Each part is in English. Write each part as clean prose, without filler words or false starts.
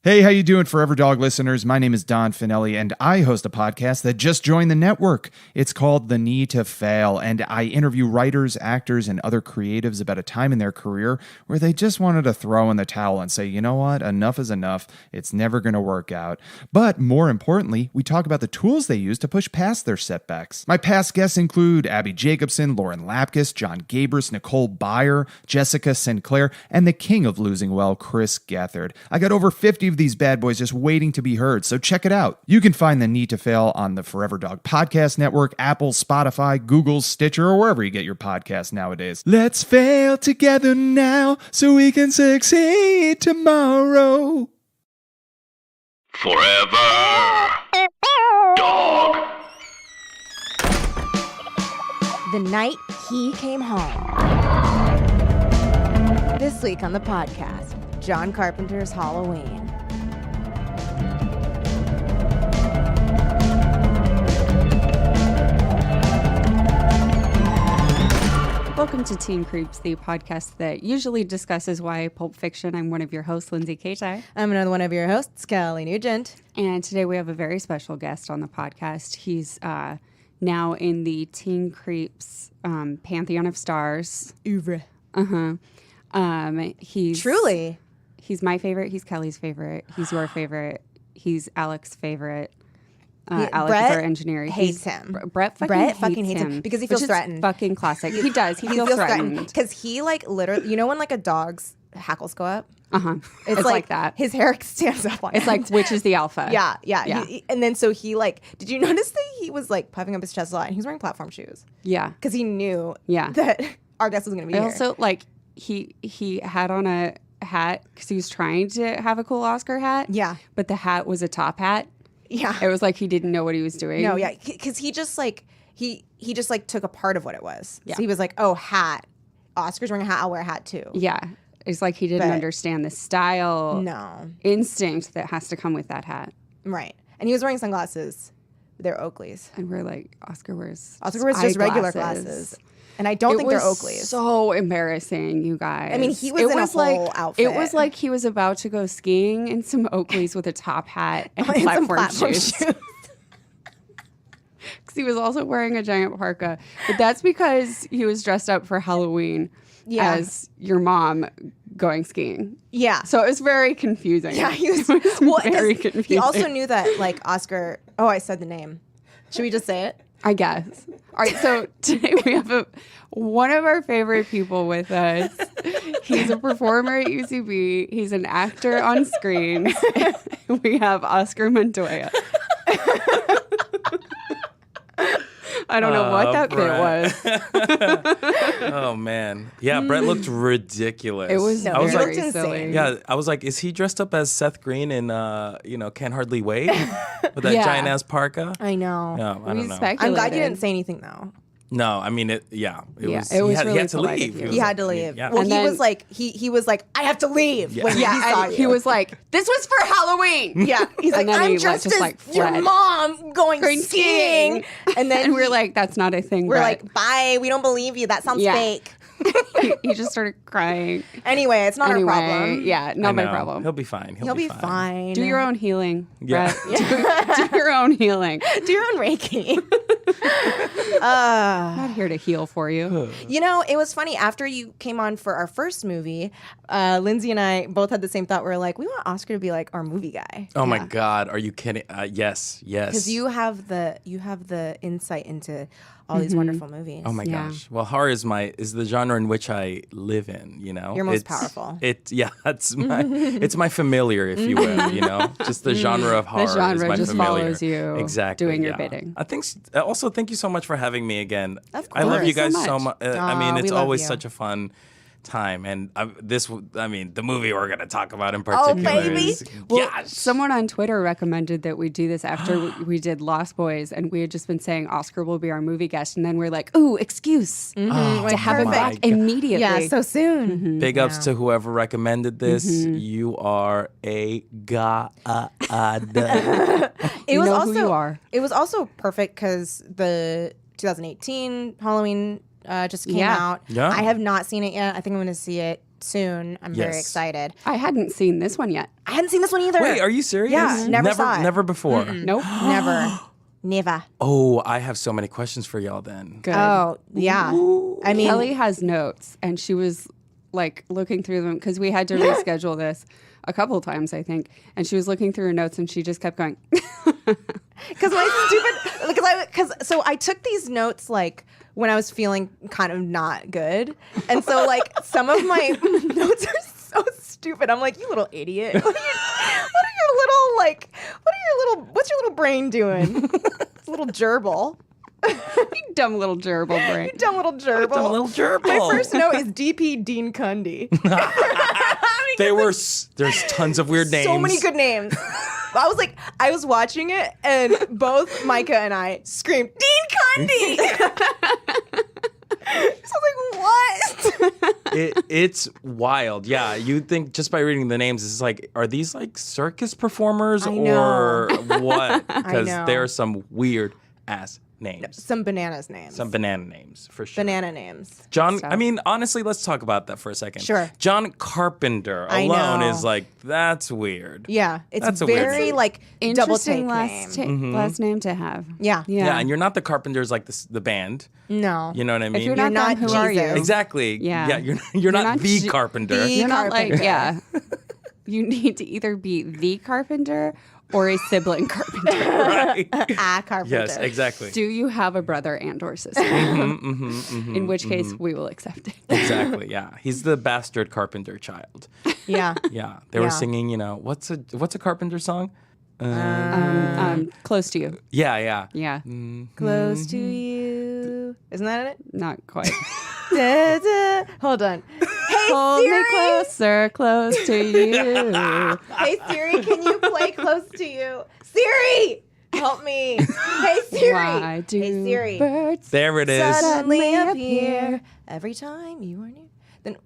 Hey, how you doing, Forever Dog listeners? My name is Don Finelli, and I host a podcast that just joined the network. It's called The Need to Fail, and I interview writers, actors, and other creatives about a time in their career where they just wanted to throw in the towel and say, you know what, enough is enough. It's never going to work out. But more importantly, we talk about the tools they use to push past their setbacks. My past guests include Abby Jacobson, Lauren Lapkus, John Gabris, Nicole Byer, Jessica Sinclair, and the king of losing well, Chris Gethard. I got over 50 of these bad boys just waiting to be heard, so check it out. You can find The Need to Fail on the Forever Dog Podcast Network, Apple, Spotify, Google, Stitcher, or wherever you get your podcasts nowadays. Let's fail together now so we can succeed tomorrow. Forever Dog. The night he came home. This week on the podcast, John Carpenter's Halloween. Welcome to Teen Creeps, the podcast that usually discusses YA Pulp Fiction. I'm one of your hosts, Lindsay Kaitai. I'm another one of your hosts, Kelly Nugent. And today we have a very special guest on the podcast. He's now in the Teen Creeps Pantheon of Stars. Oeuvre. He's Truly. He's my favorite. He's Kelly's favorite. He's your favorite. He's Alex's favorite. Alex Brett is our engineer. Hates him. Brett fucking hates him because he feels threatened. Fucking classic. He does. He feels threatened because he like literally. You know when like a dog's hackles go up? It's like that. His hair stands up on It's like, which is the alpha? Yeah. And then so he like, did you notice that he was like puffing up his chest a lot and he was wearing platform shoes? Yeah. Because he knew Yeah. that our guest was going to be here. Also, like, he had on a hat because he was trying to have a cool Oscar hat. Yeah. But the hat was a top hat. Yeah. It was like he didn't know what he was doing. No, yeah. Because he just like, he just like took a part of what it was. Yeah. So he was like, oh, hat. Oscar's wearing a hat. I'll wear a hat too. Yeah. It's like he didn't understand the style instinct that has to come with that hat. Right. And he was wearing sunglasses. They're Oakleys. And we're like, Oscar wears just regular glasses. And I don't think they're Oakleys. So embarrassing, you guys. I mean, he was in a whole outfit. It was like he was about to go skiing in some Oakleys with a top hat and platform shoes. Because he was also wearing a giant parka. But that's because he was dressed up for Halloween as your mom going skiing. Yeah. So it was very confusing. Yeah, he was very confusing. He also knew that, like, Oscar... Oh, I said the name. Should we just say it? I guess. All right, so today we have one of our favorite people with us. He's a performer at UCB. He's an actor on screen. We have Oscar Montoya. I don't know what that bit was. Oh, man. Yeah, Brett looked ridiculous. It was very silly. Yeah, I was like, is he dressed up as Seth Green in, Can't Hardly Wait? With that giant-ass parka? I know. Yeah, I don't know. I'm glad you didn't say anything, though. No, I mean, it was he really had to leave. He had to leave. Yeah. Well, And he was like, I have to leave when he saw you. He was like, this was for Halloween. Yeah. He's like, And then I'm he dressed just, as like, your fled. mom going skiing. And then And we're like, that's not a thing, we're Brett. like, bye, we don't believe you. That sounds fake. He just started crying. Anyway, it's not our problem. Yeah, not my problem. He'll be fine. He'll be fine. Do your own healing. Yeah. Brett. Do your own healing. Do your own Reiki. I'm not here to heal for you. You know, it was funny. After you came on for our first movie, Lindsay and I both had the same thought. We were like, we want Oscar to be like our movie guy. Oh, my God. Are you kidding? Yes. Because you have the insight into all these wonderful movies. Oh my gosh! Well, horror is the genre in which I live in. You know, you're most powerful. It's my familiar, if you will. You know, just the genre of horror. The genre is my just familiar. follows you. Exactly. Doing your bidding. I think. Also, thank you so much for having me again. Of I love you course. guys so much. I mean, we it's love always you. such a fun time, and the movie we're gonna talk about in particular. baby. Is, Well, gosh. someone on Twitter recommended that we do this after we did Lost Boys, and we had just been saying Oscar will be our movie guest, and then we're like, ooh, excuse to have him back God. immediately. Yeah, so soon. Big ups to whoever recommended this. You are a god. It was know also who you are. It was also perfect because the 2018 Halloween just came Yeah. out. Yeah. I have not seen it yet. I think I'm going to see it soon. I'm very Yes. excited. I hadn't seen this one yet. I hadn't seen this one either. Wait, are you serious? Yeah, never saw it. Never before. Nope. Never. Never. Oh, I have so many questions for y'all then. Good. Oh, yeah. I mean, Kelly has notes, and she was like looking through them because we had to reschedule this a couple of times, I think. And she was looking through her notes, and she just kept going. because so I took these notes like when I was feeling kind of not good, and so like some of my notes are so stupid. I'm like, you little idiot. What's your little brain doing? It's a little gerbil. You dumb little gerbil brain. You dumb little gerbil. Dumb little gerbil. My first note is DP Dean Cundy. There's tons of weird names. So many good names. I was watching it, and both Micah and I screamed, Dean Cundy! So I was like, what? It's wild. Yeah, you'd think just by reading the names, it's like, are these like circus performers I know. or what? Because know. there are some weird ass names. Some bananas names. Some banana names, for sure. banana names. John, So- I mean, honestly, let's talk about that for a second. Sure. John Carpenter I alone know. is like, that's weird. Yeah, it's That's a weird very name. like double take Interesting name. last name to have. Yeah. Yeah, and you're not the Carpenters like the band. No. You know what I mean? If you're You're not, not them, who are you? Jesus. Exactly. Yeah. You're not not the G- Carpenter. The- You're not like, Carpenter. yeah. You need to either be the carpenter or a sibling carpenter. Right. A carpenter. Yes, exactly. Do you have a brother and or sister? In which case, we will accept it. Exactly. Yeah, he's the bastard carpenter child. Yeah. Yeah, they were Yeah. singing. You know, what's a carpenter song? Close to you. Yeah. Yeah, Close to you. Isn't that it? not quite. Da, da. Hold on. Hey Hold Siri. me closer, close to you. Hey Siri, can you play Close to You? Siri, help me. Hey Siri. Why do Hey Siri. birds There it is. Suddenly appear every time you are near. Then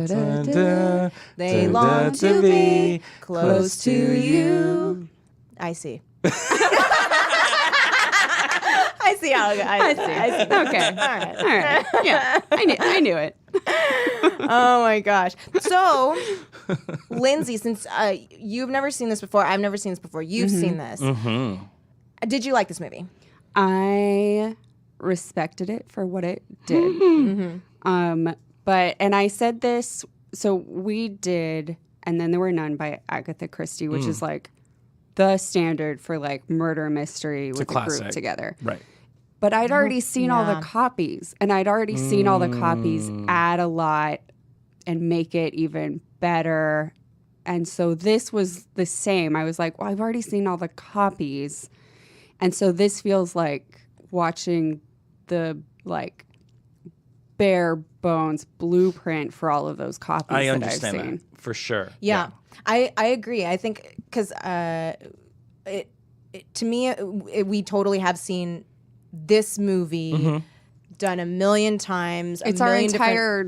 da-da-da, they long to be close to you. I see. I see how it goes. I see. Okay. All right. All right. Yeah, I knew it. Oh my gosh. So, Lindsay, since you've never seen this before, I've never seen this before. You've seen this. Did you like this movie? I respected it for what it did. But I said this, so we did, and then there were none by Agatha Christie, which is like the standard for like murder mystery with a group classic. together. Right. But I'd already seen all the copies, and I'd already seen all the copies add a lot and make it even better. And so this was the same. I was like, well, I've already seen all the copies. And so this feels like watching the like bare bones blueprint for all of those copies I that understand I've seen. that for sure. Yeah. I agree. I think because to me, we totally have seen this movie done a million times. It's our entire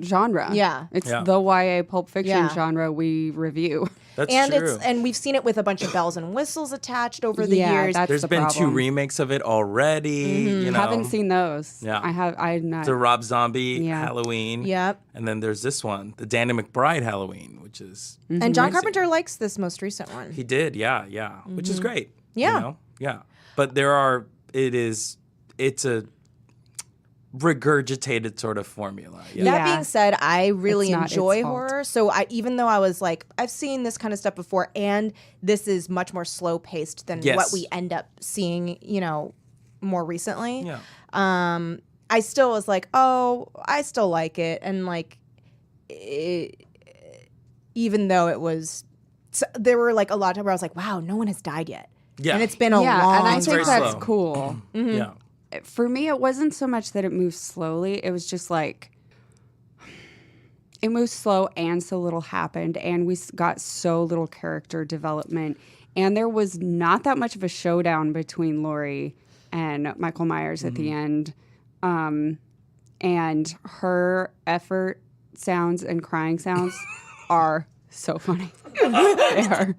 genre. Yeah. It's Yeah. the YA Pulp Fiction Yeah. genre we review. That's and true. and we've seen it with a bunch of bells and whistles attached over the Yeah, years. that's There's the been problem. 2 remakes of it already. You know, Haven't seen those. Yeah. I'm not. the Rob Zombie Yeah. Halloween. Yep. And then there's this one, the Danny McBride Halloween, which is And John Carpenter likes this most recent one. he did, yeah, which is great. Yeah. You know? Yeah. But it's a regurgitated sort of formula. Yeah. That Yeah. being said, I really It's not its enjoy fault. horror. So even though I was like, I've seen this kind of stuff before, and this is much more slow paced than Yes. what we end up seeing, more recently. Yeah. I still was like, oh, I still like it, and like, even though it was, there were like a lot of times where I was like, wow, no one has died yet. Yeah. And it's been a yeah, long and I It's think very that's slow. cool. Yeah. For me, it wasn't so much that it moved slowly. It was just like it moved slow, and so little happened, and we got so little character development, and there was not that much of a showdown between Laurie and Michael Myers at the end, and her effort sounds and crying sounds are so funny. They are.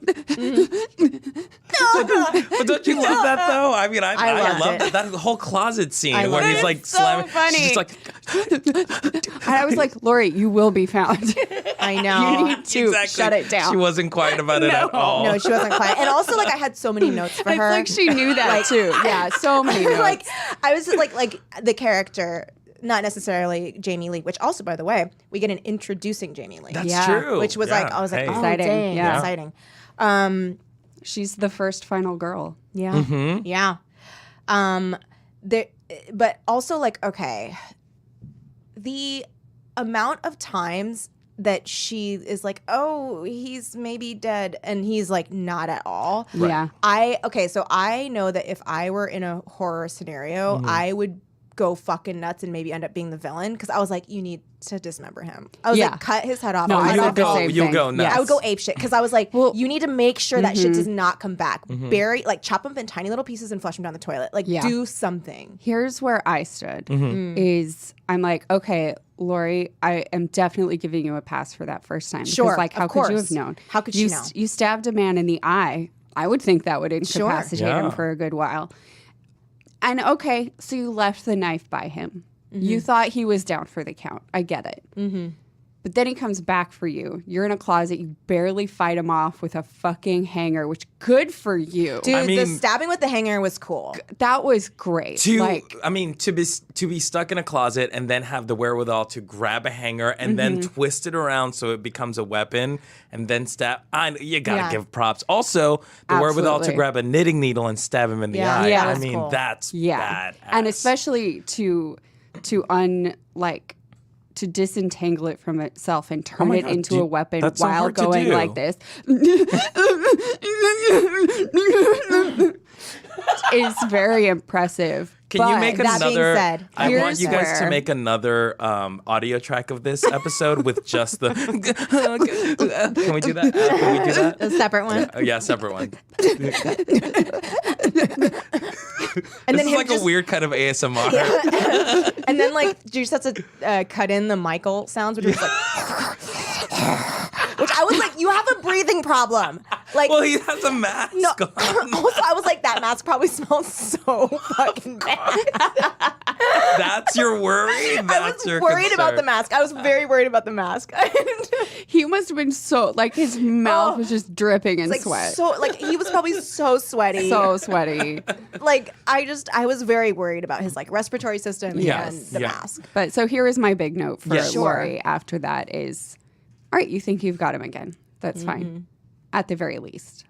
No, But don't you love that though? I mean, I loved love it. that whole closet scene I where loved he's it. like It's so slamming. funny. She's just like, And I was like, Lori, you will be found. I know. You need to exactly. shut it down. She wasn't quiet about it at all. No, she wasn't quiet. And also, like, I had so many notes for It's her. like she knew that too. Yeah, so many notes. like, I was like the character, not necessarily Jamie Lee, which also, by the way, we get an introducing Jamie Lee. That's Yeah. true. Which was Yeah. like, I was like, Hey. oh, Exciting. dang, Yeah. exciting. She's the first final girl. Yeah. Mm-hmm. Yeah. There, but also like, okay, the amount of times that she is like, oh, he's maybe dead, and he's like, not at all. Yeah. So I know that if I were in a horror scenario, I would go fucking nuts and maybe end up being the villain, because I was like, you need to dismember him. I was Yeah. like, cut his head off. No, I I was thought like, the oh, same You'll thing. go nuts. I would go apeshit, because I was like, Well- you need to make sure that shit Mhm. does not come back. Mm-hmm. Bury, like, chop them in tiny little pieces and flush them down the toilet. Like, Yeah. do something. Here's where I stood. Mm-hmm. Is I'm like, okay, Lori, I am definitely giving you a pass for that first time. Sure, Because, like, how of could you course. have known? How could she you know? You stabbed a man in the eye. I would think that would incapacitate Yeah. him for a good while. And okay, so you left the knife by him. You thought he was down for the count. I get it. Mm-hmm. But then he comes back for you. You're in a closet. You barely fight him off with a fucking hanger, which good for you. Dude, I the mean- stabbing with the hanger was cool. That was great. To be stuck in a closet and then have the wherewithal to grab a hanger and then twist it around so it becomes a weapon and then stab. You gotta Yeah. give props. Also, the wherewithal to Absolutely. grab a knitting needle and stab him in the Yeah. eye. Yeah, I that's mean, cool. that's Yeah, badass. and especially to disentangle it from itself and turn my it God, into dude, a weapon that's so while hard to going do. like this is very impressive. Can you But make that being another? said, I want here's you guys to where- make another audio track of this episode with just the. Can we do that? Can we do that? A separate one. Oh, yeah, separate one. And This then is him like just, a weird kind of ASMR. and then like you just have to cut in the Michael sounds, which was like, which I was like, you have a breathing problem. Like, Well, he has a mask no. on. Also, I was like, that mask probably smells so fucking bad. That's your worry? I That's was your worried about the concern. mask. I was very worried about the mask. he must have been so like his mouth Oh. was just dripping in like sweat. so, like he was probably so sweaty. So sweaty. Like I was very worried about his like respiratory system Yes. and the Yeah. mask. But so here is my big note for Yeah, sure. Lori after that is, all right, you think you've got him again. That's fine. At the very least,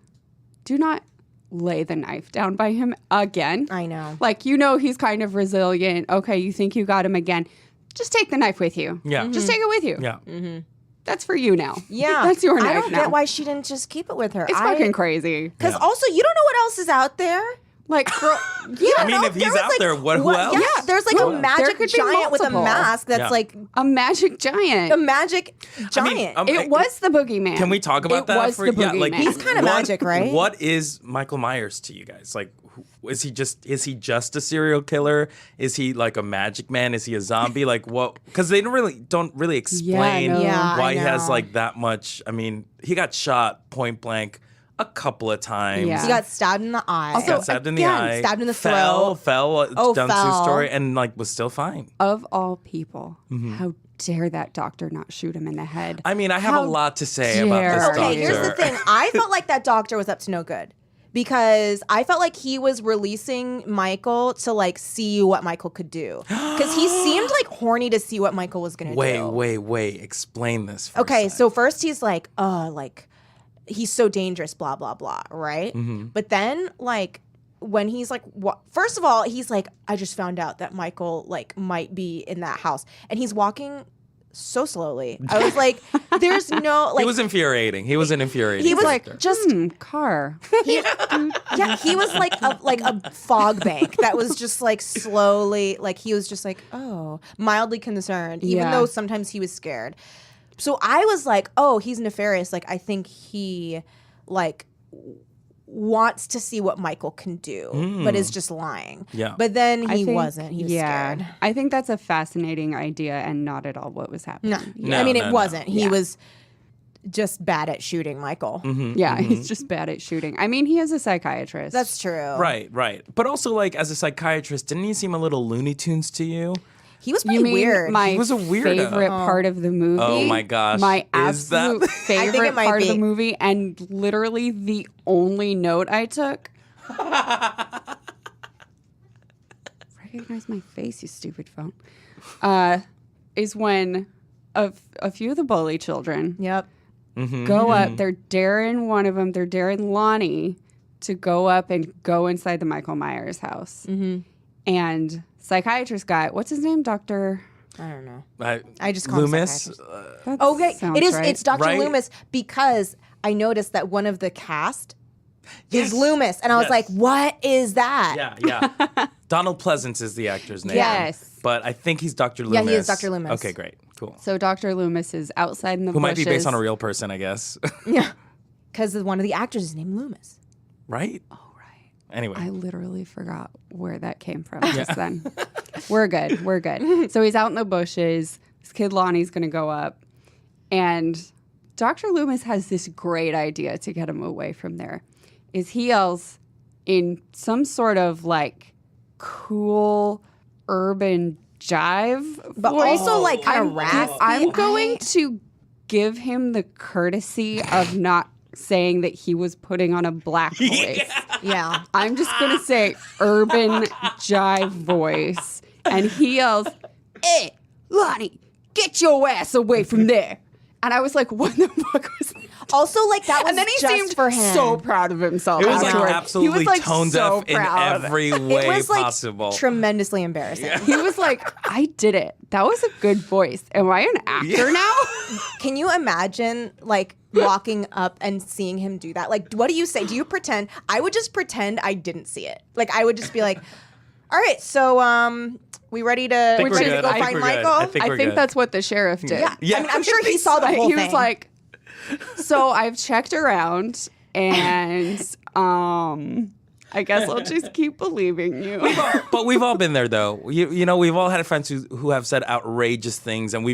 do not lay the knife down by him again. I know. Like, you know, he's kind of resilient. Okay, you think you got him again. Just take the knife with you. Yeah. Just take it with you. Yeah. That's for you now. Yeah, That's your knife I don't now. get why she didn't just keep it with her. It's fucking crazy. Because Yeah. also, you don't know what else is out there. Like, girl, You I don't mean, know. if he's There was, out like, there, who else? Yeah, there's like Well, a there magic could be giant with a multiple. mask that's Yeah. like a magic giant. a magic giant. I mean, It was the boogeyman. Can we talk about it that? was the yeah, like boogeyman. He's kinda magic, right? What is Michael Myers to you guys? Like, is he just a serial killer? Is he like a magic man? Is he a zombie? Like what? Because they don't really explain no. Yeah, why I he has know. like that much. I mean, he got shot point blank a couple of times. Yeah. he got stabbed in the eye. Also, Got stabbed in the again, eye. stabbed in the fell, throat. Fell. Oh, Done fell. Sue story and like was still fine. Of all people, Mm-hmm. how dare that doctor not shoot him in the head? I mean, I have How a lot to say about dare this you. doctor. Okay, here's the thing. I felt like that doctor was up to no good. Because I felt like he was releasing Michael to like see what Michael could do. Because he seemed like horny to see what Michael was gonna do. Wait. Explain this. For a Okay, sec. so first he's like, like he's so dangerous, blah, blah, blah, right? But then like when he's like, first of all, he's like, I just found out that Michael like might be in that house. And he's walking so slowly. I was like, there's no like he was infuriating. He was an infuriating. he was character. like just Car. yeah, he was like a fog bank that was just like slowly, like he was just like, oh, mildly concerned, even Yeah. though sometimes he was scared. So I was like, oh, he's nefarious. Like I think he like wants to see what Michael can do, but is just lying. Yeah. But then I he think- wasn't. He was scared. I think that's a fascinating idea and not at all what was happening. No, No, I mean no, it no. wasn't. He Yeah. was just bad at shooting Michael. Yeah, he's just bad at shooting. I mean, he is a psychiatrist. That's true. Right. But also, like, as a psychiatrist, didn't he seem a little Looney Tunes to you? He was You pretty mean weird. my He was a weirdo. favorite part of the movie? Oh my gosh. My Is that- absolute I think favorite it might part of be. the movie, and literally the only note I took. Recognize my face, you stupid phone. Is when a few of the bully children Yep. go up. They're daring one of them. They're daring Lonnie to go up and go inside the Michael Myers house. And psychiatrist guy, what's his name? Dr. I don't know. I just call him Loomis. psychiatrist. That Okay, sounds it is. right. It's Dr. Right? Loomis because I noticed that one of the cast Yes. is Loomis, and I was Yes. like, "What is that?" Yeah. Donald Pleasance is the actor's name. Yes. But I think he's Dr. Yeah, Loomis. he is Dr. Loomis. Okay, great. Cool. So Dr. Loomis is outside in the Who bushes. might be based on a real person, I guess. Yeah, because one of the actors is named Loomis. Right? Oh, right. Anyway. I literally forgot where that came from just then. We're good. We're good. So he's out in the bushes. This kid Lonnie's going to go up. And Dr. Loomis has this great idea to get him away from there. Is he yells in some sort of like cool urban jive But voice. also like kind I'm, of raspy. I'm going to give him the courtesy of not saying that he was putting on a black voice. Yeah. I'm just going to say urban jive voice. And he yells, "Hey, Lonnie, get your ass away from there." And I was like, what the fuck was that? Also, like that was And then he just seemed for him. so proud of himself. It was like afterward. absolutely he was, like, tone so deaf in proud. every It way was like possible. tremendously embarrassing. He was like, I did it. That was a good voice. Am I an actor now? Can you imagine like walking up and seeing him do that? Like, what do you say? Do you pretend? I would just pretend I didn't see it. Like, I would just be like, "All right, so we ready to think we're to good. go I think find we're good. Michael?" I think I we're think good. that's what the sheriff did. Yeah. I mean, I'm sure he saw the whole he thing. was like, so I've checked around and I guess I'll just keep believing you. But we've all been there, though. You know, we've all had friends who have said outrageous things, and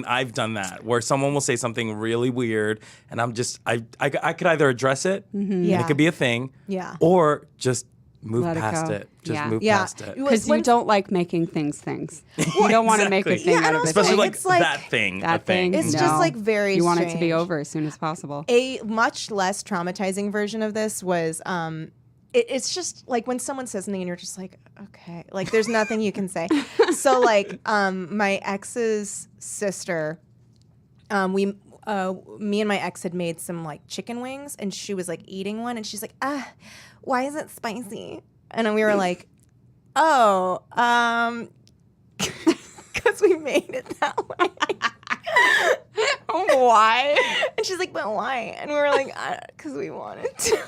I've done that, where someone will say something really weird, and I'm just, I could either address it, and Yeah. it could be a thing, Yeah. or just move Let it past go. it. Just Yeah. move Yeah. past it. Because you When- don't like making things. You don't want to make a Exactly. thing Yeah, out of and a Especially thing. like It's like- that thing. that a thing. thing. It's no. just, like, very You want it to be strange. over as soon as possible. A much less traumatizing version of this was it's just like when someone says something and you're just like, okay, like there's nothing you can say. So like my ex's sister, me and my ex had made some like chicken wings, and she was like eating one, and she's like, why is it spicy? And then we were like, oh, because we made it that way. Why? And she's like, but why? And we were like, because we wanted to.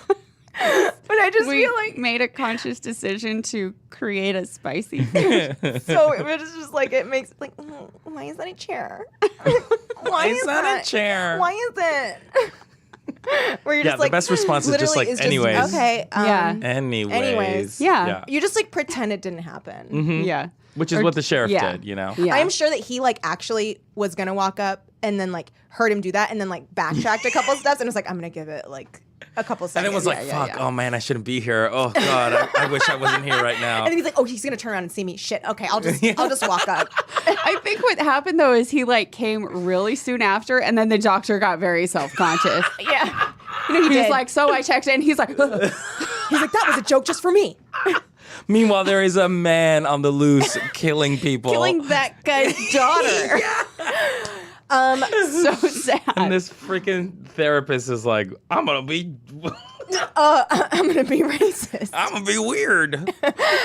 But I just We feel like made a conscious decision to create a spicy food. so it was just like it makes like why is that a chair? Why Is that a chair? Why is it? Where you're Yeah, just the like best response is just literally like, anyways. okay. Yeah. Anyways. Yeah. You just like pretend it didn't happen. Mm-hmm. Yeah. Which is Or- what the sheriff yeah. did, you know? Yeah. I'm sure that he like actually was gonna walk up and then like heard him do that and then like backtracked a couple steps and was like, I'm gonna give it like a couple And seconds. then was like, Yeah, fuck, oh man, I shouldn't be here. Oh God, I wish I wasn't here right now. And then he's like, oh, he's gonna turn around and see me. Shit. Okay, I'll just walk up. I think what happened though is he like came really soon after, and then the doctor got very self-conscious. Yeah. He's did. like, so I checked in. He's like, He's like, that was a joke just for me. Meanwhile, there is a man on the loose killing people. killing that guy's daughter. So sad. And this freaking therapist is like, I'm gonna be I'm gonna be racist. weird.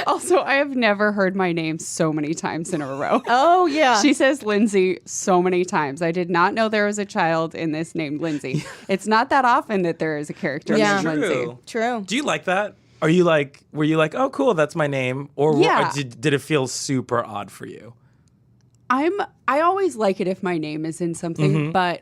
Also, I have never heard my name so many times in a row. Oh yeah. She says Lindsay so many times. I did not know there was a child in this named Lindsay. It's not that often that there is a character Yeah. named Lindsay. True. True. Do you like that? Were you like, oh cool, that's my name? Or Yeah. did it feel super odd for you? I always like it if my name is in something, but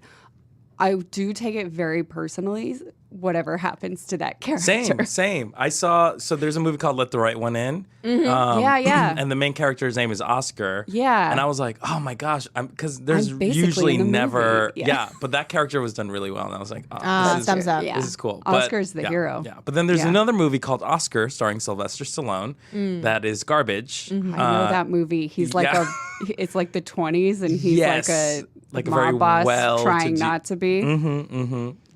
I do take it very personally whatever happens to that character. Same. I saw, so there's a movie called Let the Right One In. Yeah. And the main character's name is Oscar. Yeah. And I was like, oh my gosh, because there's I'm basically usually in the never, movie. Yeah. but that character was done really well. And I was like, thumbs up. Yeah. This is cool. Oscar's the hero. Yeah. But then there's Yeah. another movie called Oscar starring Sylvester Stallone that is garbage. I know that movie. He's like yeah. it's like the 20s, and he's Yes. like a very mob boss well trying not to be.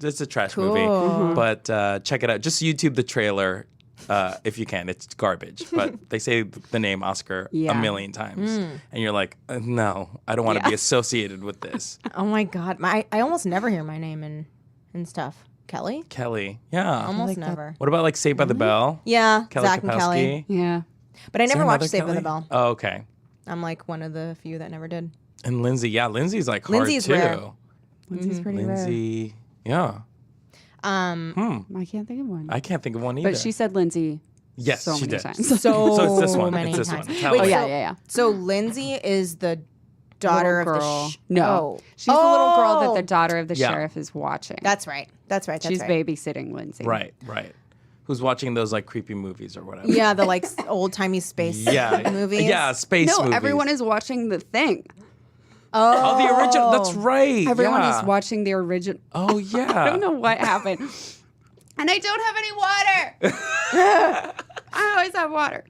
It's a trash Cool. movie. But check it out. Just YouTube the trailer if you can. It's garbage. But they say the name Oscar Yeah. a million times. And you're like, no, I don't want to be associated with this. Oh my God. I almost never hear my name in stuff. Kelly? Kelly. Yeah. Almost never. What about like Saved by the Bell? Yeah, Kelly Zach and Kelly. Kapowski? Yeah. But I Is there never watched another Saved by the Kelly? Bell. Oh, okay. I'm like one of the few that never did. And Lindsay. Yeah, Lindsay's like hard Lindsay's too. rare. Lindsay's pretty rare. Lindsay. Yeah. I can't think of one. I can't think of one either. But she said Lindsay yes, so she many did. times. So it's this one. many It's this times. one. Tell Wait, us. Oh, so, yeah. So Lindsay is the daughter Little of girl. the No. Oh. She's the little girl that Oh. the daughter of the Yeah. sheriff is watching. That's right. That's right. She's right. babysitting Lindsay. Right. Who's watching those like creepy movies or whatever? Yeah, the like old timey space Yeah. movies. Yeah, space No, movies. everyone is watching The Thing. Oh, the original. That's right. Everyone yeah. is watching the original. Oh, yeah. I don't know what happened. And I don't have any water. I always have water.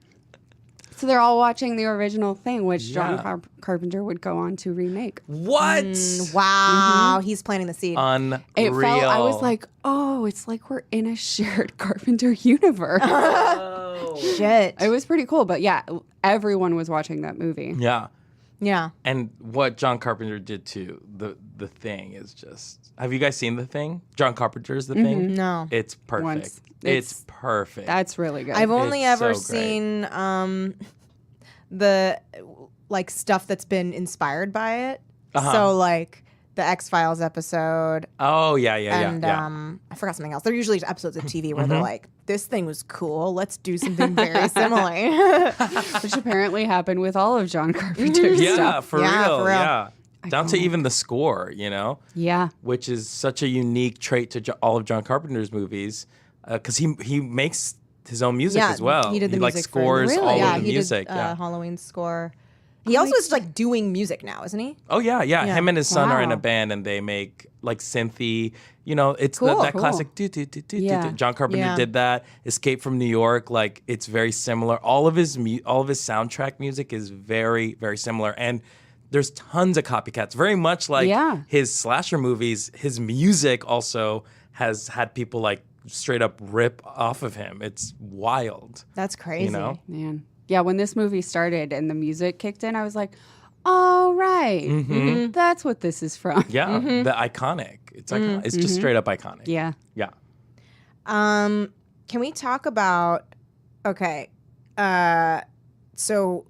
So they're all watching the original Thing, which John Yeah. Carpenter would go on to remake. What? Wow, he's planting the seed. Unreal. It felt, I was like, oh, it's like we're in a shared Carpenter universe. Shit. It was pretty cool. But yeah, everyone was watching that movie. Yeah. Yeah. And what John Carpenter did to the Thing is just. Have you guys seen The Thing? John Carpenter's The Thing? No. It's perfect. Once. It's perfect. That's really good. I've only It's ever so great. seen the like stuff that's been inspired by it. So like the X-Files episode Oh, yeah. and I forgot something else. They're usually episodes of TV where they're like, this thing was cool. Let's do something very similar. Which apparently happened with all of John Carpenter's yeah, stuff. for Yeah, real. for real. Yeah. Down to even the score, Yeah. which is such a unique trait to all of John Carpenter's movies because he makes his own music as well. He did the like music scores for all yeah, of the he music. Did, yeah. Halloween score. He also is like doing music now, isn't he? Oh yeah. Him and his son are in a Wow. band and they make like synthy. It's Cool. that Cool. classic. Do, do, do, do, do, Yeah. do. John Carpenter Yeah. did that. Escape from New York. Like it's very similar. All of his soundtrack music is very very similar and. There's tons of copycats. Very much like Yeah. his slasher movies, his music also has had people like straight up rip off of him. It's wild. That's crazy. Man. Yeah, when this movie started and the music kicked in, I was like, oh, right. That's what this is from. Yeah, the iconic. It's iconic. It's just straight up iconic. Yeah. Yeah. Can we talk about? Okay, so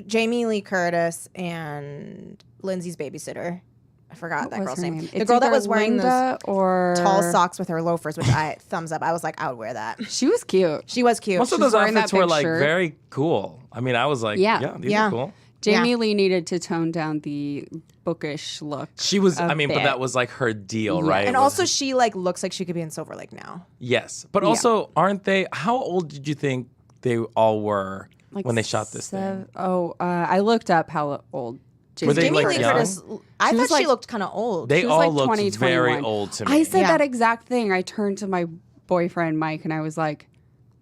Jamie Lee Curtis and Lindsay's babysitter. I forgot What that was girl's her name. name? The It's girl that either was wearing Linda those or tall socks with her loafers, which I thumbs up. I was like, I would wear that. She was cute. She was cute. Most of She's those wearing that outfits were big like shirt. very cool. I mean, I was like, Yeah. these Yeah. are cool. Jamie Yeah. Lee needed to tone down the bookish look. She was, a I mean, but bit. that was like her deal, Yeah. right? and It was- also, she like looks like she could be in Silver Lake now. yes. But also, aren't they, how old did you think they all were Like when they shot this thing? Oh, I looked up how old Were they, Jamie like, Lee young? Curtis. I She thought was, she like- looked kind of old. They She was all like looked 20, very 21. old to me. I said Yeah. that exact thing. I turned to my boyfriend Mike and I was like,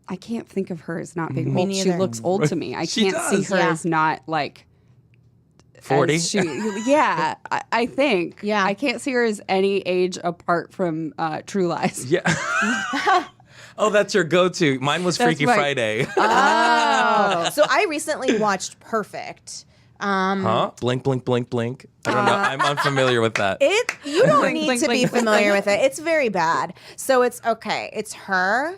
I can't think of her as not being Me old. She neither. looks old to me. I She can't does. see her Yeah. as not like 40? as yeah, I think. Yeah. I can't see her as any age apart from True Lies. Yeah. Oh, that's your go-to. Mine was That's Freaky my- Friday. Oh, so I recently watched Perfect. Huh? Blink, blink, blink, blink. I don't know. I'm unfamiliar with that. You don't Blink, need blink, to be blink, blink, familiar blink. with it. It's very bad. So it's okay. It's her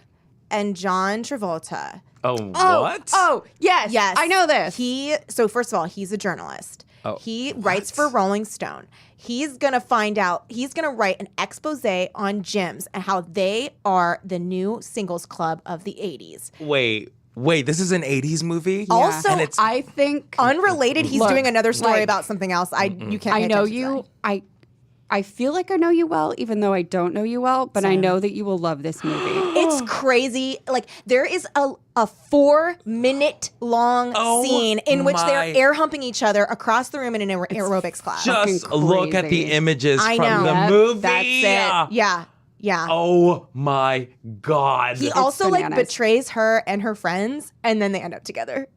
and John Travolta. Oh, what? Oh, yes. Yes, I know this. So first of all, he's a journalist. Oh, He writes for Rolling Stone. He's gonna write an expose on gyms and how they are the new singles club of the 80s. Wait, this is an 80s movie? Also, And it's I think Unrelated, he's Look, doing another story like- about something else. You can't. I pay know attention to you. that. I feel like I know you well, even though I don't know you well, but I know that you will love this movie. It's crazy. Like there is a 4-minute long scene in which they're air humping each other across the room in an aerobics class. Just look at the images I from know. the movie. That's it. Yeah. Yeah. Oh my God. He also like bananas. betrays her and her friends, and then they end up together.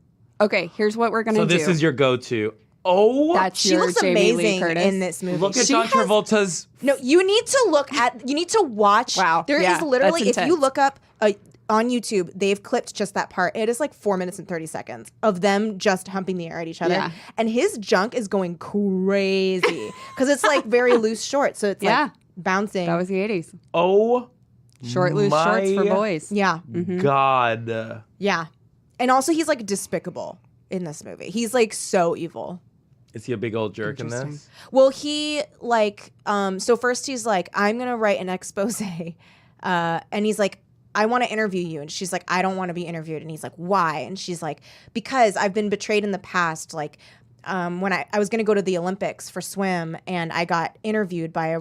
Okay, here's what we're gonna do. So this is your go-to. Oh, That's She your looks Jamie Lee amazing Curtis. in this movie. look at She John has- Travolta's. No, you need to watch. Wow. There is Yeah, literally, that's if you intense. look up on YouTube, they've clipped just that part. It is like 4 minutes and 30 seconds of them just humping the air at each other. Yeah. And his junk is going crazy because it's like very loose shorts. So it's like bouncing. That was the 80s. Oh, Short, loose shorts for my boys. yeah. God. Yeah. And also he's like despicable in this movie. He's like so evil. Is he a big old jerk in this? Well, he like, so first he's like, I'm going to write an expose. And he's like, I want to interview you. And she's like, I don't want to be interviewed. And he's like, why? And she's like, because I've been betrayed in the past. Like, when I was going to go to the Olympics for swim, and I got interviewed by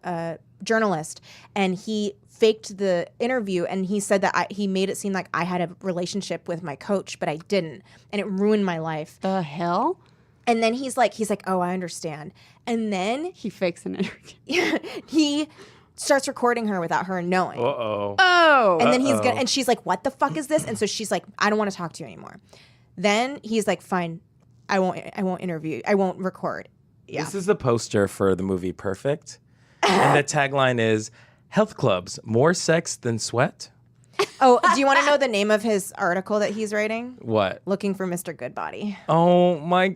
a journalist, and he faked the interview, and he said that he made it seem like I had a relationship with my coach, but I didn't, and it ruined my life. The hell? And then he's like, oh, I understand. And then He fakes an interview. he starts recording her without her knowing. Uh-oh. Oh. And then and she's like, what the fuck is this? And so she's like, I don't want to talk to you anymore. Then he's like, fine, I won't interview. I won't record. Yeah. This is the poster for the movie Perfect. And the tagline is, health clubs, more sex than sweat? Oh, do you want to know the name of his article that he's writing? What? Looking for Mr. Goodbody. Oh my,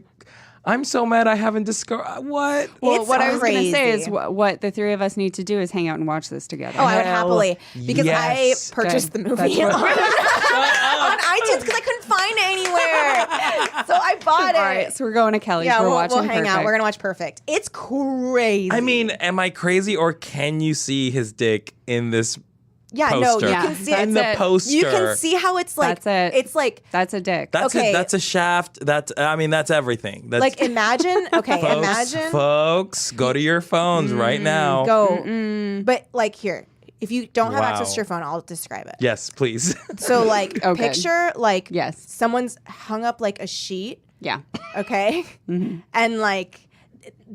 I'm so mad I haven't discovered, what? Well, It's what I was going to say is crazy. what the three of us need to do is hang out and watch this together. Oh, I would Hell happily, because yes. I purchased Good. the movie That's on what- iTunes because I couldn't find it anywhere. So I bought it. All right, so we're going to Kelly's. Yeah, we're we'll watching hang out. Perfect. We're gonna watch Perfect. It's crazy. I mean, am I crazy or can you see his dick in this yeah, poster? no, you Yeah, can see in it. the it. poster. You can see how it's like. That's it. It's like That's a dick. That's okay. that's a shaft. That's everything. That's like imagine. Okay, folks, imagine. folks, go to your phones right now. Go. But like here, if you don't have access Wow. to your phone, I'll describe it. Yes, please. So like Oh, good. picture like Yes. someone's hung up like a sheet, Yeah. okay? And like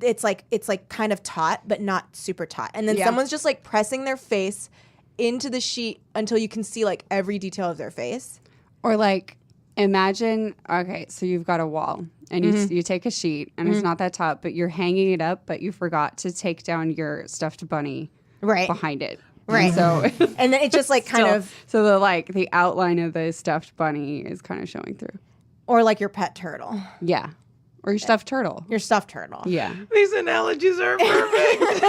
it's like kind of taut but not super taut. And then Yeah. someone's just like pressing their face into the sheet until you can see like every detail of their face. Or like, imagine, okay, so you've got a wall and you take a sheet and it's not that taut, but you're hanging it up, but you forgot to take down your stuffed bunny Right. behind it. Right. So And then it just like kind still- of so the outline of the stuffed bunny is kind of showing through. or like your pet turtle. Yeah. Or your stuffed turtle. Your stuffed turtle. Yeah. These analogies are perfect.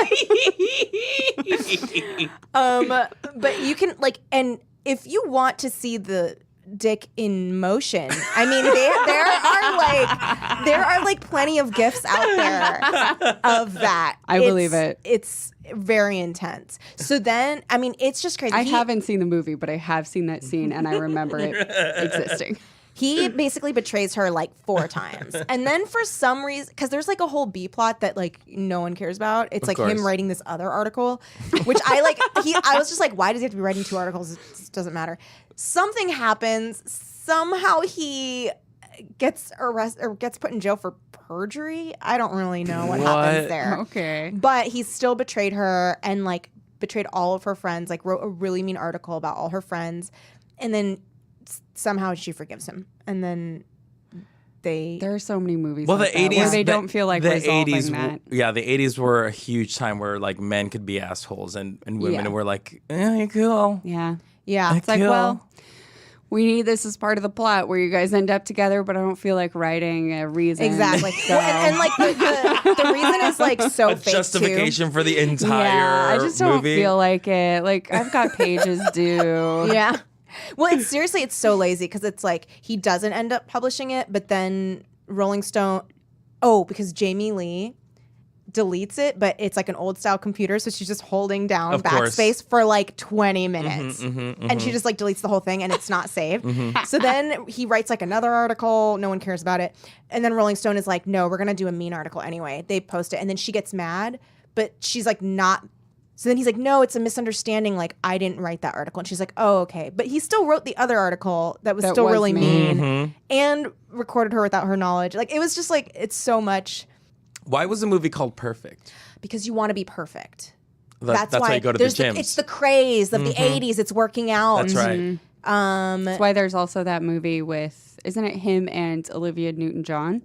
But you can like, and if you want to see the dick in motion, I mean, there are like plenty of gifs out there of that. I believe it. It's very intense. So then, I mean, it's just crazy. I haven't seen the movie, but I have seen that scene and I remember it existing. He basically betrays her like 4 times. And then for some reason, because there's like a whole B plot that like no one cares about. It's like course. him writing this other article, which I like. I was just like, why does he have to be writing 2 articles? It just doesn't matter. Something happens. Somehow he gets arrested or gets put in jail for perjury. I don't really know what happens What? there. Okay. But he still betrayed her and like betrayed all of her friends, like wrote a really mean article about all her friends. And then somehow she forgives him. And then There are so many movies Well, like the that 80s, where they don't feel like the resolving 80s, that. yeah, the 80s were a huge time where like men could be assholes and women Yeah. were like, you're cool. Yeah. yeah. It's like, Cool. well, we need this as part of the plot where you guys end up together, but I don't feel like writing a reason. Exactly. So. Well, and like the reason is like so A fake justification for the entire yeah, I just don't movie. feel like it. Like I've got pages due. too. Yeah. Well, it's seriously, it's so lazy because it's like he doesn't end up publishing it, but then Rolling Stone, because Jamie Lee deletes it, but it's like an old style computer, so she's just holding down Of course. backspace for like 20 minutes. And she just like deletes the whole thing and it's not saved. So then he writes like another article, no one cares about it. And then Rolling Stone is like, no, we're gonna do a mean article anyway. They post it and then she gets mad but she's like not. So then he's like, no, it's a misunderstanding. Like, I didn't write that article. And she's like, oh, okay. But he still wrote the other article that was still really mean and recorded her without her knowledge. Like, it was just like, it's so much. Why was the movie called Perfect? Because you want to be perfect. That's why you go to the gyms. It's the craze of the 80s. It's working out. That's right. That's why there's also that movie with, isn't it him and Olivia Newton-John?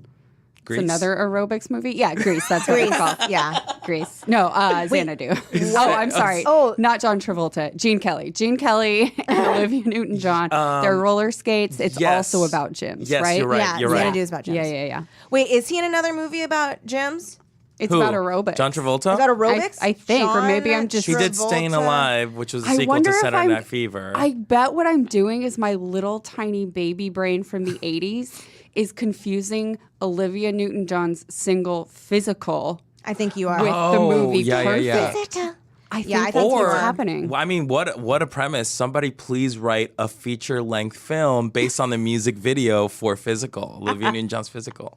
Grease? It's another aerobics movie. Yeah, Grease. That's what it's called. Yeah. Grease. No, Xanadu. Oh, I'm sorry. Oh. Not John Travolta. Gene Kelly. Gene Kelly and Olivia Newton-John. They're roller skates. It's yes. also about gyms, Yes, right? you're right. Yeah, You're right. Xanadu is about gyms. Yeah. Wait, is he in another movie about gyms? It's Who? about aerobics. John Travolta? Is that aerobics? I think, or maybe I'm John just- He did Staying Travolta? Alive, which was a I sequel wonder to if Saturday I'm- Night Fever. I bet what I'm doing is my little tiny baby brain from the 80s is confusing Olivia Newton-John's single Physical I think you are. with the Oh, movie yeah, Perfect. yeah. I think Yeah, I that's think you what's are. happening. Well, I mean, what a premise. Somebody please write a feature-length film based on the music video for Physical, Olivia Newton-John's Physical.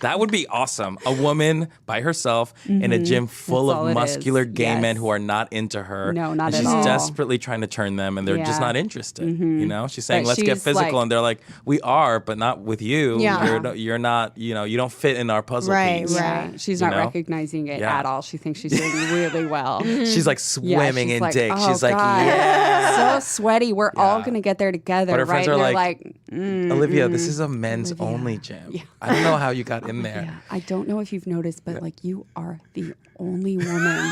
That would be awesome. A woman by herself in a gym full That's all of it muscular is. gay Yes. men who are not into her. No, not and at she's all. desperately trying to turn them, and they're just Yeah. not interested. You know, she's saying, But "Let's get she's physical," like- and they're like, "We are, but not with you. Yeah. You're not. You know, you don't fit in our puzzle Right, piece." right. Yeah, she's You not know? recognizing it Yeah. at all. She thinks she's doing really well. She's like swimming she's in like, dick. "Oh, She's like, God, "Yeah." so sweaty. We're all Yeah. gonna get there together, But her right? friends are And they're like, Olivia, this is a men's only gym. I don't know how you got in there. Yeah, I don't know if you've noticed, but like you are the only woman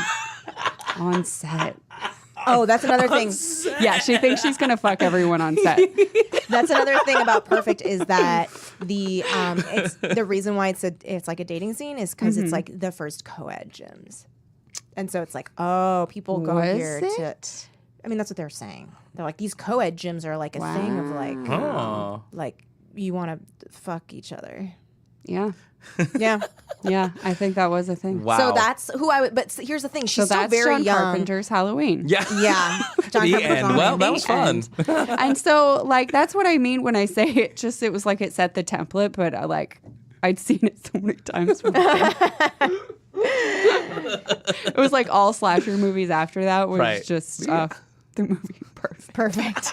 on set. Oh, that's another thing. Yeah, she thinks she's gonna fuck everyone on set. That's another thing about Perfect is that it's the reason why it's like a dating scene is because it's like the first co-ed gyms, and so it's like, oh, people go Was here to. I mean, that's what they're saying. They're like, these co-ed gyms are like a thing of Oh. like you want to fuck each other. Yeah, Yeah. yeah. I think that was a thing. Wow. So that's who I would. But here's the thing: she's So still that's very John young. Carpenter's Halloween. Yeah. Yeah, John The Carpenter's end. on Well, it. that was fun. And so, like, that's what I mean when I say it was like it set the template, but I'd seen it so many times before. It was like all slasher movies after that was Right. just the movie Perfect. Perfect.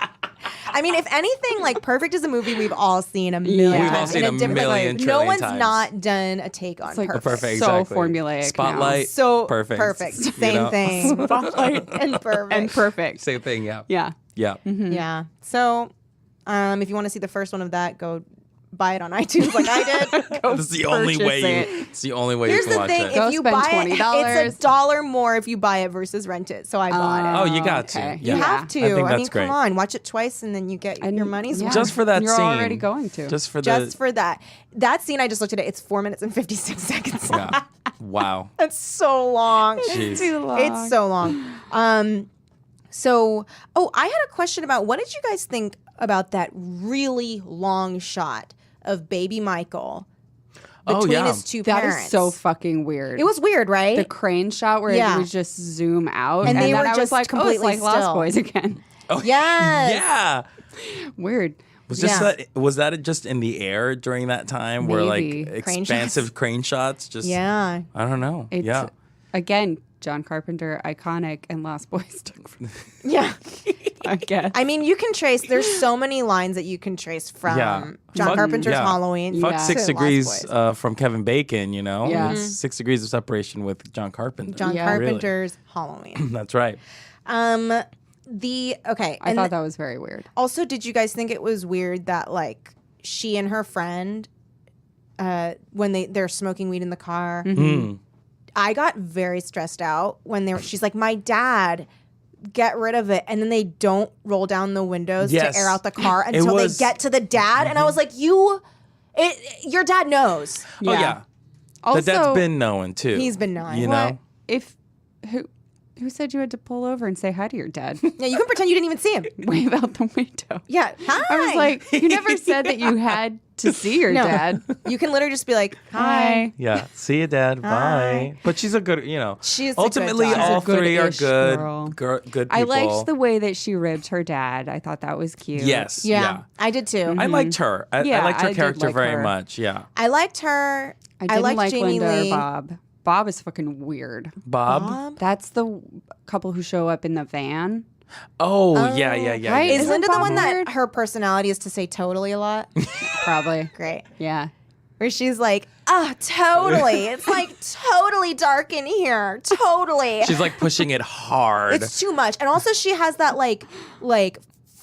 I mean, if anything, like Perfect is a movie we've all seen a million We've all times. seen in a different- million no trillion one's times. not done a take on like Perfect. Perfect, So exactly. formulaic now. Spotlight. So perfect. You Same know? thing. Spotlight and Perfect. and Perfect. Same thing. Yeah. Yeah. Yeah. Yeah. So, if you want to see the first one of that, go buy it on iTunes like I did. That's the only purchase way. it. It's the only way Here's you can the watch thing: it. Go if you spend buy it, $20. it's $1 more if you buy it versus rent it. So I bought it. Oh, you got to. okay. Yeah. You have to. I think I mean, that's great. come on, watch it twice and then you get your money's worth. Just for that You're scene. already going to. Just for Just for that. That scene, I just looked at it. It's 4 minutes and 56 seconds. Yeah. Wow. That's so long. Jeez. too long. It's so long. I had a question about what did you guys think about that really long shot of baby Michael Oh, between yeah. his two That parents? is so fucking weird. It was weird, right? the crane shot where Yeah. it would just zoom out, And they then were I was just like, oh, it's completely like Lost still. Boys again. Oh, Yes. Yeah. Weird. Yeah. Was that just in the air during that time where Maybe. like Crane expansive crane shots just Yeah. I don't know. It's, yeah. Again, John Carpenter, iconic, and Lost Boys took from Yeah. I guess. I mean, you can trace. There's so many lines that you can trace from Yeah. John Fuck- Carpenter's yeah. Halloween. Fuck Yeah. 6 to degrees Lost Boys. from Kevin Bacon, you know? Yeah. It's 6 degrees of separation with John Carpenter. John Yeah. Really. Carpenter's Halloween. That's right. Okay. I thought that was very weird. Also, did you guys think it was weird that like she and her friend, when they're smoking weed in the car, Mm. I got very stressed out when she's like, my dad, get rid of it, and then they don't roll down the windows Yes. to air out the car until they was- get to the dad, and I was like, your dad knows. Oh yeah. Also, That's been known too. He's been knowing. You what know? if who said you had to pull over and say hi to your dad? Yeah, you can pretend you didn't even see him. Wave out the window. Yeah, hi. I was like, you never said that you had to see your No. dad. You can literally just be like, hi. Hi. Yeah. See you, Dad. Bye. But she's a good, you know. She's a good ultimately daughter. all She's a three are good-ish good, girl. good people. I liked the way that she ribbed her dad. I thought that was cute. Yes. Yeah, I did too. I liked her. I Yeah, liked her I did character like very her. much. Yeah. I liked her. I didn't liked like Jamie Linda Lee. or Bob. Bob is fucking weird. Bob? That's the couple who show up in the van. Oh, yeah. Right? Is Isn't Linda the Bob one weird? that her personality is to say totally a lot? Probably. Great. Yeah. Where she's like, totally. It's like totally dark in here. Totally. She's like pushing it hard. It's too much. And also she has that like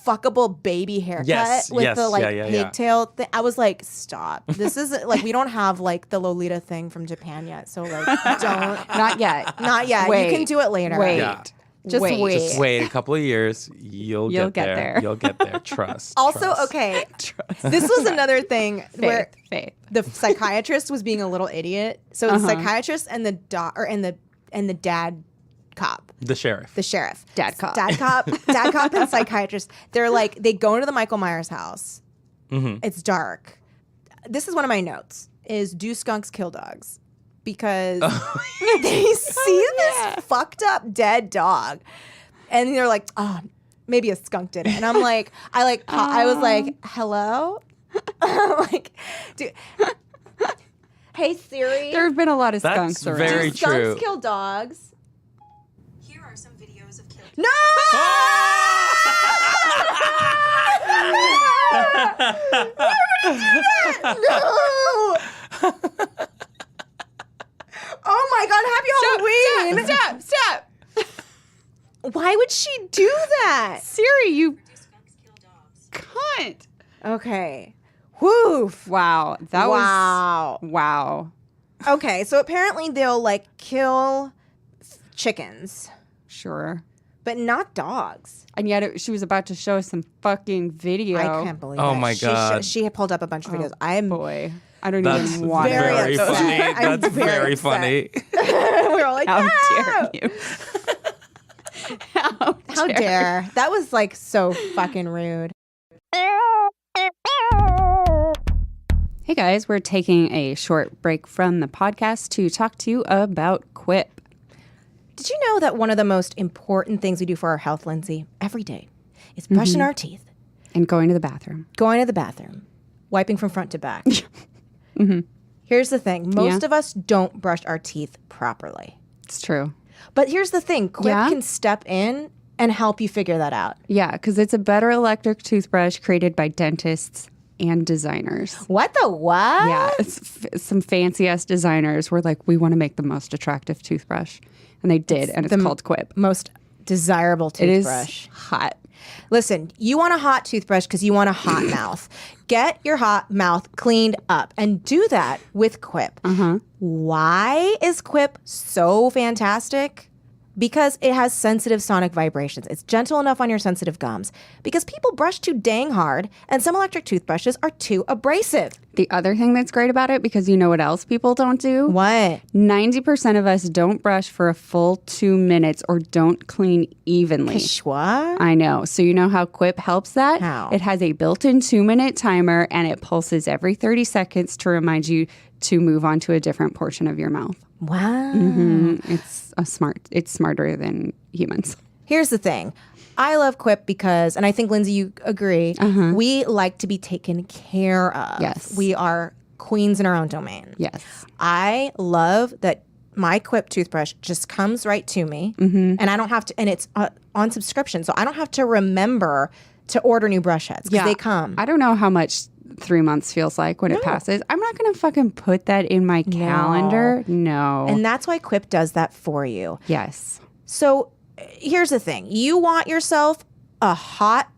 fuckable baby haircut Yes, with yes, the like yeah. pigtail thing. I was like, stop. This is like, we don't have like the Lolita thing from Japan yet. So like, don't. Not yet. Not yet. Wait. You can do it later. Wait. Yeah. Just wait. Just wait a couple of years. You'll get there. You'll get there. Trust. Also, trust. okay, this was another thing where Faith. the psychiatrist was being a little idiot. So the psychiatrist and the and the dad cop, The sheriff. the sheriff, Dad cop. dad cop, and psychiatrist. They're like they go into the Michael Myers house. It's dark. This is one of my notes: is do skunks kill dogs? Because they see this fucked up dead dog, and they're like, oh, maybe a skunk did it. And I'm like, I was like, hello, like, dude. Hey Siri, There have been a lot of That's skunks around. very do skunks true. kill dogs? Here are some videos of killing. No! No! Oh my God! Happy Halloween! Stop. Why would she do that? Siri, you Do skunks kill dogs? cunt. Okay. Woof. Wow. That Wow. was. Wow. Okay, so apparently they'll like kill chickens, Sure. but not dogs. And yet she was about to show us some fucking video. I can't believe Oh it. my God. She had pulled up a bunch of videos. I'm Boy. I don't That's even want to. Very very upset. funny. I'm That's very very upset. funny. we're all like, How "No!" dare you? How How dare. That was like so fucking rude. Hey guys, we're taking a short break from the podcast to talk to you about Quip. Did you know that one of the most important things we do for our health, Lindsay, every day is brushing our teeth, And going to the bathroom. going to the bathroom, wiping from front to back? Here's the thing. Most Yeah. of us don't brush our teeth properly. It's true. But here's the thing. Quip Yeah? can step in and help you figure that out. Yeah, because it's a better electric toothbrush created by dentists and designers. What the what? Yeah, some fancy ass designers were like, we want to make the most attractive toothbrush. And they did, and it's called Quip. Most desirable It is toothbrush. hot. Listen, you want a hot toothbrush because you want a hot mouth. Get your hot mouth cleaned up and do that with Quip. Why is Quip so fantastic? Because it has sensitive sonic vibrations. It's gentle enough on your sensitive gums. Because people brush too dang hard, and some electric toothbrushes are too abrasive. The other thing that's great about it, because you know what else people don't do? What? 90% of us don't brush for a full 2 minutes or don't clean evenly. What? I know. So you know how Quip helps that? How? It has a built-in 2-minute timer and it pulses every 30 seconds to remind you to move on to a different portion of your mouth. Wow. It's smarter than humans. Here's the thing. I love Quip because, and I think, Lindsay, you agree, we like to be taken care of. Yes. We are queens in our own domain. Yes. I love that my Quip toothbrush just comes right to me, and I don't have to, and it's on subscription, so I don't have to remember to order new brush heads because they come. I don't know how much 3 months feels like when it passes. I'm not going to fucking put that in my calendar. No. And that's why Quip does that for you. yes. So here's the thing. You want yourself a hot,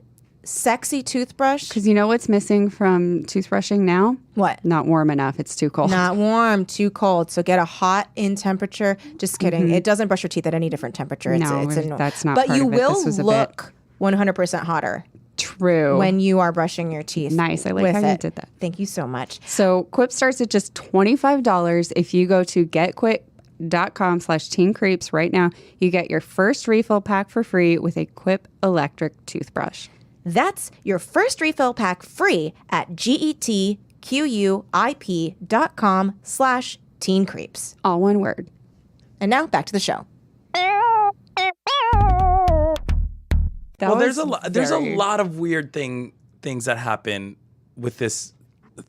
sexy toothbrush. Because you know what's missing from toothbrushing now? What? Not warm enough. It's too cold. Not warm, too cold. So get a hot in temperature. Just kidding. It doesn't brush your teeth at any different temperature. No, that's not But part you of it. will This was a look 100% hotter True. when you are brushing your teeth. Nice. I like with how you it. did that. Thank you so much. So Quip starts at just $25. If you go to getquip.com/teencreeps right now, you get your first refill pack for free with a Quip electric toothbrush. That's your first refill pack free at getquip.com/teencreeps. All one word. And now back to the show. That Well, there's was a very- lot of weird things that happen with this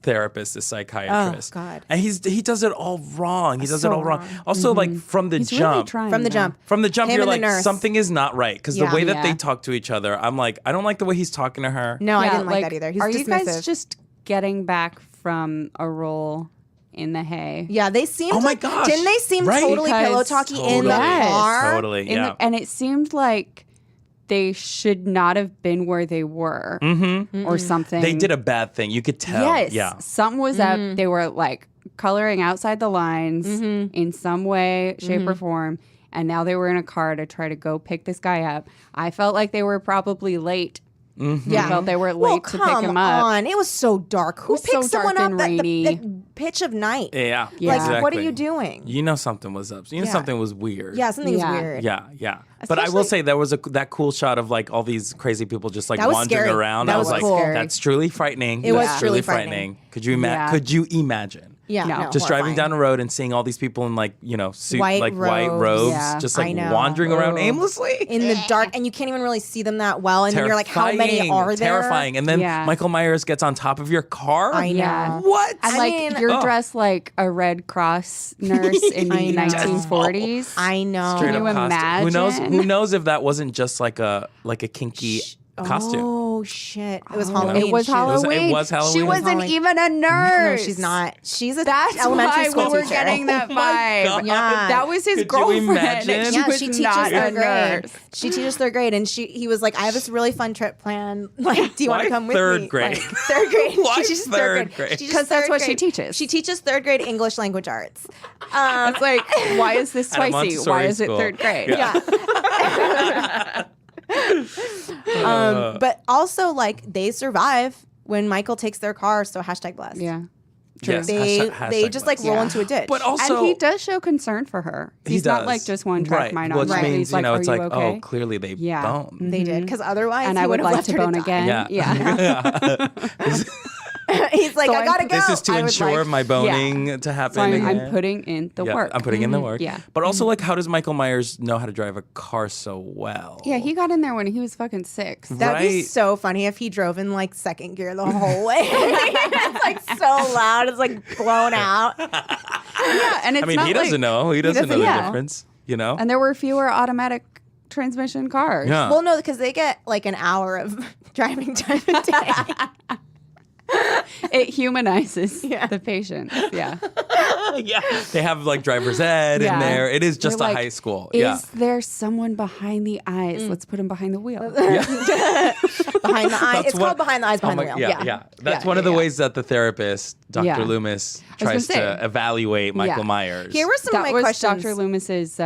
therapist, this psychiatrist. Oh, God. And he does it all wrong. He does it So all wrong. wrong. Also, like from the He's really jump. trying. From the though. jump. From the jump, Him you're and the like, nurse. something is not right. Because the Yeah. way that they Yeah. talk to each other, I'm like, I don't like the way he's talking to her. No, I Yeah, didn't like that either. He's are dismissive. you guys just getting back from a role in the hay? Yeah, they seemed Oh my like, gosh, didn't they seem right? totally Because- pillow talky in the Yes. car? Totally, In yeah. and it seemed like they should not have been where they were or something. They did a bad thing. You could tell. Yes. Yeah. Something was up. They were like coloring outside the lines in some way, shape, or form. And now they were in a car to try to go pick this guy up. I felt like they were probably late. Yeah, I felt they were well, late to pick come him up. on. It was so dark. Who was picks so dark someone up and at rainy. the pitch of night? Yeah. Yeah. Like, what are exactly. you doing? You know something was up. You know Yeah. something was weird. Yeah, something's Yeah. weird. Yeah. But I will Especially- say there was that cool shot of like all these crazy people just like That was wandering scary. around. That I was was like, cool. that's truly frightening. It was That's truly truly frightening. Could you Yeah. Could you imagine? Yeah, No. no, Just driving horrifying. down the road and seeing all these people in like, suit, White like white robes. robes, Yeah. just I like know. wandering around Oh. aimlessly. in the dark, and you can't even really see them that well. And then you're like, how many are there? Terrifying. And then Yeah. Michael Myers gets on top of your car. I know. Yeah. What? And I like mean- you're Oh. dressed like a Red Cross nurse in I the know. 1940s. I know. Straight Can up you costume. imagine? Who knows if that wasn't just like a kinky costume. Oh shit! It was Halloween. It was She- Halloween. was Halloween. She It was wasn't Halloween. even a No, nurse. she's not. She's a That's elementary why school we were teacher. getting that Oh my vibe. God. Yeah. That was his Could you girlfriend. imagine? She Yeah, was she teaches not third a grade. nurse. She teaches third grade, and he was like, "I have this really fun trip planned. Like, do you want Why to come with third me?" grade? Like, third grade. Why She teaches third grade? She teaches 'Cause that's third what she grade. teaches. She teaches third grade English language arts. It's like, why is this At a spicy? Why Montessori is it school. third grade? Yeah. But also, like, they survive when Michael takes their car. So #blessed. Yeah. True. Yes. They Hashtag just like blessed. roll into a ditch. But also, And he does show concern for her. he He's not does. like just one track right. mind Which on. means He's like, it's are like, you okay? oh, clearly they Yeah. boned. they did, because otherwise, And he I would would have like left to her bone die. again. Yeah. He's like, So I gotta go. This is to I would ensure like- my boning to happen. So I'm again. putting in the Yeah, work. I'm putting in the work. Yeah. But also, like, how does Michael Myers know how to drive a car so well? Yeah, he got in there when he was fucking 6. That'd be Right. so funny if he drove in like second gear the whole way. It's like so loud. It's like blown out. Yeah, and it's I mean, not he doesn't like, know. He doesn't know doesn't the know. difference. You know? And there were fewer automatic transmission cars. Yeah. Well, no, because they get like an hour of driving time a day. It humanizes Yeah. the patient. Yeah. yeah. They have like driver's ed in Yeah. there. It is just You're a like, high school. Is Yeah. there someone behind the eyes? Let's put him behind the wheel. Behind the eyes. It's what- called behind the eyes, behind Oh the my- wheel. yeah. That's Yeah, one of the yeah. ways that the therapist, Dr. Yeah. Loomis, I was tries gonna to say. evaluate Michael Yeah. Myers. Here were some That of my was questions. Dr. Loomis's.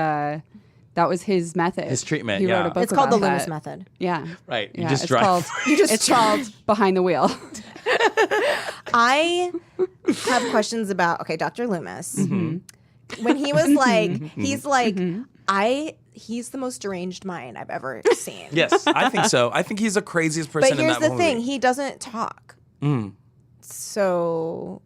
That was his method. His treatment, He yeah. wrote a book It's called the about Loomis that. method. Yeah. Right. You Yeah, just it's drive. Called, it's called behind the wheel. I have questions about Dr. Loomis. Mm-hmm. When he was like, he's like, he's the most deranged mind I've ever seen. Yes, I think so. I think he's the craziest person But in here's that the thing, movie. he doesn't talk. So,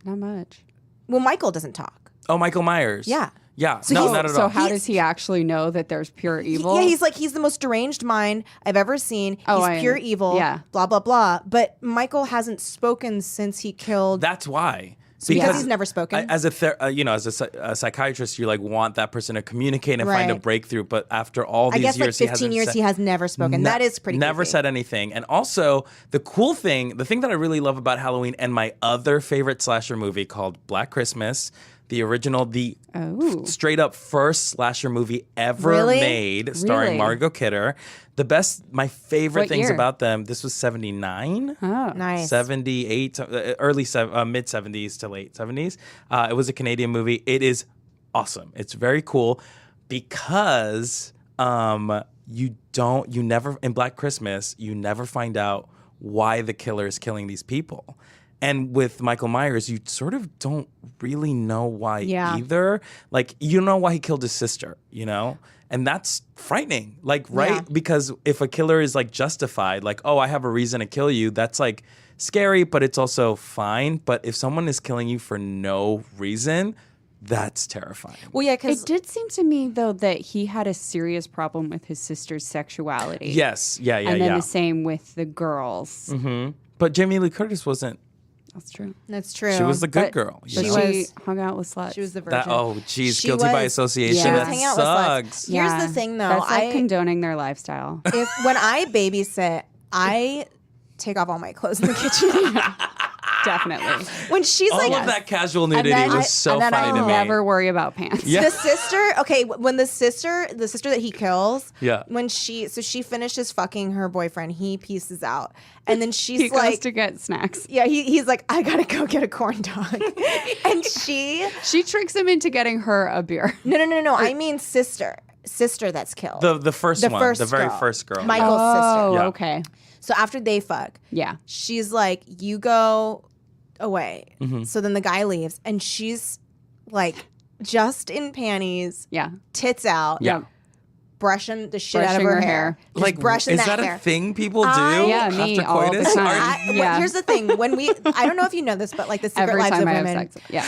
Not much. well, Michael doesn't talk. Oh, Michael Myers. Yeah. Yeah. So no, he's- not at So all. how He's- does he actually know that there's pure evil? Yeah, he's the most deranged mind I've ever seen. Oh, He's I- pure evil. yeah. Blah blah blah. But Michael hasn't spoken since he killed. That's why. because he's never spoken. As a psychiatrist, you like want that person to communicate and find a Right. breakthrough. But after all I these guess like years, 15 years he has never spoken. That is pretty. Never creepy. said anything. And also the thing that I really love about Halloween and my other favorite slasher movie called Black Christmas, the original, straight up first slasher movie ever Really? made, starring Really? Margot Kidder. My favorite What things year? about them. This was 79. Oh. Nice. 78, mid 70s to late 70s. It was a Canadian movie. It is awesome. It's very cool because you never, in Black Christmas, you never find out why the killer is killing these people. And with Michael Myers, you sort of don't really know why Yeah. either. Like, you don't know why he killed his sister, you know? And that's frightening. Like, right? Yeah. Because if a killer is like justified, like, oh, I have a reason to kill you, that's like scary, but it's also fine. But if someone is killing you for no reason, that's terrifying. Well, yeah, because It did seem to me, though, that he had a serious problem with his sister's sexuality. Yes. Yeah. And then the same with the girls. But Jamie Lee Curtis wasn't That's true. That's true. She was the good But girl. you But know? she hung out with sluts. She was the virgin. That, geez, She guilty by was- association. She was That hanging out with sluts. sucks. Here's the thing, though. That's like condoning their lifestyle. If when I babysit, I take off all my clothes in the kitchen. Definitely. When she's All like, of that casual nudity then was so and then funny I to me. Never worry about pants. Yeah. the sister. Okay, when the sister that he kills. Yeah. When she finishes fucking her boyfriend, he pieces out, and then she's He goes like, to get snacks. yeah, he's like, I gotta go get a corn dog, and she, She tricks him into getting her a beer. no, I mean sister that's killed. The first one. The very girl. first girl. Michael's Oh, Yeah. okay. So after they fuck, Yeah. she's like, you go away. Mm-hmm. So then the guy leaves, and she's like, just in panties, Yeah. tits out, Yeah. brushing the shit out of Brushing her her hair. hair. Just Like, brushing is that hair. a thing people do Yeah, me after all the coitus? time. Yeah. Here's the thing: when I don't know if you know this, but like the Secret Every Lives time of I have Women, sex. Yeah.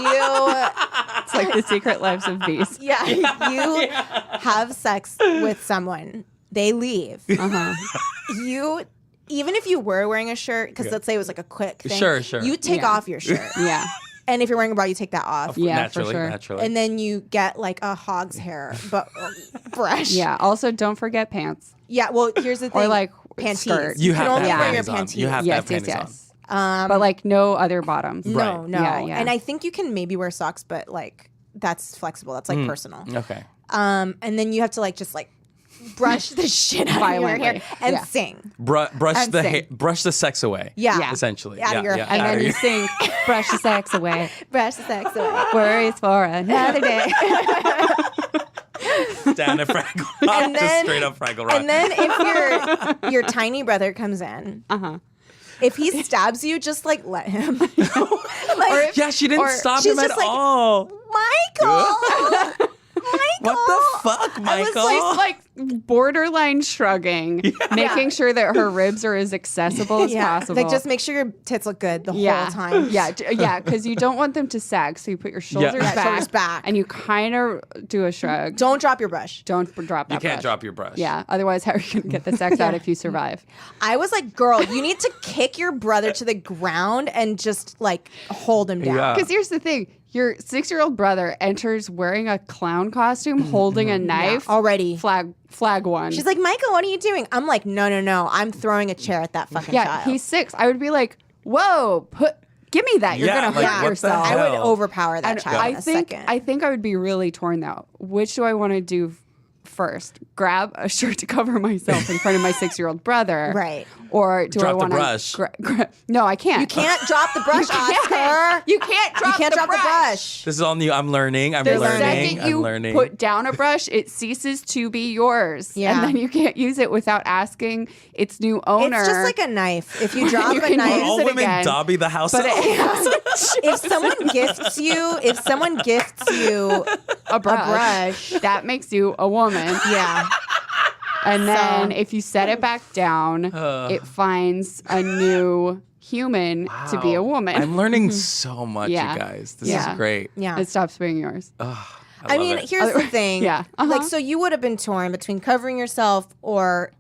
you, It's like the secret lives of bees. yeah, you have sex with someone, they leave. Uh-huh. You, even if you were wearing a shirt, because let's say it was like a quick thing, Sure. you take Yeah. off your shirt, Yeah. and if you're wearing a bra, you take that off. Yeah, naturally, for sure. naturally. And then you get like a hog's hair, but brush. Yeah. Also, don't forget pants. Yeah. Well, here's the thing. Or like panties. skirt. you You have can to only have wear your panties on. panties. You have to Yes, have yes, panties yes. But like no other bottoms. No, Right. no. Yeah, yeah. And I think you can maybe wear socks, but like that's flexible. That's like Mm. personal. on. Okay. And then you have to like just like brush the shit out of your Violently. hair and Yeah. sing. Brush And the sing. brush the sex away. Yeah. Yeah. Essentially. Out yeah, of your yeah, hair. And out then of you your- sing, brush the sex away. Brush the sex away. Worries for another day. down to Fraggle Rock. And Just then- straight up Fraggle Rock. And then if your tiny brother comes in, if he stabs you, just like let him. Like, yeah, she didn't or stop she's him at just like, all. Michael. What the fuck, Michael? She's like borderline shrugging, making sure that her ribs are as accessible as possible. Like just make sure your tits look good the yeah. whole time. Yeah, because you don't want them to sag. So you put your shoulders, Yeah, shoulders back. and you kind of do a shrug. Don't drop your brush. Don't drop that you can't brush. drop your brush. Yeah, otherwise how are you going to get the sex out if you survive? I was like, girl, you need to kick your brother to the ground and just like hold him down. Yeah. Because here's the thing. Your 6-year-old brother enters wearing a clown costume, holding a knife. Already. Flag one. She's like, Michael, what are you doing? I'm like, no. I'm throwing a chair at that fucking yeah, child. he's 6. I would be like, whoa, give me that. You're Yeah, going to like, hurt what the yourself. I would hell? overpower that And child in a second. I think I would be really torn though. Which do I want to do first? Grab a shirt to cover myself in front of my 6-year-old brother, Right. Or do Drop I the want to brush. No, I can't. You can't drop the brush, Oscar. You can't drop, the brush. This is all new. I'm learning. I'm The learning. second I'm you learning. put down a brush, it ceases to be yours. Yeah. And then you can't use it without asking its new owner. It's just like a knife. If you drop You a can knife, use all it women again. Dobby the house. But elf. if someone gifts you a brush. brush. That makes you a woman. yeah. And then So- if you set it back down, it finds a new human to be a woman. I'm learning so much, Yeah. you guys. This Yeah. is great. Yeah. It stops being yours. I mean, love it. here's the thing. Yeah. Like, so you would have been torn between covering yourself or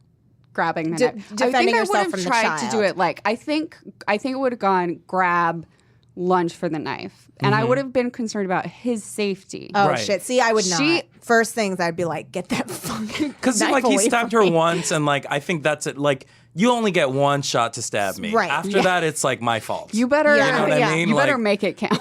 Grabbing the De- knife. defending I think I yourself would have from the tried to do child. it like I think it would have gone grab, lunge for the knife, and I would have been concerned about his safety. oh Right. shit. See, I would not. She- First things I'd be like, get that fucking Because knife like he away stabbed from her me. once, and like I think that's it. Like you only get one shot to stab me. Right. After that, it's like my fault. You better, Yeah. You know what I Yeah. mean? You better Like- make it count.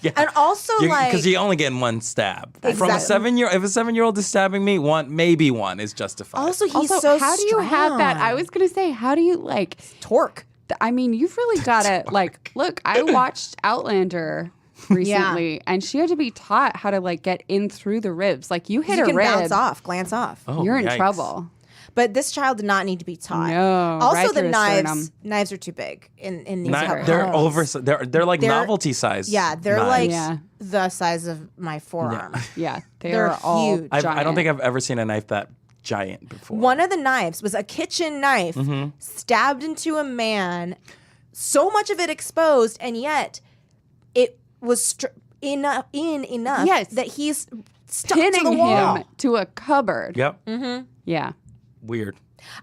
yeah. And also like because you only get one stab from a Exactly. 7-year. If a 7-year-old is stabbing me, maybe one is justified. also he's Also, so how do you have that? strong. I was gonna say, how do you like? torque. I mean, you've really got to like. Look, I watched Outlander recently, and she had to be taught how to like get in through the ribs. Like you hit You a can rib, glance off. Oh, you're in yikes. trouble. But this child did not need to be taught. No, Also, right the through the knives sternum. are too big in these They're homes. over. They're like They're- novelty size. Yeah, they're knives. like Yeah. the size of my forearm. Yeah, They're they're all huge. I giant. don't think I've ever seen a knife that giant before. One of the knives was a kitchen knife stabbed into a man, so much of it exposed, and yet it was enough Yes. that he's stuck to the pinning wall. him to a cupboard. Yep. Mm-hmm. Yeah. weird.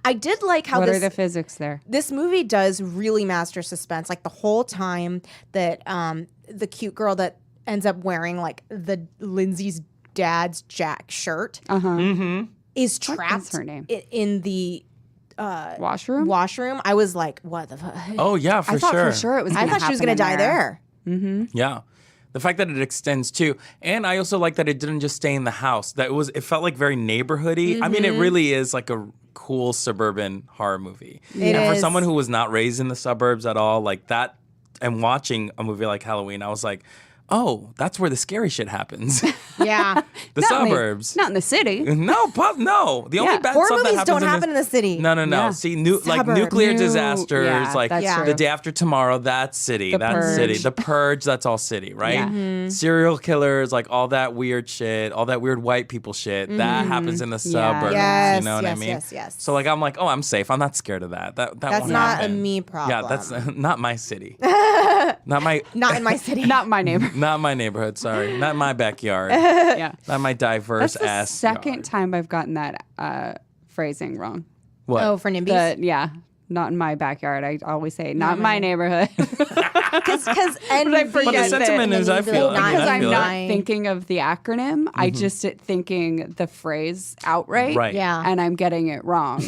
I did like how What this are the physics there? this movie does really master suspense. Like the whole time that the cute girl that ends up wearing like the Lindsay's dad's Jack shirt is trapped her name? in the Washroom? washroom. I was like, what the fuck? Oh yeah, I thought for sure it was I gonna thought she was happen gonna in die there. Yeah. The fact that it extends too. And I also like that it didn't just stay in the house. That it felt like very neighborhoody. I mean, it really is like a cool suburban horror movie. It and for is. someone who was not raised in the suburbs at all, like that, and watching a movie like Halloween, I was like, oh, that's where the scary shit happens. Yeah. The suburbs. Not in the city. No. The only bad Horror stuff that movies happens don't happen in the city. No. Yeah. See, like Suburbs. nuclear New- disasters, yeah, like that's Yeah. true. the day after tomorrow, that's city. That's Purge. city. The Purge, that's all city, right? Yeah. Serial killers, like all that weird shit, all that weird white people shit, that happens in the suburbs. Yes, you know what I yes, mean? yes. So like I'm like, oh, I'm safe. I'm not scared of that. That That's won't not happen. a me problem. Yeah, that's not my city. not my Not in my city. Not my neighbor. not my neighborhood. Sorry, not my backyard. Yeah. Not my diverse That's the ass. second yard. time I've gotten that phrasing wrong. What? Oh, for NIMBYs? Yeah. Not in my backyard. I always say, not my neighborhood. Because I forget But the sentiment is, I feel. Because I I'm feel not it. thinking of the acronym. I just thinking the phrase outright. Right. Yeah. And I'm getting it wrong.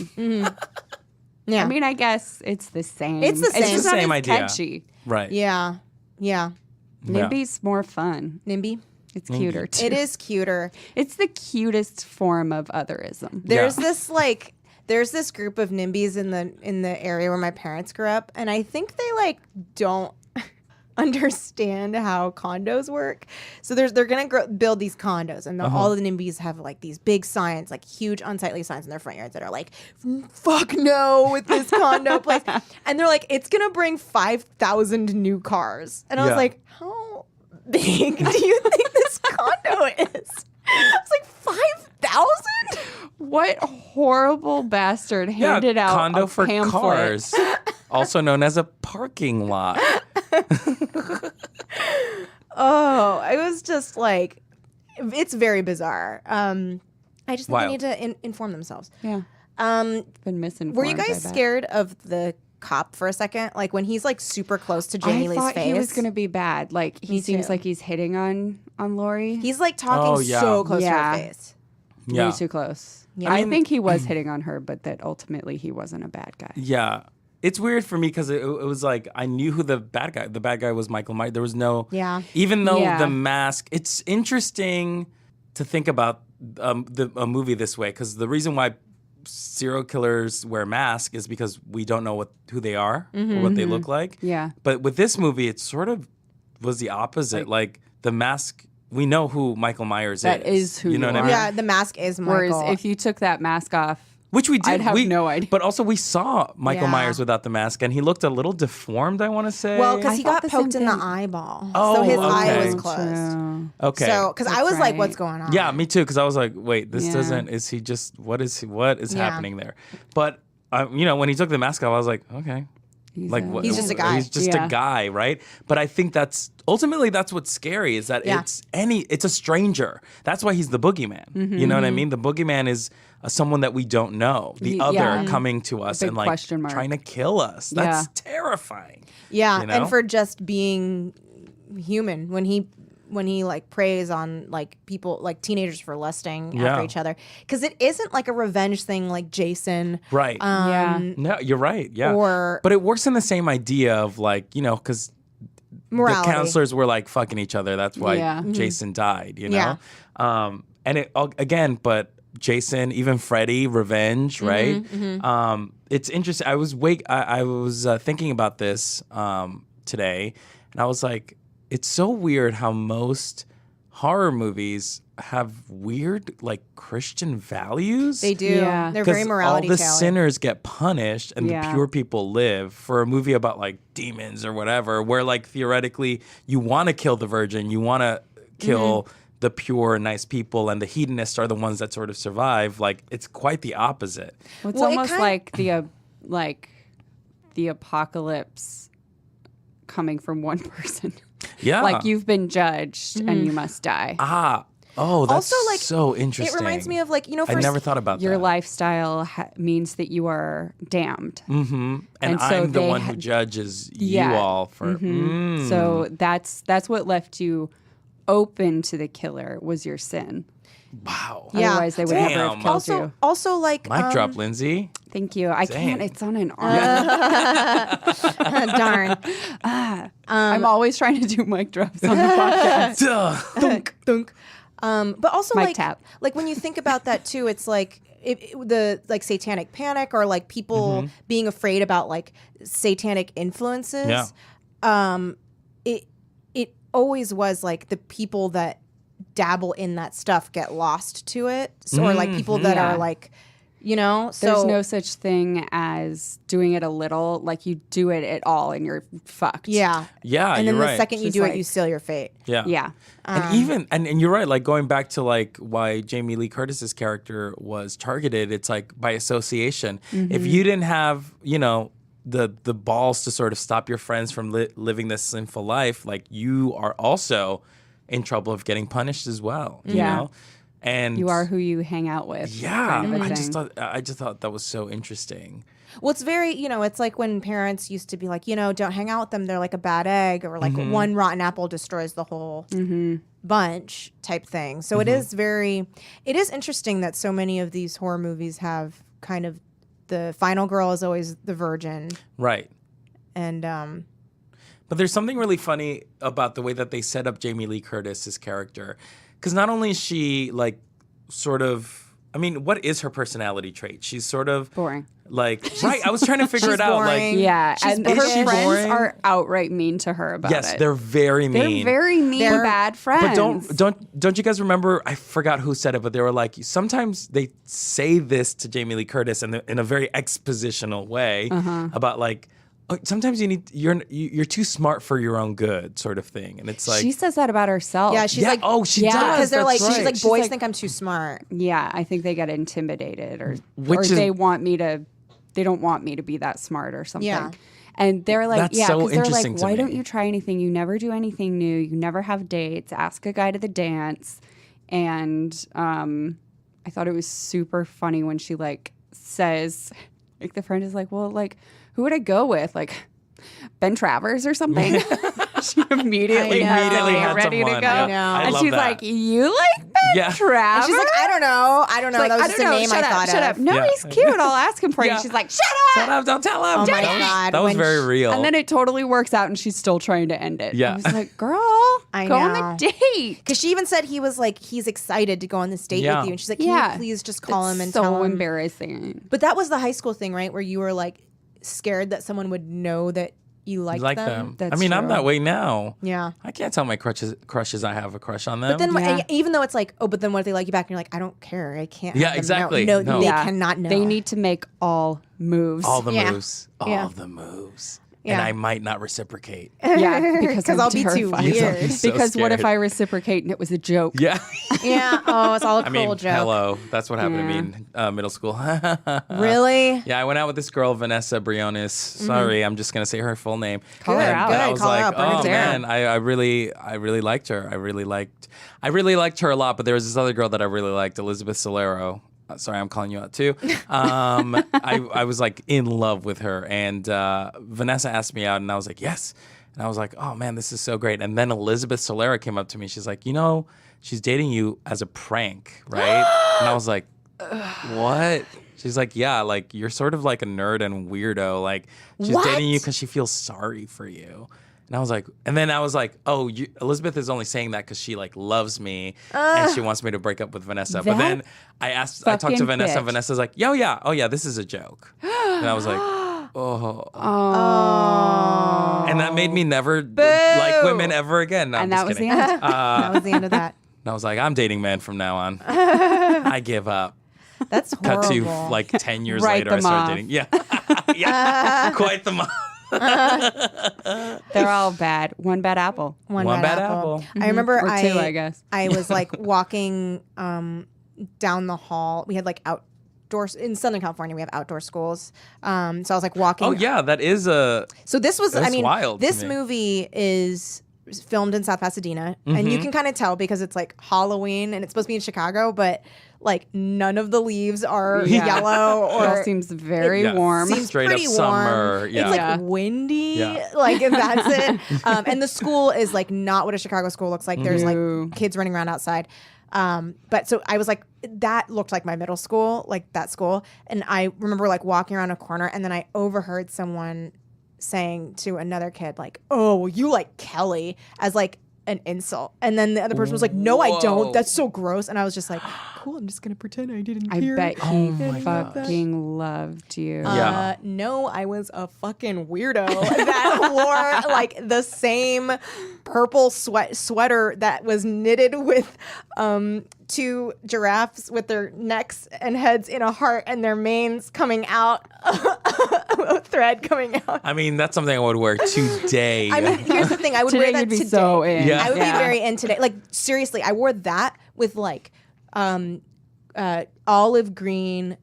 Yeah. I mean, I guess it's the same. It's the same. It's just It's the not same as idea. catchy. Right. yeah. Yeah. Yeah. NIMBY's more fun. NIMBY. It's cuter too. It is cuter. It's the cutest form of otherism. There's Yeah. there's this group of NIMBYs in the area where my parents grew up, and I think they like don't understand how condos work. So they're gonna build these condos, and all the NIMBYs have like these big signs, like huge unsightly signs in their front yards that are like, "Fuck no" with this condo place, and they're like, "It's gonna bring 5,000 new cars," and I was Yeah. like, "How big do you think this condo is?" I was like, 5,000? What horrible bastard handed out condo a for pamphlet. cars, also known as a parking lot. Oh, I was just like, it's very bizarre. I just think they Wild. need to inform themselves. Yeah, Um, been misinformed. were you guys I bet. scared of the cop for a second? Like when he's like super close to Jamie I Lee's thought face. he was going to be bad. Like he Me seems too. like he's hitting on Lori. He's like talking Oh, yeah. so close Yeah. to her face. Yeah. way too close. Yeah. I I mean- think he was hitting on her, but that ultimately he wasn't a bad guy. Yeah. It's weird for me because it was like I knew who the bad guy was Michael Myers. There was no Yeah. even though Yeah. the mask. It's interesting to think about a movie this way because the reason why serial killers wear masks is because we don't know who they are or what they look like. Yeah. But with this movie, it sort of was the opposite. Like the mask, we know who Michael Myers That is who you know you what I are. mean? Yeah, the mask is Michael. Whereas if you took that mask off, Which we did. I'd have no idea. But also, we saw Michael Yeah. Myers without the mask, and he looked a little deformed. I want to say. well, because I he thought got the same poked in the thing. eyeball. Oh, so his eye okay. was closed. True. okay. So, because I That's was like, right. what's going on? Yeah, me too. Because I was like, wait, this Yeah. doesn't. Is he just? What is Yeah. happening there? But when he took the mask off, I was like, okay. He's Like a- what, He's just a guy. He's just Yeah. a guy, right? But I think that's ultimately that's what's scary is that Yeah. it's a stranger. That's why he's the boogeyman. You know what I mean? The boogeyman is someone that we don't know, the other Yeah. coming to us Big and like question mark. trying to kill us. That's Yeah. terrifying. Yeah, You know? and for just being human when he like preys on like people like teenagers for lusting Yeah. after each other because it isn't like a revenge thing like Jason. Right. Yeah. No, you're right. Yeah. Or- but it works in the same idea of like, because the Morality. counselors were like fucking each other. That's why Yeah. Jason died, you know? Yeah. And it again, but Jason, even Freddy, revenge, right? It's interesting. I was thinking about this today, and I was like, it's so weird how most horror movies have weird like Christian values. They do. Yeah. They're very 'Cause morality all the tailored. sinners get punished and Yeah. the pure people live. For a movie about like demons or whatever, where like theoretically you want to kill the virgin, you want to kill the pure, nice people, and the hedonists are the ones that sort of survive. Like it's quite the opposite. It's Well, it almost kind- like the apocalypse coming from one person. Yeah. Like you've been judged and you must die. Oh, that's Also, like, so interesting. It reminds me of like, you know, I never thought about Your that. lifestyle means that you are damned. Mm-hmm. And so I'm the they one who judges you Yeah. all for. So that's what left you open to the killer was your sin. Wow. Yeah. Otherwise, they would never have Damn. killed you. Also like Mic drop, Lindsay. Thank you. I Dang. can't. It's on an arm. darn. I'm always trying to do mic drops on the podcast. Duh. Thunk, thunk. But also Mic like tap. like when you think about that too, it's like the like satanic panic or like people being afraid about like satanic influences. Yeah. It always was like the people that dabble in that stuff get lost to it, so, or like people that Yeah. are like, you know, There's so no such thing as doing it a little. Like you do it at all, and you're fucked. yeah, Yeah, and then you're the right. second you Just do it, like- you seal your fate. Yeah. Yeah. And even and you're right, like going back to like why Jamie Lee Curtis's character was targeted, it's like by association. If you didn't have, you know, the balls to sort of stop your friends from living this sinful life, like you are also in trouble of getting punished as well. You Yeah. know? And You are who you hang out with. yeah, kind of a I thing. just thought that was so interesting. Well, it's very, you know, it's like when parents used to be like, you know, don't hang out with them. They're like a bad egg, or like one rotten apple destroys the whole bunch type thing. So it is interesting that so many of these horror movies have kind of the final girl is always the virgin. Right. And But there's something really funny about the way that they set up Jamie Lee Curtis's character. Because not only is she like sort of, I mean, what is her personality trait? She's sort of Boring. like, right. I was trying to figure She's it out. boring. Like, Yeah, She's and bitchy. her Is she friends boring? are outright mean to her about yes, it. they're very mean. They're very mean, They're- bad friends. But don't you guys remember? I forgot who said it, but they were like, sometimes they say this to Jamie Lee Curtis in a very expositional way about like, oh, sometimes you're too smart for your own good, sort of thing, and it's like, she says that about herself. yeah, she's yeah, like, oh, she Yeah. does. because they're like, That's she's right. like, boys like- think I'm too smart. Yeah, I think they get intimidated, or Which is- they don't want me to be that smart or something. Yeah. And they're like, That's yeah, so because they're like, interesting to why don't me. you try anything? You never do anything new. You never have dates. Ask a guy to the dance. And I thought it was super funny when she like says, like the friend is like, well, like who would I go with? Like Ben Travers or something. She immediately I know. had Immediately to had be ready to someone. go. Yeah. I know. I And love she's that. like, you like Ben Yeah. Travers? And she's like, I don't know. Like, That was just a name shut I up, thought shut of. up. No, Yeah. he's cute. I'll ask him for Yeah. you. She's like, shut Shut up. up, don't tell him. Oh my That was- God, that was when very she- real. And then it totally works out, and she's still trying to end it. Yeah. I was like, girl, I go on know. the date. Because she even said he was like, he's excited to go on this date Yeah. with you. And she's like, can Yeah. you please just call him and so tell him? embarrassing. But that was the high school thing, right? Where you were like scared that someone would know that you liked like them. them. That's I mean, I'm true. that way now. Yeah. I can't tell my crushes I have a crush on them. But then, Yeah. even though it's like, oh, but then what if they like you back? And you're like, I don't care. I can't. Yeah, have them exactly. know. No. They Yeah. cannot know. They need to make all moves. all the Yeah. moves. All Yeah. the moves. Yeah. And I might not reciprocate. Yeah, because 'Cause I'm I'll be too terrified. weird. I'll be so Because what if scared. I reciprocate and it was a joke? Yeah. Yeah. Oh, it's all a I cruel mean, joke. hello. That's what happened Yeah. to me in middle school. Really? Yeah, I went out with this girl, Vanessa Briones. Sorry, I'm just gonna say her full name. Call her Good, out. good. I was Call her like, out. Bring it oh to man, I really liked her. I really liked her a lot. But there was this other girl that I really liked, Elizabeth Solero. Sorry, I'm calling you out too. I was like in love with her, and Vanessa asked me out, and I was like, yes. And I was like, oh man, this is so great. And then Elizabeth Solera came up to me. She's like, you know, she's dating you as a prank, right? And I was like, what? She's like, yeah, like you're sort of like a nerd and weirdo. Like she's What? dating you because she feels sorry for you. And I was like, oh, Elizabeth is only saying that because she like loves me and she wants me to break up with Vanessa. But then I talked to fucking Vanessa. bitch. Vanessa's like, oh yeah, this is a joke. And I was like, oh. And that made me never like women ever again. No, I'm And just that was the kidding. end. That was the end of that. And I was like, I'm dating men from now on. I give up. That's horrible. Cut to like 10 years Write later, I them started off. dating. Yeah. Yeah. Quite the mom. They're all bad. One bad apple. One One bad bad apple. apple. I remember Or two, I guess. I was like walking down the hall. We had like outdoors in Southern California. We have outdoor schools. So I was like walking. Oh yeah, that is a. So this was. I That's mean, wild to this me. movie is filmed in South Pasadena, and you can kind of tell because it's like Halloween and it's supposed to be in Chicago, but like none of the leaves are yellow It all or seems very Yeah. warm. seems Straight up pretty summer, warm. yeah. It's like Yeah. windy, Yeah. like and that's it. And the school is like not what a Chicago school looks like. There's No. like kids running around outside. But so I was like, that looked like my middle school, like that school. And I remember like walking around a corner, and then I overheard someone saying to another kid like, "Oh, well, you like Kelly," as like an insult. And then the other person was like, "No, I Whoa. don't. That's so gross." And I was just like, "Cool, I'm just gonna pretend I didn't I hear." bet he my fucking loved you. Yeah. No, I was a fucking weirdo that wore like the same purple sweater that was knitted with two giraffes with their necks and heads in a heart and their manes coming out, a thread coming out. I mean, that's something I would wear today. I mean, here's the thing. I would Today wear that you'd be today. so in. Yeah. I would be very in today. Like seriously, I wore that with like olive green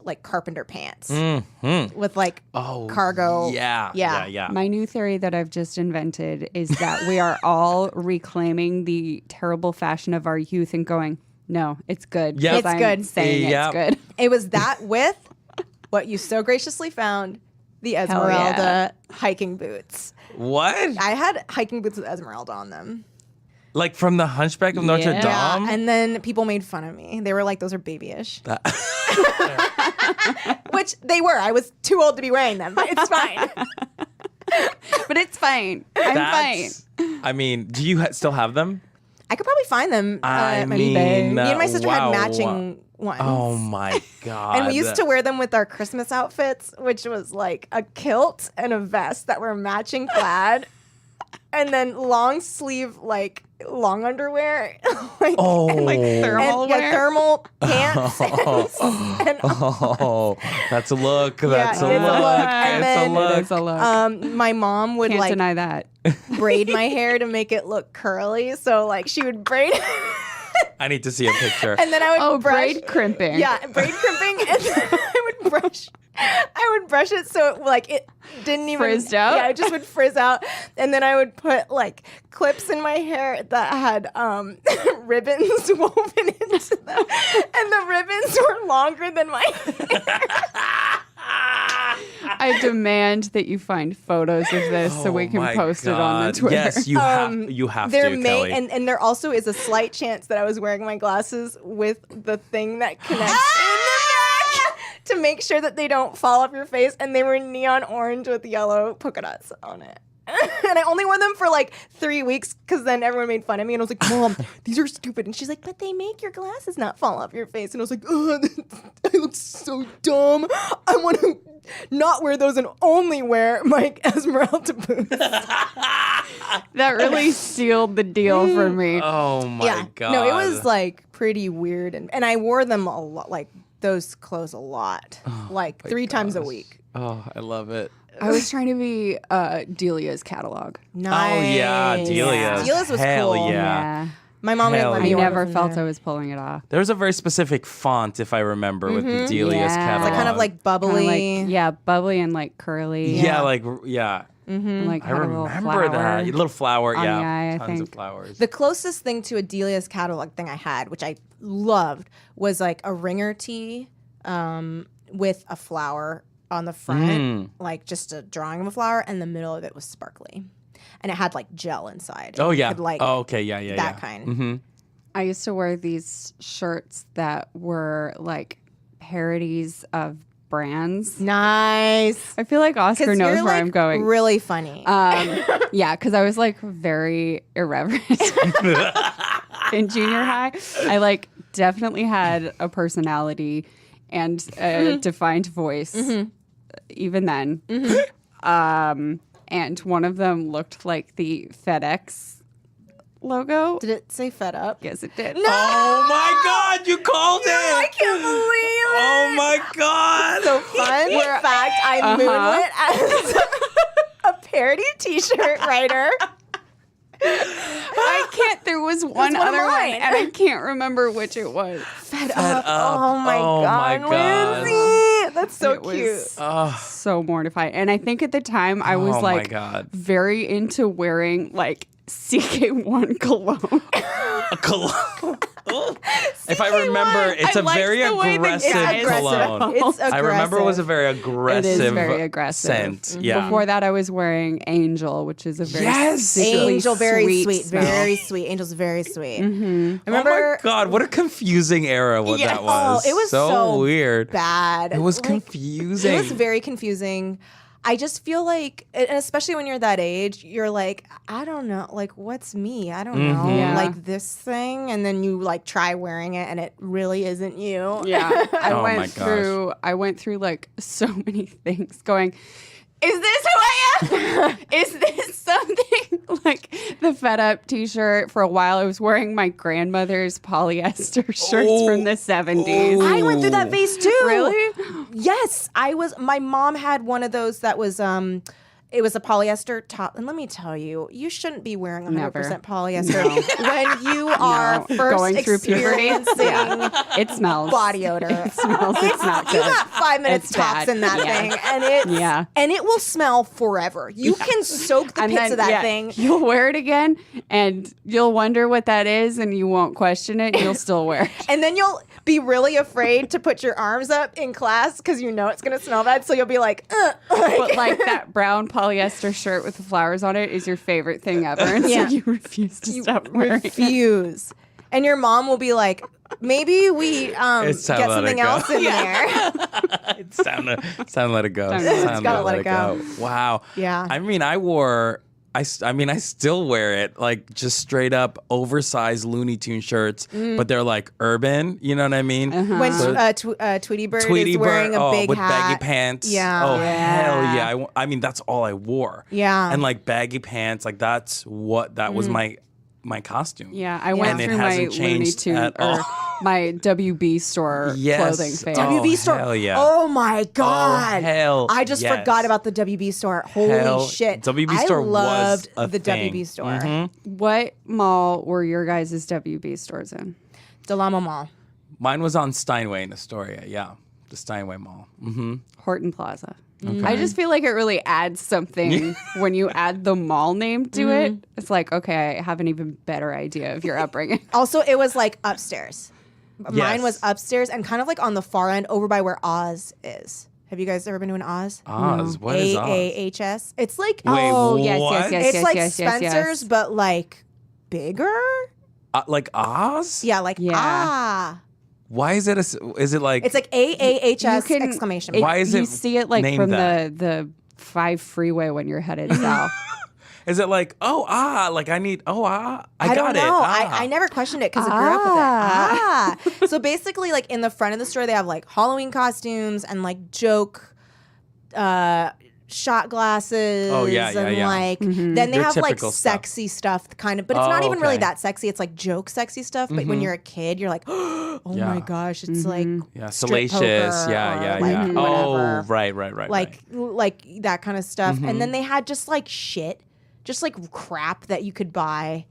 like carpenter pants with like cargo. Yeah. My new theory that I've just invented is that we are all reclaiming the terrible fashion of our youth and going, no, it's good. Yep. 'cause It's good. Saying Yep. it's good. It was that with what you so graciously found, the Esmeralda hiking boots. What? I had hiking boots with Esmeralda on them. Like from the Hunchback of Notre Yeah. Dame? And then people made fun of me. They were like, those are babyish. Which they were. I was too old to be wearing them, but it's fine. But it's fine. I'm fine. I mean, do you still have them? I could probably find them. I my- mean, me and my sister wow. had matching ones. Oh my God. And we used to wear them with our Christmas outfits, which was like a kilt and a vest that were matching plaid. And then long sleeve, like long underwear, like, Oh. Like thermal and, wear. thermal pants. and, Oh, that's a look. That's it's a a look. look. And It's then- a look. It is a look. my mom would Can't like deny that. braid my hair to make it look curly. So like she would braid, I need to see a picture. and then I would Oh, brush. braid crimping. Yeah, braid crimping, and then I would brush. I would brush it so it, like it didn't even Frizzed out? Yeah, it just would frizz out, and then I would put like clips in my hair that had ribbons woven into them, and the ribbons were longer than my hair. I demand that you find photos of this so we Oh can my post it on the God. Twitter. Yes, you have. You have There to, may Kelly. and there also is a slight chance that I was wearing my glasses with the thing that connects in the back to make sure that they don't fall off your face, and they were neon orange with yellow polka dots on it. And I only wore them for like 3 weeks because then everyone made fun of me, and I was like, "Mom, these are stupid." And she's like, "But they make your glasses not fall off your face." And I was like, "Oh, I look so dumb. I want to not wear those and only wear my Esmeralda boots." That really sealed the deal for me. Oh my God. No, it was like pretty weird, and I wore them a lot, like those clothes a lot, like 3 times a week. Oh, I love it. I was trying to be Delia's catalog. Nice. Oh yeah, Delia's. Delia's was Hell cool. yeah. My mom didn't Hell let I me order never from felt there. I was pulling it off. There was a very specific font, if I remember, with the Delia's Yeah. catalog. It's Like kind of like Kinda bubbly. like, bubbly and like curly. Yeah, like yeah. And, like I had a little remember flower. that. A little flower, on yeah. the eye, I Tons of think. flowers. The closest thing to a Delia's catalog thing I had, which I loved, was like a ringer tee with a flower on the front, like just a drawing of a flower, and the middle of it was sparkly. And it had like gel inside. Oh And you yeah. could, like, Oh okay. Yeah. Yeah. that yeah. kind. Mm-hmm. I used to wear these shirts that were like parodies of brands. Nice. I feel like Oscar 'Cause knows you're, where like, I'm going. Really funny. Yeah, because I was like very irreverent in junior high. I like definitely had a personality and a defined voice even then. And one of them looked like the FedEx logo. Did it say fed up? Yes, it did. Oh my God! You called it. I can't believe it. Oh my God! So fun fact, I moonlit as a parody t-shirt writer. I can't. There was one one of other one, mine. and I can't remember which it was. Fed up. Oh my Oh my God, God. Lindsay. That's so It was cute. so mortifying. And I think at the time I was Oh my like God. very into wearing like CK1 cologne. A cologne. If I remember, it's I a liked very the way the aggressive guys cologne. It's aggressive. I remember it was a very It aggressive, is very aggressive. scent. Yeah. Before that, I was wearing Angel, which is a very Yes! sickly, Angel, very sweet, smell. very sweet. Angel's very sweet. I Oh remember my God, what a confusing era what that was. Oh, it was so weird. bad. It was Like, confusing. It was very confusing. I just feel like, and especially when you're that age, you're like, I don't know, like, what's me? I don't know, Yeah. like this thing, and then you like try wearing it, and it really isn't you. Yeah, Oh my gosh. I went through like so many things going, is this who I am? Is this something? Like the Fed Up t-shirt. For a while, I was wearing my grandmother's polyester shirts from the 70s. I went through that phase too. Really? Yes, I was. My mom had one of those that was it was a polyester top, and let me tell you, you shouldn't be wearing 100% Never. polyester when you are first Going through puberty. experiencing It smells. body odor. It smells. It's not good. You got 5 minutes It's tops bad. in that Yeah. thing, and it will smell forever. You can soak the And pits then, of that yeah, thing. you'll wear it again, and you'll wonder what that is, and you won't question it. You'll still wear it. And then you'll be really afraid to put your arms up in class because you know it's going to smell bad. So you'll be like, But like that brown polyester shirt with the flowers on it is your favorite thing ever, and Yeah. so you refuse to stop wearing it. refuse. And your mom will be like, maybe we get It's time to let it something go. else in there. It's time to let it go. Time to It's let it time go. to let it go. Wow. Yeah. I mean, I still wear it, like just straight up oversized Looney Tune shirts, but they're like urban. You know what I mean? When So- Tweety Bird Tweety is wearing Bird, a big with hat. baggy pants. Yeah. Oh Yeah. hell yeah! I mean, that's all I wore. Yeah. And like baggy pants, like that was my costume. Yeah, I went And it through my hasn't Looney changed Tune at or all. my WB store Yes. clothing phase. WB store. hell yeah. Oh my god. hell I just yes. forgot about the WB store. Holy Hell, shit. WB store I was loved a the thing. WB store. What mall were your guys' WB stores in? Delamo Mall. Mine was on Steinway in Astoria. Yeah, the Steinway Mall. Horton Plaza. I just feel like it really adds something when you add the mall name to it. It's like, okay, I have an even better idea of your upbringing. Also, it was like upstairs. Mine Yes. was upstairs and kind of like on the far end over by where Oz is. Have you guys ever been to an Oz? Oz, what is Oz? AAHS. It's like Wait, Oh, yes, what? yes, yes, it's yes, like yes, yes, Spencer's, yes. but like bigger. Like Oz? Yeah, like Yeah. Why is it is it like It's like AAHS You can- exclamation it- mark. Why is you it see it like named from that? the 5 freeway when you're headed south. Is it like like I need I I got don't it. know. Ah. I never questioned it because I grew up with it. So basically, like in the front of the store, they have like Halloween costumes and like joke shot glasses. Oh, yeah, and yeah. like then they Your have like typical stuff. sexy stuff, kind of, but it's not Oh, even really okay. that sexy. It's like joke sexy stuff. But when you're a kid, you're like, oh Yeah. my gosh, it's like Yeah, strip salacious. poker Yeah, or, like, yeah. whatever. Oh, right. like that kind of stuff. Mm-hmm. And then they had just like shit, just like crap that you could buy.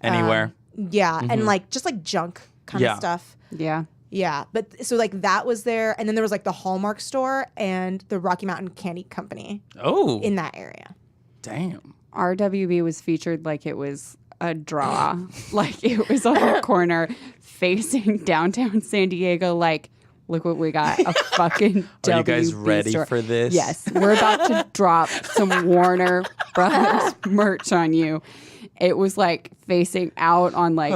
Anywhere. Yeah, and like just like junk kind Yeah. of stuff. Yeah. Yeah, but so like that was there, and then there was like the Hallmark store and the Rocky Mountain Candy Company Oh, in that area. damn. Our WB was featured like it was a draw. Like it was on the corner facing downtown San Diego. Like, look what we got. A fucking WB Are you guys ready store. for this? Yes. We're about to drop some Warner Brothers merch on you. It was like facing out on like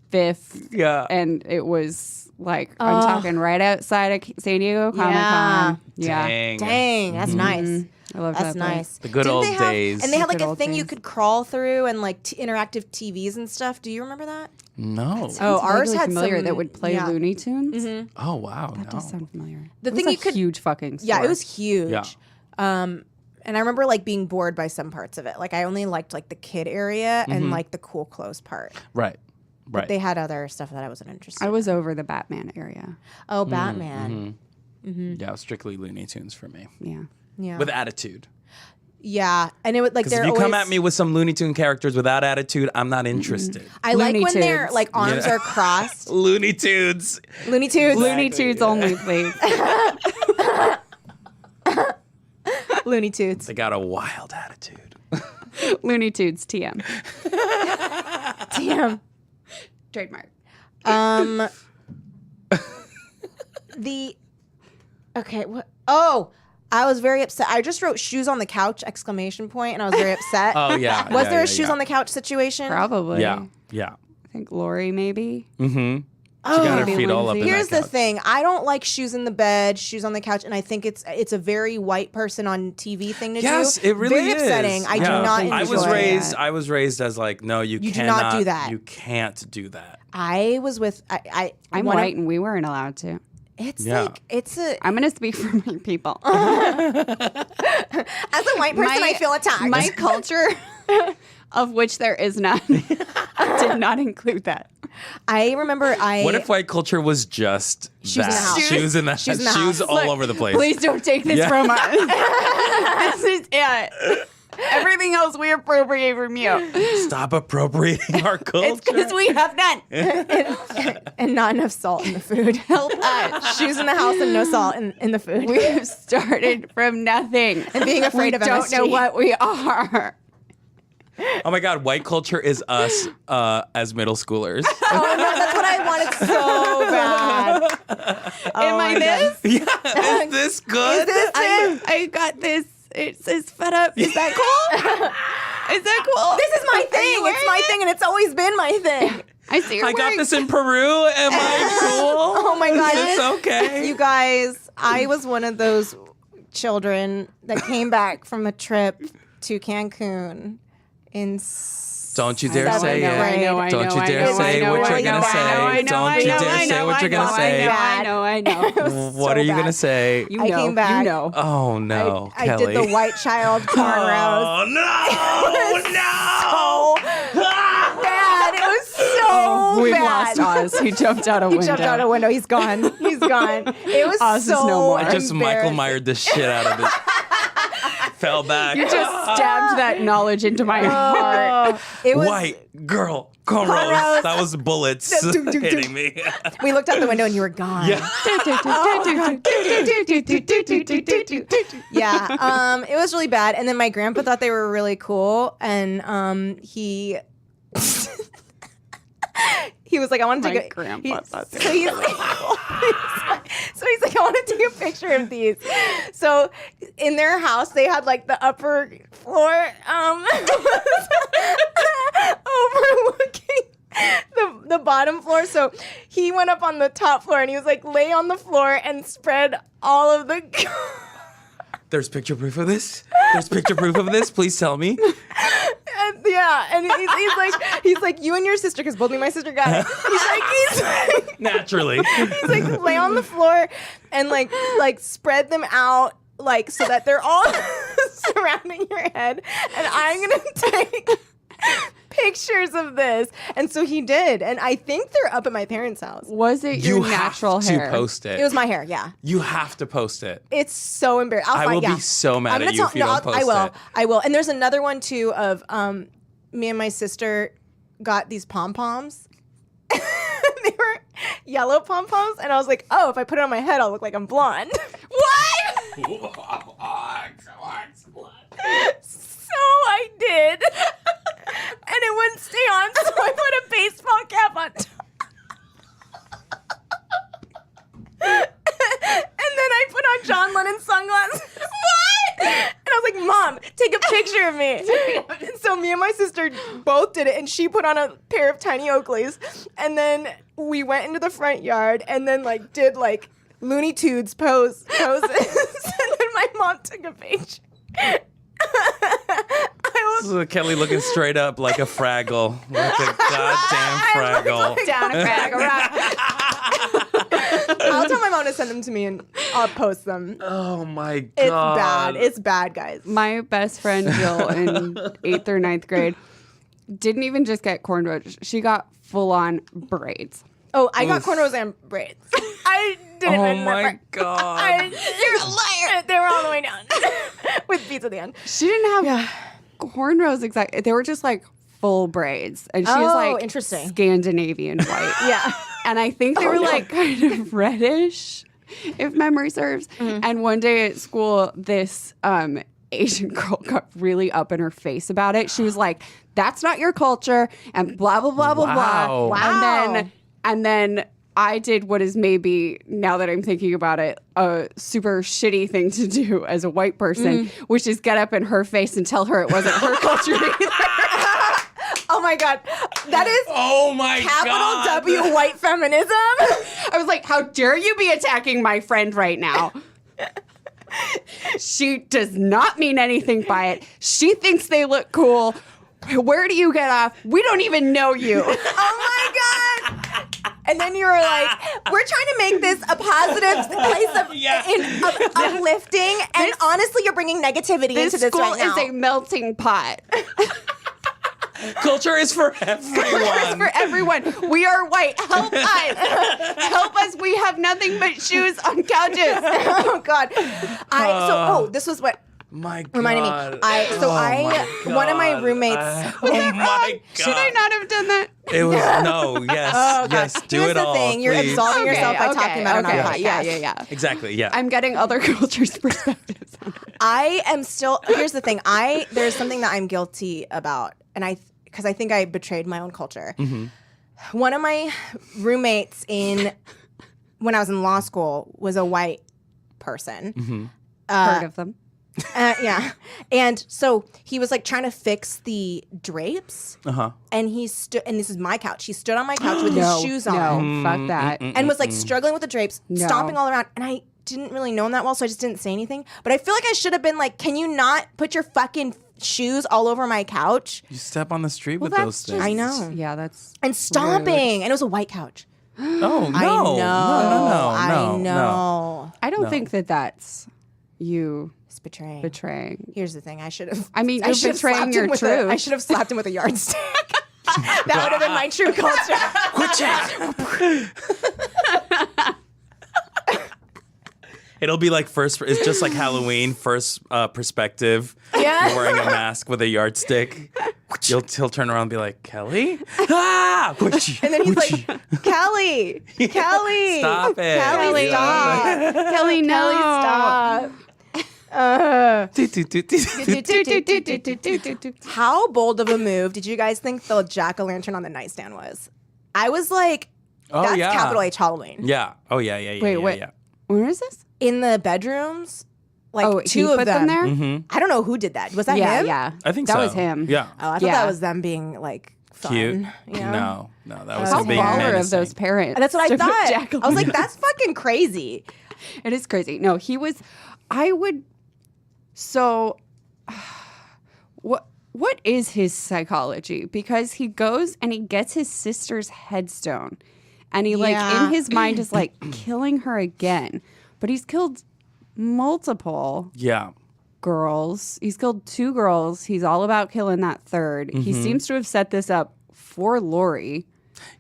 Fifth. Yeah. And it was like, I'm talking right outside of San Diego Comic Yeah. Con. Yeah. Dang, that's nice. I love That's that place. nice. The good Didn't old they have- days. And they had The like good a old thing you days. could crawl through and like interactive TVs and stuff. Do you remember that? No. Oh, It's ours vaguely had familiar some that would play yeah. Looney Tunes. Oh wow. That does sound familiar. The It thing was you a could- huge fucking store. Yeah, it was huge. Yeah. And I remember like being bored by some parts of it. Like I only liked like the kid area and like the cool clothes part. Right. Right. They had other stuff that I wasn't interested I in. was over the Batman area. Oh, Batman. Yeah, strictly Looney Tunes for me. Yeah. Yeah. With attitude. Yeah. And it would like Because they're if you come always- at me with some Looney Tune characters without attitude, I'm not interested. I like Looney when their Tunes. like arms Yeah. are crossed. Looney Tunes. Looney Tunes. Looney Tunes only, please. Looney Tunes. They got a wild attitude. Looney Tunes, TM. Damn. Trademark. Okay, what? Oh, I was very upset. I just wrote shoes on the couch, ! And I was very upset. Oh yeah. Was there a shoes on the couch situation? Probably. Yeah. I think Lori, maybe. Mm-hmm. Oh, She got her maybe feet all up in Lindsay. here's that the couch. thing. I don't like shoes in the bed, shoes on the couch, and I think it's a very white person on TV thing to do. Yes, it really very is. upsetting. I do Yeah. not enjoy I was raised as like, no, you do cannot not do that. You can't do that. I was with I'm one of- white and we weren't allowed to. It's Yeah. like it's a I'm going to speak for my people. as a white person, I feel attacked. My culture, of which there is none, did not include that. I remember What if white culture was just Shoes in the that? house. Shoes in the Shoes in the shoes house. all Look, over the place. Please don't take this Yeah. from us. This is it. Everything else we appropriate from you. Stop appropriating our culture. It's because we have none. and not enough salt in the food. Help us. Shoes in the house and no salt in the food. We have started from nothing. And being afraid we of don't MSG. know what we are. Oh my God, white culture is us as middle schoolers. Oh no, that's what I wanted so bad. Am I this? Yeah, is this good? I got this. It says fed up. Is that cool? Is that cool? This is my thing. It's my thing, and it's always been my thing. I see your I got work. this in Peru. Am I cool? Oh my God, It's okay. You guys, I was one of those children that came back from a trip to Cancun in Don't you dare seventh say grade. it. Don't you dare say what you're gonna say. Don't you dare say what you're gonna say. I know. What are you gonna say? You I know. came back. You know. Oh no, I Kelly. did the white child cornrows. Oh no! Bad. It was so We've bad. lost Oz. He jumped out a He window. jumped out a window. He's gone. He's gone. It was Oz is so no more. I just Michael embarrassing. Myers the shit out of it. Fell back. You just stabbed that knowledge into my heart. It was. White girl cornrows. Cornrows. That was bullets hitting me. We looked out the window and you were gone. Yeah. Yeah. It was really bad. And then my grandpa thought they were really cool, and he. He was like, I want to My take a. grandpa thought they so he's like, so he's like, I want to take a picture of these. So in their house, they had like the upper floor overlooking the bottom floor. So he went up on the top floor and he was like, lay on the floor and spread all of the. There's picture proof of this? There's picture proof of this? Please tell me. And he's like, you and your sister, because both me and my sister got it. He's like, Naturally. he's like, lay on the floor and like spread them out like so that they're all surrounding your head, and I'm gonna take pictures of this. And so he did, and I think they're up at my parents' house. Was it your You natural have hair? to post it. It was my hair, yeah. You have to post it. It's so embarrassing. I will be so mad at you if you don't post it. I will. And there's another one too of me and my sister got these pom-poms. They were yellow pom-poms, and I was like, oh, if I put it on my head, I'll look like I'm blonde. What? So I did. And it wouldn't stay on, so I put a baseball cap on top. And then I put on John Lennon sunglasses. What? And I was like, Mom, take a picture of me. And so me and my sister both did it, and she put on a pair of tiny Oakleys. And then we went into the front yard and then like did like Looney Tunes poses. And then my mom took a picture. So Kelly looking straight up like a Fraggle. Like a goddamn Fraggle. Down a crack around. I'll tell my mom to send them to me and I'll post them. Oh my God. It's bad. It's bad, guys. My best friend Jill in 8th or 9th grade didn't even just get cornrows. She got full-on braids. Oh, I got cornrows and braids. I didn't. Oh end my up- God. You're a liar. They were all the way down with beads at the end. She didn't have cornrows exactly. They were just like full braids. And she was Oh, like interesting. Scandinavian white. Yeah. And I think they were like kind of reddish, if memory serves. And one day at school, this Asian girl got really up in her face about it. She was like, "That's not your culture," and blah blah blah blah blah. Wow. And then I did what is maybe, now that I'm thinking about it, a super shitty thing to do as a white person, which is get up in her face and tell her it wasn't her culture either. Oh my God. That is Oh my capital God. W white feminism. I was like, how dare you be attacking my friend right now? She does not mean anything by it. She thinks they look cool. Where do you get off? We don't even know you. Oh my God. And then you were like, we're trying to make this a positive place of uplifting. And honestly, you're bringing negativity This into this school right now. is a melting pot. Culture is for It's everyone. for everyone. We are white. Help us. Help us. We have nothing but shoes on couches. Oh God. This was what My God. reminded me. One of my roommates. Oh my God. Should I not have done that? It was no. Yes. Oh, God. Yes. Do Here's it the all. thing. You're please. absolving yourself by talking about it on a podcast. Yeah. Exactly. Yeah. I'm getting other cultures' perspectives on it. I am still. Here's the thing. There's something that I'm guilty about, and because I think I betrayed my own culture. One of my roommates when I was in law school was a white person. Heard of them. Yeah, and so he was like trying to fix the drapes, and he stood. And this is my couch. He stood on my couch with his shoes on, No, fuck that. and was like struggling with the drapes, stomping all around. And I didn't really know him that well, so I just didn't say anything. But I feel like I should have been like, "Can you not put your fucking shoes all over my couch?" You step on the street with that's those things. just- I know. Yeah, that's And stomping, and it was a white couch. Oh no. I know. No. I know. I don't think that's you It's betraying. betraying. Here's the thing. I should have. I mean, you're should have betraying slapped your him with truth. I should have slapped him with a yardstick. That would have been my true culture. It'll be like it's just like Halloween, first perspective. Yeah. You're wearing a mask with a yardstick. He'll turn around and be like, Kelly? Ah! And then he's like, Kelly, Stop it. Kelly, stop. Kelly, no. Kelly, stop. How bold of a move did you guys think the jack-o'-lantern on the nightstand was? I was like, that's yeah. capital H Halloween. Yeah. Oh, yeah. Wait. Yeah. Where is this? In the bedrooms, like Oh, two he of put them. them there? I don't know who did that. Was that Yeah, him? yeah. I think that so. was him. Yeah. Oh, I thought Yeah. that was them being like fun. Cute. You know? No, that was How him being baller of menacing. those parents. That's what I to put thought. Jack I was like, on- that's fucking crazy. It is crazy. No, he was. I would. So, what is his psychology? Because he goes and he gets his sister's headstone, and he like Yeah. in his mind is like killing her again, but he's killed multiple Yeah. girls. He's killed 2 girls. He's all about killing that third. He seems to have set this up for Lori.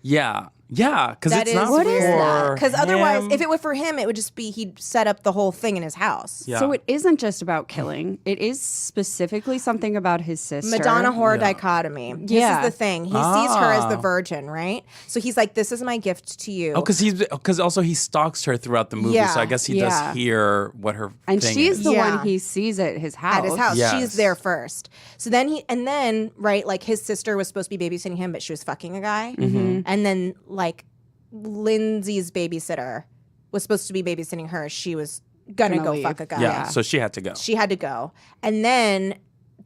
Yeah. Yeah. Because That it's is not weird. for Because otherwise, him. if it were for him, it would just be he'd set up the whole thing in his house. Yeah. So it isn't just about killing. It is specifically something about his sister. Madonna horror dichotomy. This Yeah. is the thing. He sees her as the virgin, right? So he's like, "This is my gift to you." Oh, because also he stalks her throughout the movie, Yeah. so I guess he Yeah. does hear what her And thing she's is. the Yeah. one he sees at his house. at his house. Yes. She's there first. So then right, like his sister was supposed to be babysitting him, but she was fucking a guy. Mm-hmm. And then like Lindsay's babysitter was supposed to be babysitting her. She was gonna Gonna go leave. fuck a guy. Yeah, so she had to go. She had to go. And then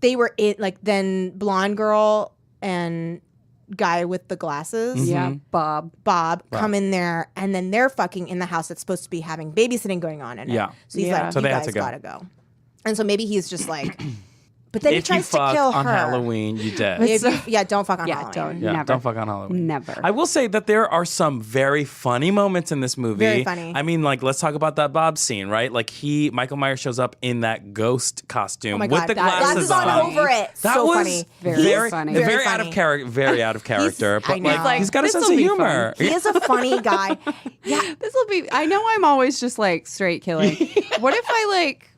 they were then blonde girl and guy with the glasses. Yeah, Bob. Bob come in there, and then they're fucking in the house that's supposed to be having babysitting going on in it. Yeah. So he's Yeah. like, So you they had guys to go. gotta go. And so maybe he's just like, but then he If you tries to fuck kill on her. Halloween, you dead. Don't fuck on Yeah, Halloween. don't. Yeah, Never. don't fuck on Halloween. Never. I will say that there are some very funny moments in this movie. Very funny. I mean, like, let's talk about that Bob scene, right? Like, Michael Myers shows up in that ghost costume Oh my with God, the that glasses glasses on on. over it. That So was funny. Very funny. very, Very out funny. of character. Very out of character. I But know. like, He's like, he's got a sense of this'll be humor. He is a funny guy. Yeah. This will be. I know I'm always just like straight killing. What if I like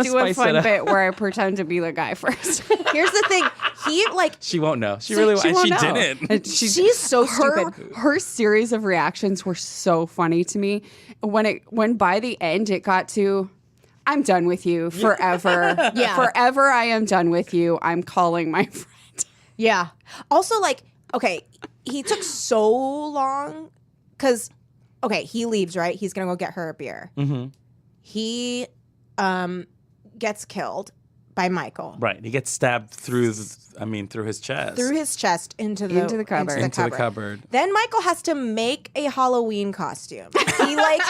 do a spice it fun up. bit where I pretend to be the guy first? Here's the thing. He like She won't know. She So really she and won't she know. didn't. And she's so her, stupid. her series of reactions were so funny to me. When by the end it got to, I'm done with you forever. Yeah. Forever I am done with you. I'm calling my friend. Yeah. Also, like, okay, he took so long because, okay, he leaves, right? He's going to go get her a beer. Mm-hmm. He gets killed by Michael. Right. He gets stabbed through his chest. Through his chest into the cupboard. Into the cupboard. Then Michael has to make a Halloween costume. He like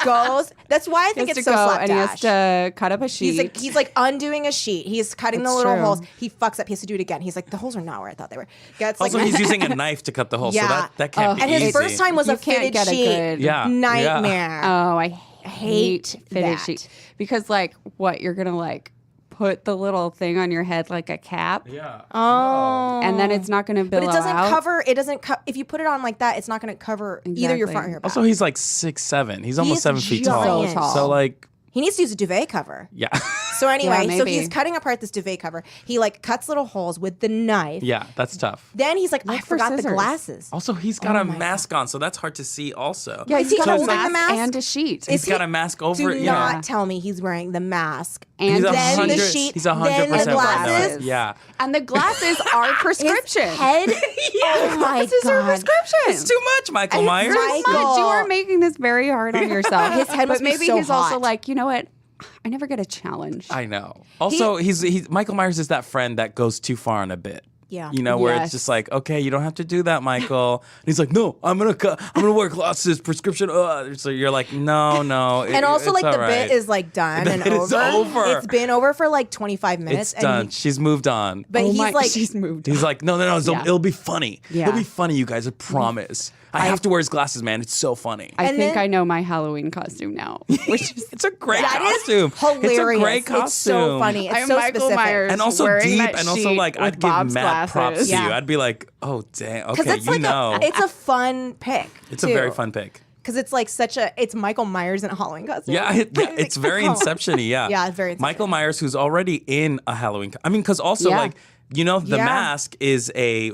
goes. That's why I think He has it's to so go slapdash. and he has to cut up a sheet. He's like undoing a sheet. He's cutting That's the little true. holes. He fucks up. He has to do it again. He's like, the holes are not where I thought they were. Gets Also, like, he's using a knife to cut the hole, Yeah. so that can't be and easy. his first time was You a can't fitted get a sheet. good- Yeah. Nightmare. Oh, I hate fitted that. sheet. Because like what, you're gonna like put the little thing on your head like a cap, Yeah. Oh. and then it's not gonna billow But it doesn't out. cover. It doesn't. If you put it on like that, it's not going to cover either your Exactly. front or your back. Also, he's like 6'7". He's almost He's 7 feet tall. giant. So like, he needs to use a duvet cover. yeah. So anyway, Yeah, so maybe. he's cutting apart this duvet cover. He like cuts little holes with the knife. Yeah, that's tough. Then he's like, I Look for forgot the scissors. glasses. Also, he's got a my mask on, so that's hard to see also. Yeah, Is he's he got a holding the mask mask? and a sheet. He's got a mask over Do it. not Yeah. tell me he's wearing the mask And He's then the 100 sheet, He's then 100% the right now. glasses. Yeah. And the glasses are prescription. His head. Oh my Glasses are god. prescription. It's too much, Michael It's Myers. Michael. Much. You are making this very hard on yourself. His head must but be maybe so he's also hot. like, you know what? I never get a challenge. I know. Also, he's Michael Myers is that friend that goes too far in a bit. Yeah. You know, where Yes. it's just like, okay, you don't have to do that, Michael. And he's like, no, I'm gonna wear glasses, prescription. So you're like, no. And also, it's like, the all bit right. is, like, done and It's over. over. It's been over for, like, 25 minutes. It's done. She's moved on. But he's like, she's moved. He's like, no, Yeah. it'll be funny. Yeah. It'll be funny, you guys. I promise. I have to wear his glasses, man. It's so funny. I And think then- I know my Halloween costume now. Which is It's a great that is costume. hilarious. It's a great costume. It's so funny. It's I'm so Michael specific. Myers. And also wearing deep, that and also sheet like with I'd give Bob's mad props glasses. to you. Yeah. I'd be like, oh damn, Because okay, it's you like know, it's a fun pick. it's a too. very fun pick. Because it's like it's Michael Myers in a Halloween costume. Yeah, it's very Inception-y. Yeah, Yeah, it's very Inception. Michael Myers, who's already in a Halloween. I mean, because also Yeah. like you know, the Yeah. mask is a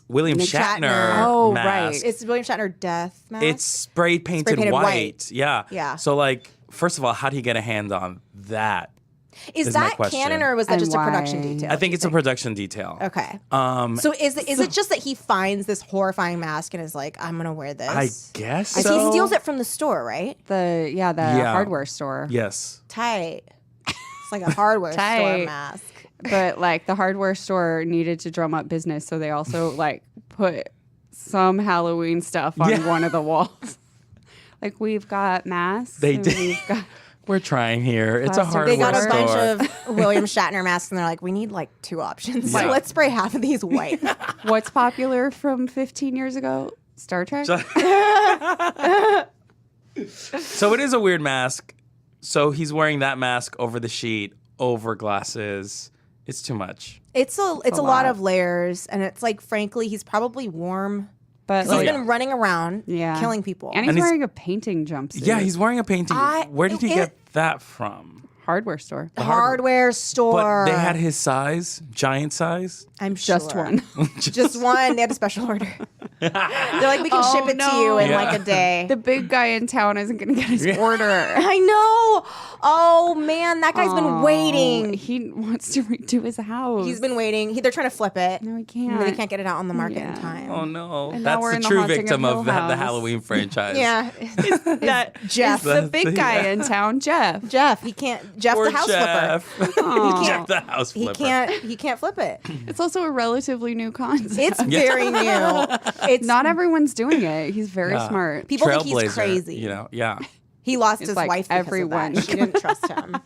William Nick Shatner, Shatner. Oh, mask. right. It's William Shatner death mask. It's spray painted Spray-painted white. white. Yeah. Yeah. So like, first of all, how do you get a hand on that? Is my that question. canon or was that And just a production why? detail? I think it's a production detail. Okay. Um, So is it just that he finds this horrifying mask and is like, I'm gonna wear this? I guess He so. steals it from the store, right? the Yeah. hardware store. Yes. Tight. It's like a hardware store Tight. mask. But like the hardware store needed to drum up business, so they also like put some Halloween stuff on Yeah. one of the walls. Like we've got masks. They and did. We've got, We're trying here. It's a Plastic. hardware They got a store. bunch of William Shatner masks and they're like, we need like 2 options. So Yeah. let's spray half of these white. what's popular from 15 years ago? Star Trek. So it is a weird mask. So he's wearing that mask over the sheet, over glasses. It's too much. It's a lot lot. of layers, and it's like, frankly, he's probably warm. But He's like, been running around, Yeah. killing people. and he's And he's- wearing a painting jumpsuit. Yeah, he's wearing a painting. Where did he get that from? hardware store. Hardware store. But they had his size, giant size. I'm sure. Just one. Just one. They had a special order. They're like, we can ship it to you in Yeah. like a day. The big guy in town isn't going to get his order. I know. Oh man, that guy's been Oh, waiting. He wants to redo his house. He's been waiting. They're trying to flip it. No, he And can't. they can't get it out on the market in Yeah. time. Oh no, And now that's we're the in the true haunting victim of of Hill the House. Halloween franchise. Yeah. that Jeff. is the big guy Yeah. in town, Jeff. Jeff. He can't. Jeff Poor the house Jeff. flipper. Aw. Jeff the house He flipper. He can't flip it. It's also a relatively new concept. It's very new. It's Not everyone's doing it. He's very Yeah. smart. people think he's Trailblazer, crazy. You know, yeah. He lost It's his like wife because everyone. of that. She didn't trust him.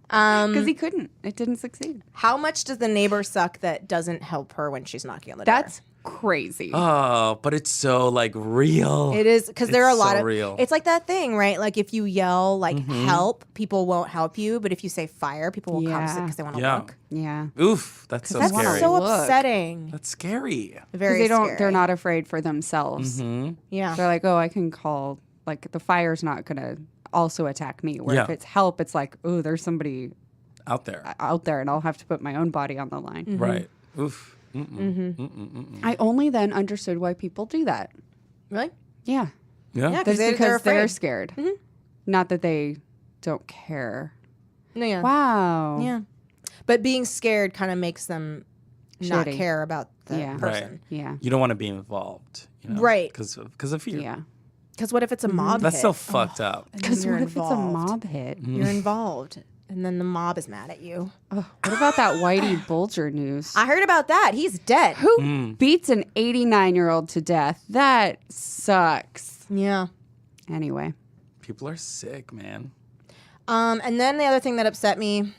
Because he couldn't. It didn't succeed. How much does the neighbor suck that doesn't help her when she's knocking on the door? That's crazy. Oh, but it's so like real. It is because there are a It's lot so of. real. It's like that thing, right? Like if you yell like help, people won't help you, but if you say fire, people will come Yeah. because they want to Yeah. look. yeah. Oof, that's so That's scary. so Look. upsetting. That's scary. Very. Because they don't. Scary. They're not afraid for themselves. Yeah. They're like, oh, I can call. Like the fire's not gonna also attack me. Where Yeah. if it's help, it's like, oh, there's somebody Out there. out there, and I'll have to put my own body on the line. Right. Oof. I only then understood why people do that. Really? Yeah. Yeah. Yeah, That's they're because they're afraid. scared. Not that they don't care. No, yeah. Wow. Yeah. But being scared kind of makes them not Shitty. care about the Yeah. person. Yeah. You don't want to be involved, you know? Right. Because of fear. Yeah. Because what if it's a mob That's hit? so fucked up. And then Because you're what if it's a involved. mob hit? You're involved. And then the mob is mad at you. Ugh, what about that Whitey Bulger news? I heard about that. He's dead. Who beats an 89-year-old to death? That sucks. Yeah. Anyway. People are sick, man. And then the other thing that upset me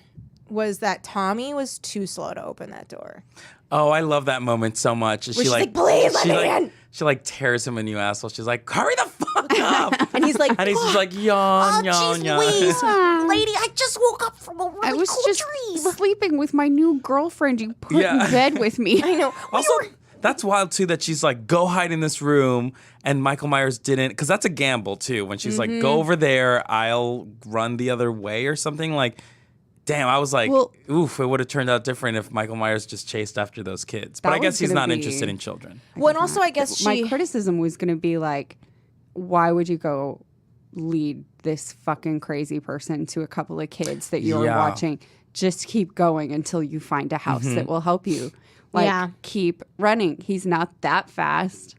was that Tommy was too slow to open that door. Oh, I love that moment so much. she's like, "Please, let me in." She like tears him a new asshole. She's like, hurry the fuck up. And he's like, And he's just like, yawn, yawn, yawn. lady, I just woke up from a really I was cool just dream. sleeping with my new girlfriend you put Yeah. in bed with me. I know. Also, that's wild too that she's like, go hide in this room, and Michael Myers didn't, because that's a gamble too. When she's like, go over there, I'll run the other way or something. Like, damn, I was like, Well- oof, it would have turned out different if Michael Myers just chased after those kids. But That I guess was he's gonna not be- interested in children. Well, and also I guess My she. criticism was going to be like, why would you go lead this fucking crazy person to a couple of kids that you're Yeah. watching? Just keep going until you find a house that will help you. Like, Yeah. keep running. He's not that fast.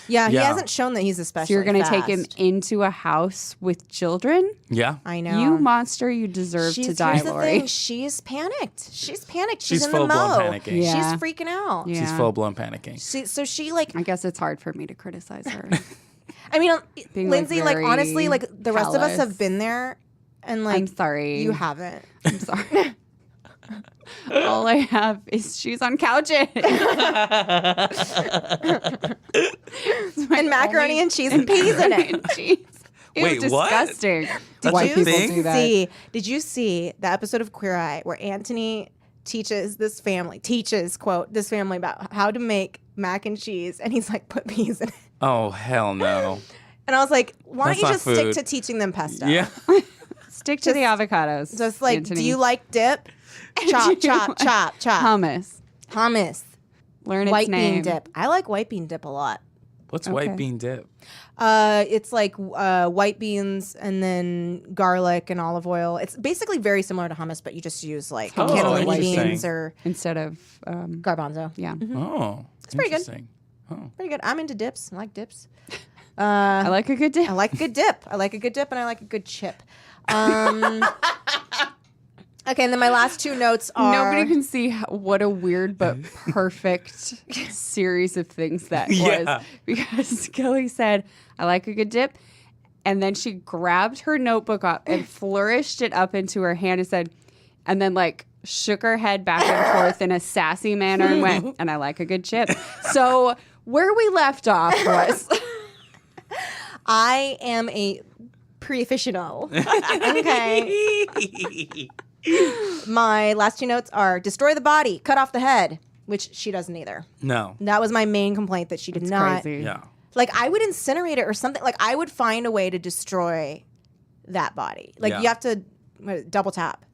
Yeah, he Yeah. hasn't shown that he's especially So you're going to fast. take him into a house with children? Yeah. I know. You monster, you deserve to die, here's the Lori. thing, she's panicked. She's panicked. She's She's in the full-blown mo. panicking. Yeah. She's freaking out. Yeah. She's full blown panicking. So she like, I guess it's hard for me to criticize her. I mean, Being, like, Lindsay, like very honestly, like the rest of us callous. have been there, and like I'm sorry. you haven't. I'm sorry. All I have is she's on couches. And macaroni and cheese and peas in it. Cheese. Ew, Wait, what? disgusting. That's White a people thing? do that. Did you see the episode of Queer Eye where Anthony teaches this family about how to make mac and cheese, and he's like, put peas in it. Oh, hell no. And I was like, why That's don't you not just stick food. to teaching them pesto? Yeah. Stick to the avocados. Just like, Anthony. do you like dip? Chop, chop, chop, chop. hummus? Hummus. Learn its White name. bean dip. I like white bean dip a lot. What's Okay. white bean dip? It's like white beans and then garlic and olive oil. It's basically very similar to hummus, but you just use like Oh, cannellini interesting. beans or Instead of, garbanzo. yeah. Oh, it's pretty good. interesting. Oh. Pretty good. I'm into dips. I like dips. I like a good dip. I like a good dip. I like a good dip and I like a good chip. Okay, and then my last two notes are Nobody can see what a weird but perfect series of things that Yeah. was. Because Kelly said, I like a good dip. And then she grabbed her notebook up and flourished it up into her hand and said, and then like shook her head back and forth in a sassy manner and went, and I like a good chip. So where we left off was I am a pre-aficionado. Okay. My last two notes are destroy the body, cut off the head, which she doesn't either. No. That was my main complaint that she did it's not. crazy. Yeah. Like I would incinerate it or something. Like I would find a way to destroy that body. Like Yeah. you have to double tap.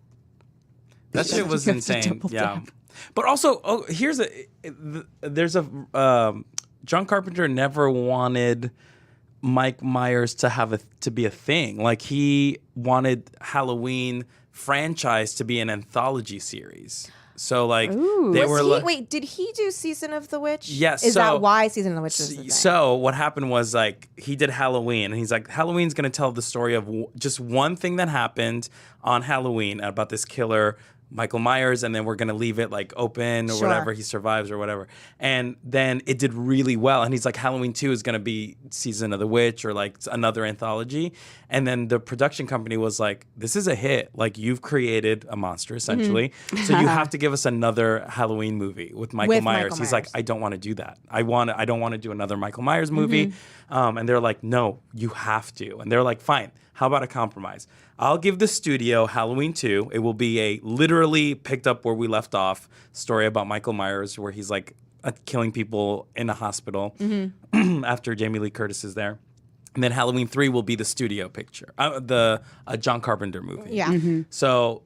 That shit was You have to insane. double Yeah. tap. But also, there's a John Carpenter never wanted Mike Myers to be a thing. Like he wanted Halloween franchise to be an anthology series. So like Ooh. they Was were he, like, wait, did he do Season of the Witch? Yes, Is so- that why Season of the Witch was the thing? So what happened was like he did Halloween, and he's like, Halloween's gonna tell the story of just one thing that happened on Halloween about this killer Michael Myers, and then we're gonna leave it like open or Sure. whatever, he survives or whatever. And then it did really well, and he's like, Halloween 2 is gonna be Season of the Witch or like another anthology. And then the production company was like, this is a hit, like you've created a monster essentially, so you have to give us another Halloween movie with Michael With Myers. Michael He's like, Myers. I don't want to do that. I don't want to do another Michael Myers movie. And they're like, no, you have to. And they're like, fine. How about a compromise? I'll give the studio Halloween 2. It will be a literally picked up where we left off story about Michael Myers, where he's like killing people in a hospital after Jamie Lee Curtis is there. And then Halloween 3 will be the studio picture, the John Carpenter movie. Yeah. So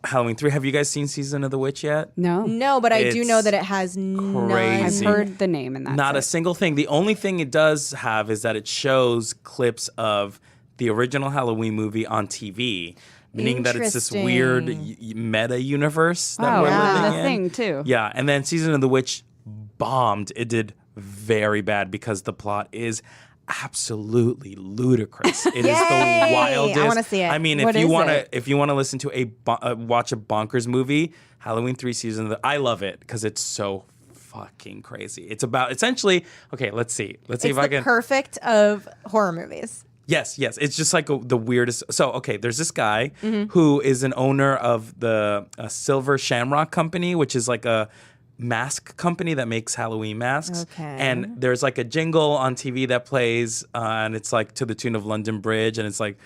Halloween 3. Have you guys seen Season of the Witch yet? No. No, but I do It's know that it has none. I've crazy. heard the name and that's Not it. a single thing. The only thing it does have is that it shows clips of the original Halloween movie on TV. meaning that it's this weird meta universe that we're yeah. living The in. thing too. Yeah, and then Season of the Witch bombed. It did very bad because the plot is absolutely ludicrous. It is Yay! the wildest. I wanna see it. I mean, What is it? if you want to listen to watch a bonkers movie, Halloween 3 Season of the, I love it because it's so fucking crazy. It's about essentially, okay, let's see It's if I can. perfect of horror movies. Yes. It's just like the weirdest. So, okay, there's this guy Mm-hmm. who is an owner of the Silver Shamrock Company, which is like a mask company that makes Halloween masks. Okay. And there's like a jingle on TV that plays, and it's like to the tune of London Bridge, and it's like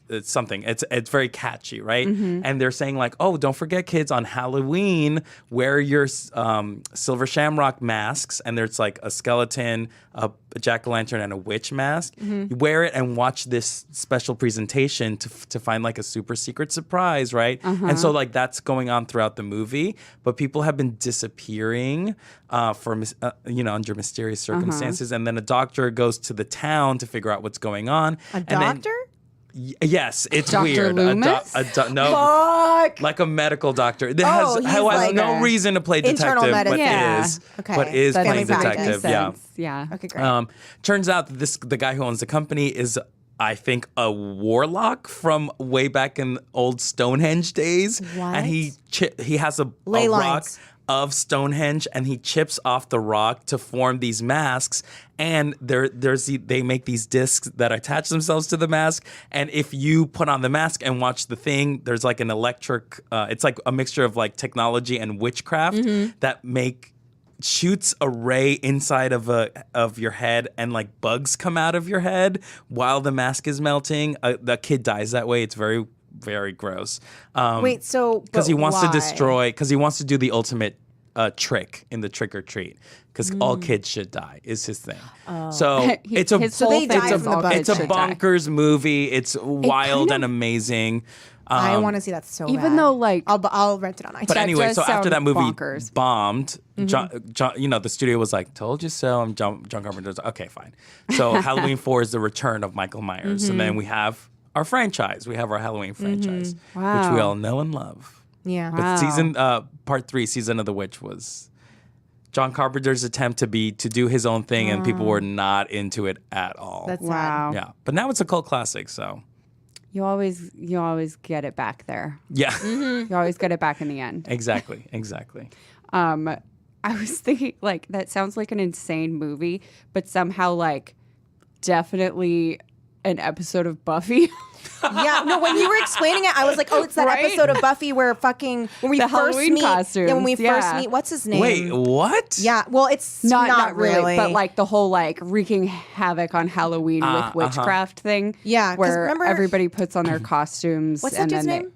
it's something. It's very catchy, right? And they're saying like, oh, don't forget, kids, on Halloween, wear your Silver Shamrock masks, and there's like a skeleton, a jack-o'-lantern, and a witch mask. You wear it and watch this special presentation to find like a super secret surprise, right? And so like that's going on throughout the movie, but people have been disappearing under mysterious circumstances, and then a doctor goes to the town to figure out what's going on. A And then- doctor? Yes, it's Dr. weird. Loomis? No, Fuck. like a medical doctor. That Oh, has, he's who has like no a reason to play internal detective, but medicine. is Okay. but is That playing makes detective. Yeah. sense. Yeah. Okay, great. Turns out that the guy who owns the company is, I think, a warlock from way back in old Stonehenge days. What? And he has a Ley rock lines. of Stonehenge, and he chips off the rock to form these masks. And they make these discs that attach themselves to the mask. And if you put on the mask and watch the thing, there's like an electric. It's like a mixture of like technology and witchcraft that shoots a ray inside of your head, and like bugs come out of your head while the mask is melting. The kid dies that way. It's very, very gross. Wait, so Because he wants why? to destroy. Because he wants to do the ultimate trick in the trick or treat. Because all kids should die is his thing. So it's a His whole they die thing is from the all bugs. it's a kids should die. bonkers movie. It's wild kind and of- amazing. I want to see that so Even bad. though, like- I'll rent it on iTunes. But anyway, does so after sound that movie bonkers. bombed, John, the studio was like, "Told you so." I'm John Carpenter's. Okay, fine. So Halloween 4 is the return of Michael Myers, and then we have our franchise. We have our Halloween franchise, which we Wow. all know and love. yeah. Wow. But part 3, Season of the Witch, was John Carpenter's attempt to do his own thing, and people were not into it at all. That's Wow. yeah, but now it's a cult classic. So You always get it back there. yeah, You always get it back in the end. exactly. I was thinking, like, that sounds like an insane movie, but somehow, like, definitely an episode of Buffy. Yeah, no, when you were explaining it, I was like, oh, it's that Right? episode of Buffy where when we The first Halloween meet. costumes, Yeah, when we first yeah. meet, what's his name? Wait, what? Yeah, well, it's Not really, really. but like the whole like wreaking havoc on Halloween with witchcraft thing. Yeah, 'cause where remember- everybody puts on their costumes. What's and that dude's then name?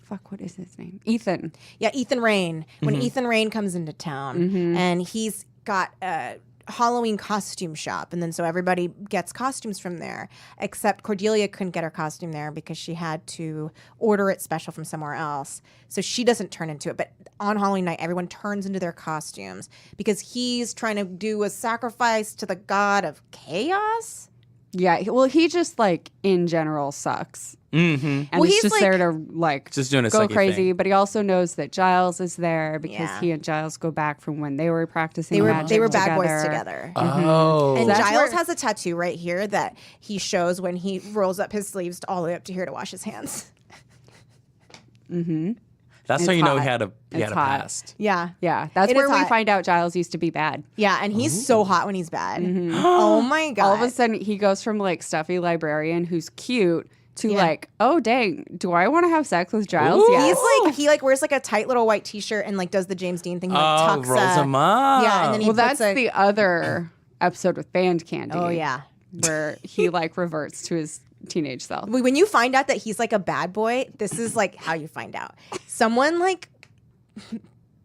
Fuck, what is his name? Ethan. Yeah, Ethan Rain. When Mm-hmm. Ethan Rain comes into town and he's got a Halloween costume shop, and then so everybody gets costumes from there, except Cordelia couldn't get her costume there because she had to order it special from somewhere else. So she doesn't turn into it. But on Halloween night, everyone turns into their costumes because he's trying to do a sacrifice to the god of chaos. Yeah, well, he just like in general sucks. Mm-hmm. And Well, he's he's just like- there to like Just doing a go sucky crazy. thing. But he also knows that Giles is there because Yeah. he and Giles go back from when they were practicing. They were magic bad boys together. Oh, And That's Giles where- has a tattoo right here that he shows when he rolls up his sleeves all the way up to here to wash his hands. that's how It's you know hot. he had a It's hot. past. Yeah. Yeah, that's It where is we hot. find out Giles used to be bad. Yeah, and he's so hot when he's bad. Oh my god. All of a sudden, he goes from like stuffy librarian who's cute to Yeah. like, oh dang, do I want to have sex with Giles? Ooh. Yes. he wears like a tight little white t-shirt and like does the James Dean thing. He like Oh, tucks rolls him up. Yeah, and then he Well, puts that's the other episode with Band Candy. Oh yeah. where he like reverts to his teenage self. When you find out that he's like a bad boy, this is like how you find out. Someone like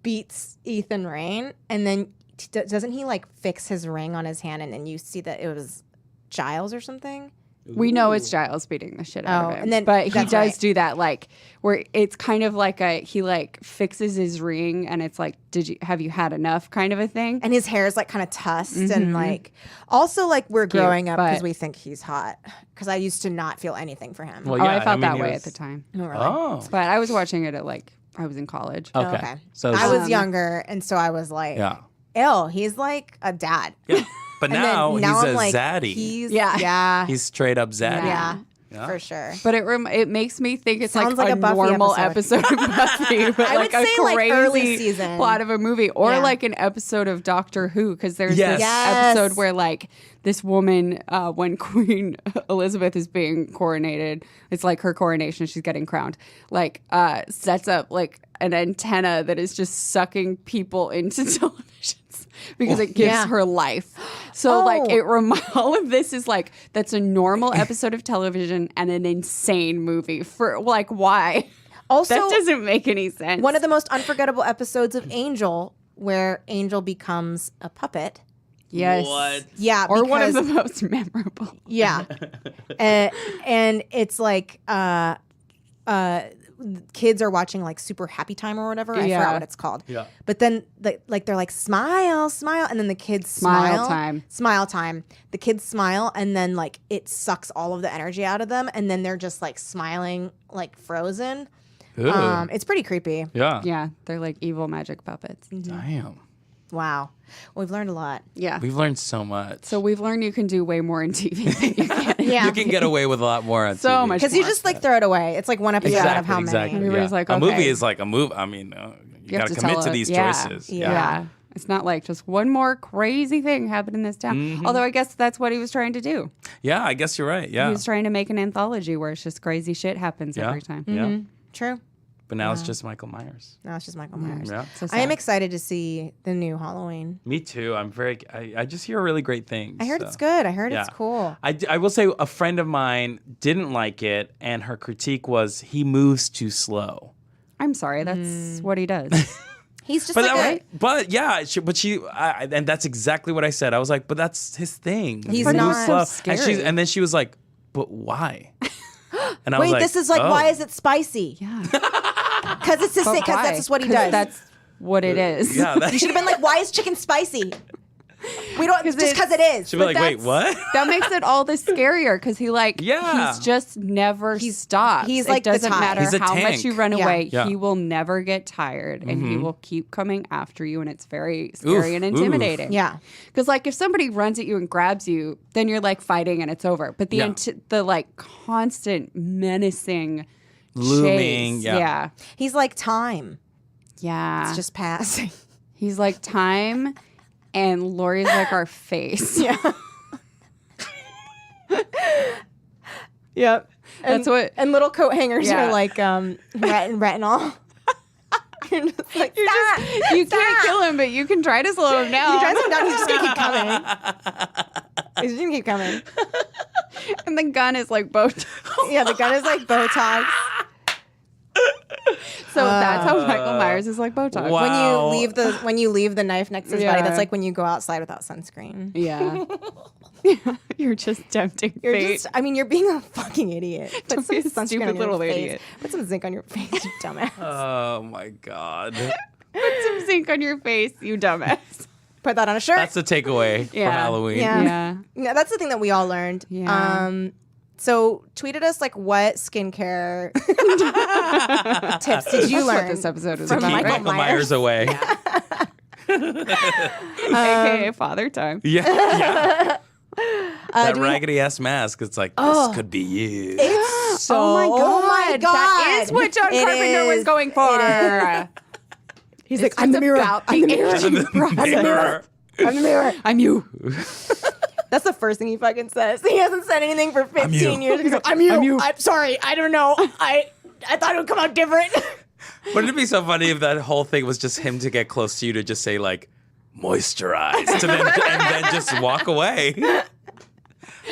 beats Ethan Rain, and then doesn't he like fix his ring on his hand, and then you see that it was Giles or something? We know it's Giles beating the shit out Oh, of him. and then- but he that's does right. do that, like, where it's kind of like he like fixes his ring and it's like, have you had enough kind of a thing. And his hair is like kind of tusked and like, also like we're cute, growing up because but- we think he's hot. Because I used to not feel anything for him. Well, Oh, yeah, I felt mean, that he way was- at the time. Oh, really? Oh. But I was watching it at like, I was in college. Okay. So I was younger, and so I was like, Yeah. ew, he's like a dad. Yeah. But And now, then he's I'm a like, zaddy. Yeah. He's straight up zaddy. Yeah. Yeah. For sure. But it makes me think it's Sounds like like a a Buffy normal episode. episode of Buffy, but I like would a say, like, crazy early season. plot of a movie, or Yeah. like an episode of Doctor Who, because there's Yes. this Yes. episode where like this woman, when Queen Elizabeth is being coronated, it's like her coronation, she's getting crowned, like sets up like an antenna that is just sucking people into televisions because it gives Yeah. her life. So like Oh. all of this is like, that's a normal episode of television and an insane movie for like, why? Also, That doesn't make any sense. one of the most unforgettable episodes of Angel, where Angel becomes a puppet. yes. What? Yeah, Or one of the because- most memorable. Yeah. And it's like kids are watching like Super Happy Time or whatever. I Yeah. forgot what it's called. Yeah. But then like they're like smile, smile, and then the kids Smile smile. time. Smile time. The kids smile, and then like it sucks all of the energy out of them, and then they're just like smiling like frozen. Ooh. It's pretty creepy. Yeah. Yeah, they're like evil magic puppets. Damn. Wow. We've learned a lot. Yeah. We've learned so much. So we've learned you can do way more in TV than you can. Yeah. you can get away with a lot more on So TV. much Because you just like throw it away. It's like one episode out of how many. Exactly. Everybody's like, a movie okay. is like a movie. I mean, you got have to to commit tell to it. these Yeah. choices. Yeah. It's not like just one more crazy thing happened in this town. Although I guess that's what he was trying to do. Yeah, I guess you're right. He Yeah. was trying to make an anthology where it's just crazy shit happens Yeah. every time. Yeah. True. But now it's just Michael Myers. No, it's just Michael Myers. Yeah. So I am sad. excited to see the new Halloween. Me too. I just hear really great things. I heard so. it's good. I heard Yeah. it's cool. I will say a friend of mine didn't like it, and her critique was he moves too slow. I'm sorry, that's what he does. He's just But like and that's exactly what I said. I was like, but that's his thing. He's He moves not- slow. so And, scary. and then she was like, but why? And I was wait, like, this is like, oh. why is it spicy? Yeah. Because it's the same. Because Why? that's just what he 'Cause does. That's what it is. Yeah, You should have been like, why is chicken spicy? We don't just it's- because it is. She'd be like, wait, that's- what? That makes it all the scarier because Yeah. he's just never stops. he's like it the doesn't tide. matter He's a how much tank. you run Yeah. away, Yeah. he will never get tired and he will keep coming after you, and it's very scary and Oof. intimidating. Yeah. Because like if somebody runs at you and grabs you, then you're like fighting and it's over. But the Yeah. the like constant menacing Looming, chase, yeah. He's like time. yeah. It's just passing. He's like time, and Lori's like our face. Yeah. Yep. That's what. And little coat hangers Yeah. are like retinol. You're just like, You stop. can't kill him, but you can try to slow him down. He tries him down. He's just gonna keep coming. He's just gonna keep coming. And the gun is like Botox. Yeah, the gun is like Botox. So that's how Michael Myers is like Botox. Wow. When you leave the knife next to his Yeah. body, that's like when you go outside without sunscreen. Yeah. You're just tempting You're fate. just, I mean, you're being a fucking idiot. Put Don't some be a sunscreen stupid on your little face. idiot. Put some zinc on your face, you dumbass. Oh my God. Put some zinc on your face, you dumbass. Put that on a shirt. That's the takeaway Yeah. from Halloween. Yeah. Yeah. Yeah, that's the thing that we all learned. Yeah. So tweeted us like what skincare tips did you That's what learn this episode was from about. Keep Michael Michael Myers away. AKA Father Time. Yeah. Yeah. That do we- raggedy ass mask. It's like, this could be you. It's so, Oh my God. God. That is what John It Carpenter was is. going for. He's like, I'm the mirror. About I'm the the mirror. aging process. I'm the mirror. I'm you. That's the first thing he fucking says. He hasn't said anything for 15 you. years. He's like, I'm you. I'm you. I'm sorry. I don't know. I thought it would come out different. Wouldn't it be so funny if that whole thing was just him to get close to you to just say like, moisturize, and then just walk away?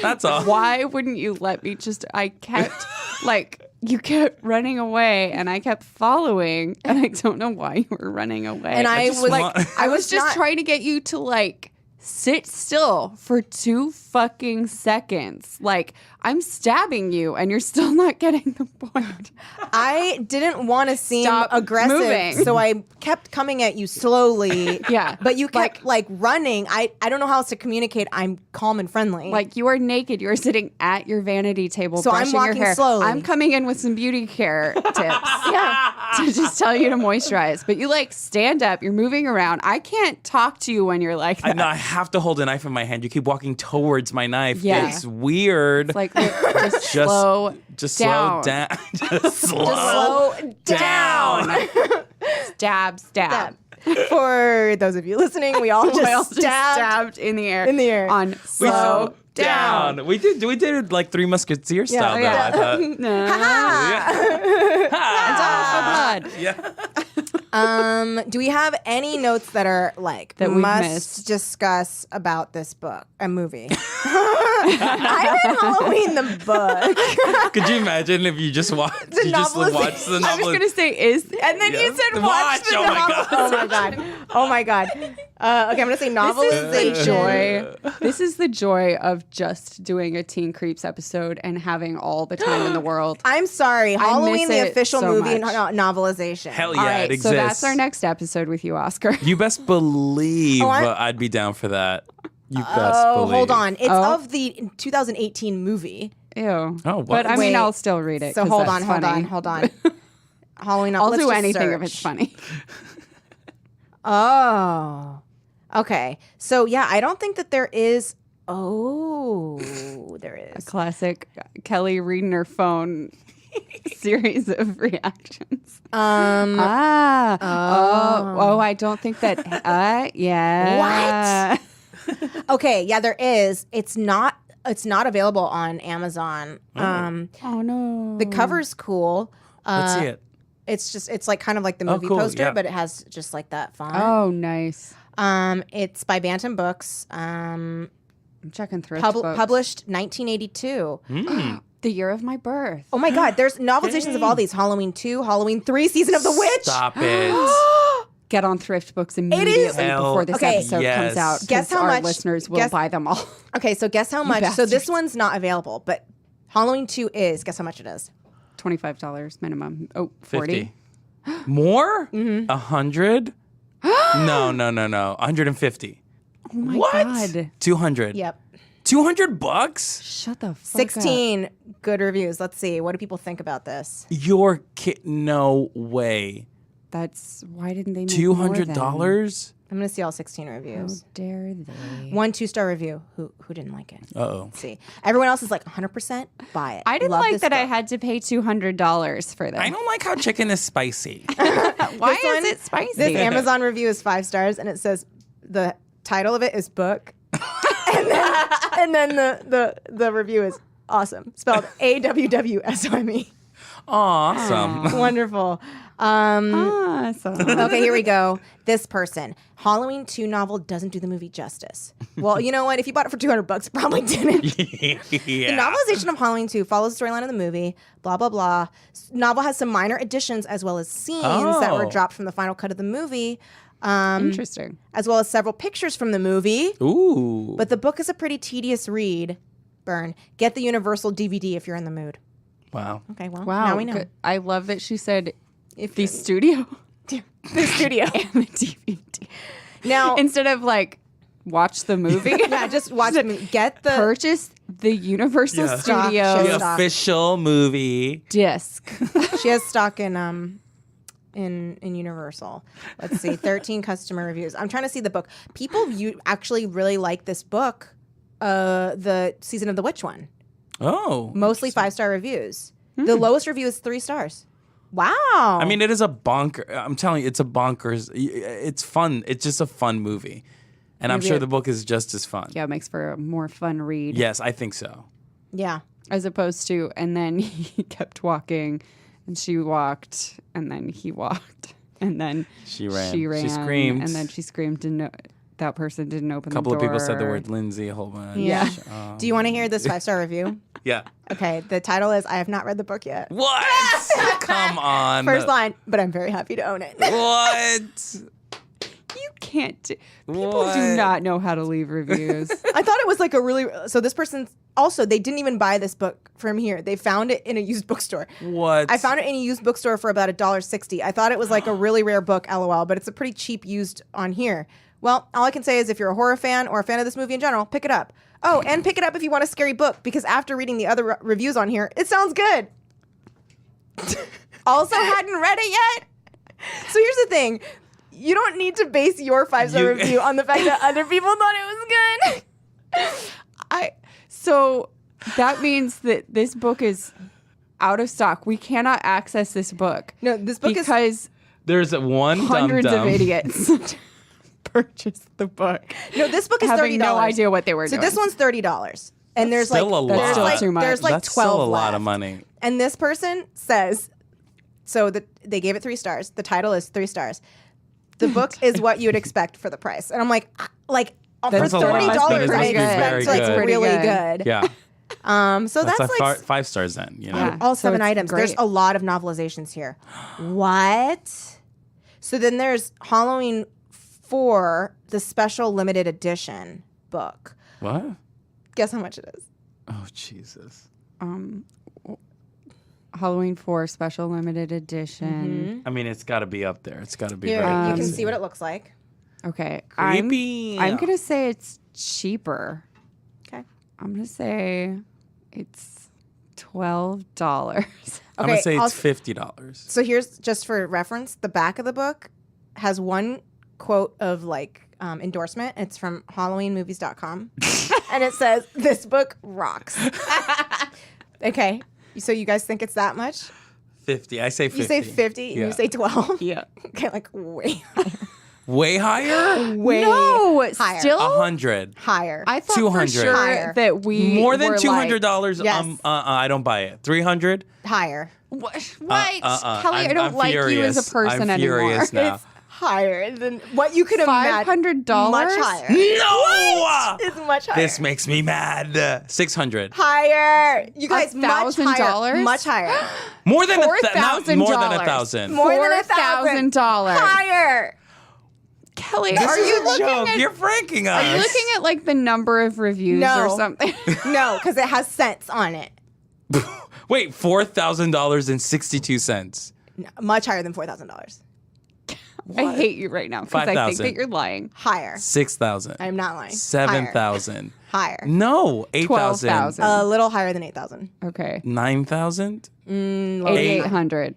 That's all. Why wouldn't you let me just? I kept like you kept running away, and I kept following, and I don't know why you were running away. And I just was want- like, I was just not- trying to get you to like sit still for 2 fucking seconds. Like I'm stabbing you and you're still not getting the point. I didn't want to seem Stop aggressive, moving. so I kept coming at you slowly. Yeah. But you kept like running. I don't know how else to communicate. I'm calm and friendly. Like you are naked. You are sitting at your vanity table So I'm brushing your walking hair. slowly. I'm coming in with some beauty care tips. yeah. To just tell you to moisturize. But you like stand up, you're moving around. I can't talk to you when you're like that. No, I have to hold a knife in my hand. You keep walking towards my knife. Yeah. It's weird. It's like just slow Just down. slow down. Just slow, Slow down. Stab. Stab. For those of you listening, we all just Well, stabbed in the air. in the air. On slow down. We did like Three Musketeers style. though, yeah. I thought. And off the blood. Yeah. Do we have any notes that are like That we've must missed? discuss about this book, a movie? I read Halloween the book. Could you imagine if you just watched watch the I was novel? gonna say and then you said watch the Oh my novel. God. Oh my god! Oh my god! Okay, I'm gonna say novelization. This is the joy. This is the joy of just doing a Teen Creeps episode and having all the time in the world. I'm sorry, Halloween, the it official so movie much. novelization. Hell yeah, All right, it exists. so that's our next episode with you, Oscar. You best believe I'm- I'd be down for that. You best Oh, believe. hold on. It's Oh. of the 2018 movie. Ew. Oh, what? But I mean, Wait. I'll still read it. So 'cause hold that's on. funny. Halloween. I'll let's do just anything if search. it's funny. Oh. Okay. So yeah, I don't think that there is. Oh, there is. Classic Kelly reading her phone series of reactions. I don't think that. Yeah. Okay. Yeah, there is. It's not available on Amazon. Oh no. The cover's cool. Let's see it. It's like kind of like the movie cool, poster, yeah. but it has just like that font. Oh, nice. It's by Bantam Books. I'm checking thrift books. Published 1982. The year of my birth. Oh my God, there's novelizations of all these: Halloween 2, Halloween 3, Season of the Witch. Stop it. Get on thrift books immediately Hell before this Okay. episode yes. comes out. Guess 'cause how our much- listeners will guess- buy them all. Okay, so guess how much? So this bastards. one's not available, but Halloween 2 is. Guess how much it is? $25 minimum. Oh, 40. 50. More? 100? No. 150. Oh my What? God. 200. Yep. $200? Shut the fuck up. 16 good reviews. Let's see. What do people think about this? You're no way. That's why didn't they make more then? $200? I'm going to see all 16 How reviews. dare they? 1 2-star review. Who didn't like it? Uh-oh. Let's see. Everyone else is like 100% buy it. I didn't Love like this that I book. had to pay $200 for them. I don't like how chicken is spicy. Why This one- is it spicy? This Amazon review is 5 stars, and it says the title of it is book, and then the review is awesome, spelled AWWSOME. Awesome. Wonderful. Awesome. Okay, here we go. This person, Halloween 2 novel doesn't do the movie justice. Well, you know what? If you bought it for $200, it probably didn't. The Yeah. novelization of Halloween 2 follows the storyline of the movie, blah, blah, blah. Novel has some minor additions as well as scenes that were Oh. dropped from the final cut of the movie, Interesting. as well as several pictures from the movie. Ooh. But the book is a pretty tedious read. Burn. Get the Universal DVD if you're in the mood. Wow. Okay, well, Wow. now we know. good. I love that she said If the studio the studio. and the DVD. Now, Instead of like watch the movie. yeah, just watch the movie. Get the Purchase the Universal Yeah. Studios Stock. The official movie. disc. She has stock in Universal. Let's see, 13 customer reviews. I'm trying to see the book. People actually really like this book, the Season of the Witch one. Oh. Mostly 5-star reviews. The lowest review is 3 stars. Wow. I mean, it is a bonker. I'm telling you, it's a bonkers. It's fun. It's just a fun movie. And I'm Maybe sure it- the book is just as fun. Yeah, it makes for a more fun read. Yes, I think so. yeah. As opposed to, and then he kept walking, and she walked, and then he walked, and then She ran. She ran. She screamed. And then she screamed, and that person didn't open A couple the of door. people said the word Lindsay a whole bunch. Yeah. Do you want to hear this 5-star review? Yeah. Okay, the title is I have not read the book yet. What? Come on. First line, but I'm very happy to own it. What? You can't. People What? do not know how to leave reviews. I thought it was like a really. So this person Also, they didn't even buy this book from here. They found it in a used bookstore. What? I found it in a used bookstore for about $1.60. I thought it was like a really rare book, LOL, but it's a pretty cheap used on here. Well, all I can say is if you're a horror fan or a fan of this movie in general, pick it up. Oh, and pick it up if you want a scary book, because after reading the other reviews on here, it sounds good. Also, hadn't read it yet. So here's the thing. You don't need to base your 5-star review on the fact that other people thought it was good. So that means that this book is out of stock. We cannot access this book. No, this book is... because There's one hundreds dum-dum. of idiots purchased the book. No, this book is $30. Having no idea what they were doing. So this one's $30. And there's Still like... a lot. There's Still like, too much. There's like That's 12 still a lot left. of money. And this person says... So they gave it 3 stars. The title is 3 stars. The book is what you would expect for the price. And I'm like for That's a lot. $30, That is I must be expect very like good. really Pretty good. Yeah. So that's That's like 5 stars then, you know? Yeah. all So 7 it's items. There's great. a lot of novelizations here. What? So then there's Halloween 4, the special limited edition book. What? Guess how much it is? Oh, Jesus. Halloween 4 special limited edition. I mean, it's got to be up there. It's got to be Here, very you can pricey. see what it looks like. Okay. Creepy. I'm going to say it's cheaper. Okay. I'm going to say it's $12. I'm going to say I'll- it's $50. So here's just for reference, the back of the book has one quote of like endorsement. It's from HalloweenMovies.com. And it says, "This book rocks." Okay. So you guys think it's that much? 50. I say 50. You say 50 and Yeah. you say 12? Yeah. Okay, like way higher. Way higher? Way No, higher. still? 100. higher. I thought 200. for sure Higher. that we More than were $200? Yes. I don't buy it. 300? Higher. Like, what? Kelly, I don't I'm like you as a furious. person I'm anymore. furious now. It's higher than what you could imagine. $500? Much higher. No! It's much higher. This makes me mad. 600. Higher. You guys, much higher. $1,000? Much higher. More than $4,000. more than 1,000. More than 1,000. $4,000. Higher. Kelly, This are is you a looking joke. at You're pranking us. Are you looking at like the number of reviews No. or something? No, because it has cents on it. Wait, $4,000.62. No, much higher than $4,000. I hate you right now because I think 5,000. that you're lying. Higher. 6,000. I'm not lying. 7,000. Higher. No, 8,000. 12,000. A little higher than 8,000. Okay. 9,000. 8,800.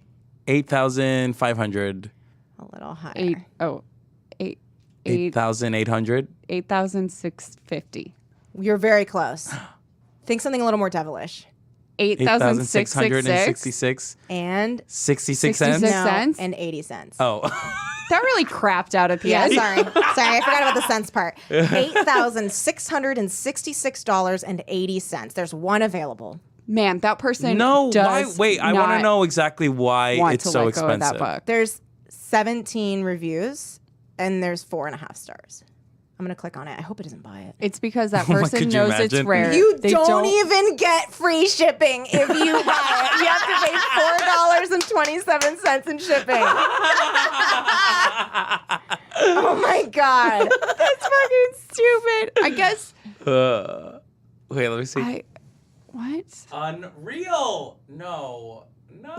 8,500. A little higher. 8,800. 8,650. You're very close. Think something a little more devilish. 8,666. 8,666. And 66 66. cents. no, cents? and 80 cents. Oh. That really crapped out at the Yeah, end. sorry. Sorry, I forgot about the cents part. $8,666.80. There's one available. Man, that person No, why? does Wait, I want to not know exactly why want it's to so let go of expensive. that book. There's 17 reviews, and there's 4.5 stars. I'm going to click on it. I hope it doesn't buy it. It's because that Oh my, person could you knows it's imagine? rare. You They don't even get free shipping if you buy it. You have to pay $4.27 in shipping. Oh my God. That's fucking stupid. I guess. Wait, let me see. What? Unreal. No.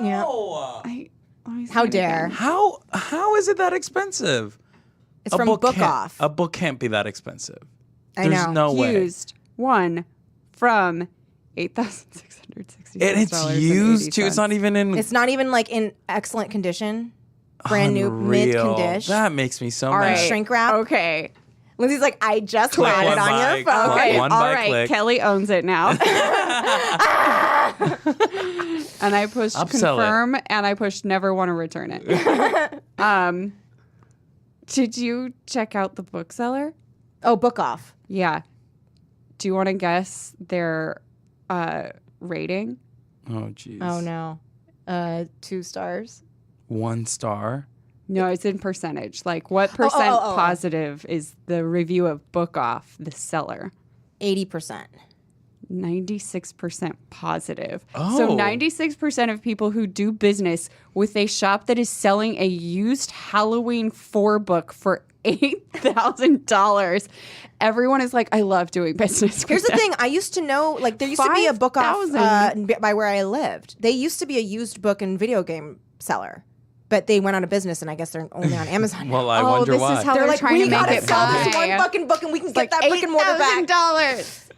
Yeah. Let me see How it dare. again. How is it that expensive? It's from Book can't- Off. A book can't be that expensive. I There's know. no way. Used one from $8,666. And it's used too. It's not even in It's not even like in excellent condition. Brand new, Unreal. mint condition. That makes me so All mad. right. Shrink wrap. Okay. Lindsay's like, I just Click got one it on by your phone. click. Okay. One All by right. click. Kelly owns it now. And I pushed Upsell it. confirm and I pushed never want to return it. Did you check out the bookseller? Oh, Book Off. Yeah. Do you want to guess their rating? Oh, jeez. Oh no. 2 stars. 1 star. No, it's in percentage. Like what percent positive is the review of Book Off, the seller? 80%. 96% positive. Oh. So 96% of people who do business with a shop that is selling a used Halloween 4 book for $8,000. Everyone is like, I love doing business with Here's the them. thing. I used to know, like, there used to be a book off 5,000. by where I lived. They used to be a used book and video game seller, but they went out of business, and I guess they're only on Amazon. Well, I Oh, wonder this why. is how they're they're like, trying we to make gotta it sell buy. this one fucking book, and we can It's get that freaking mortar back. $8,000.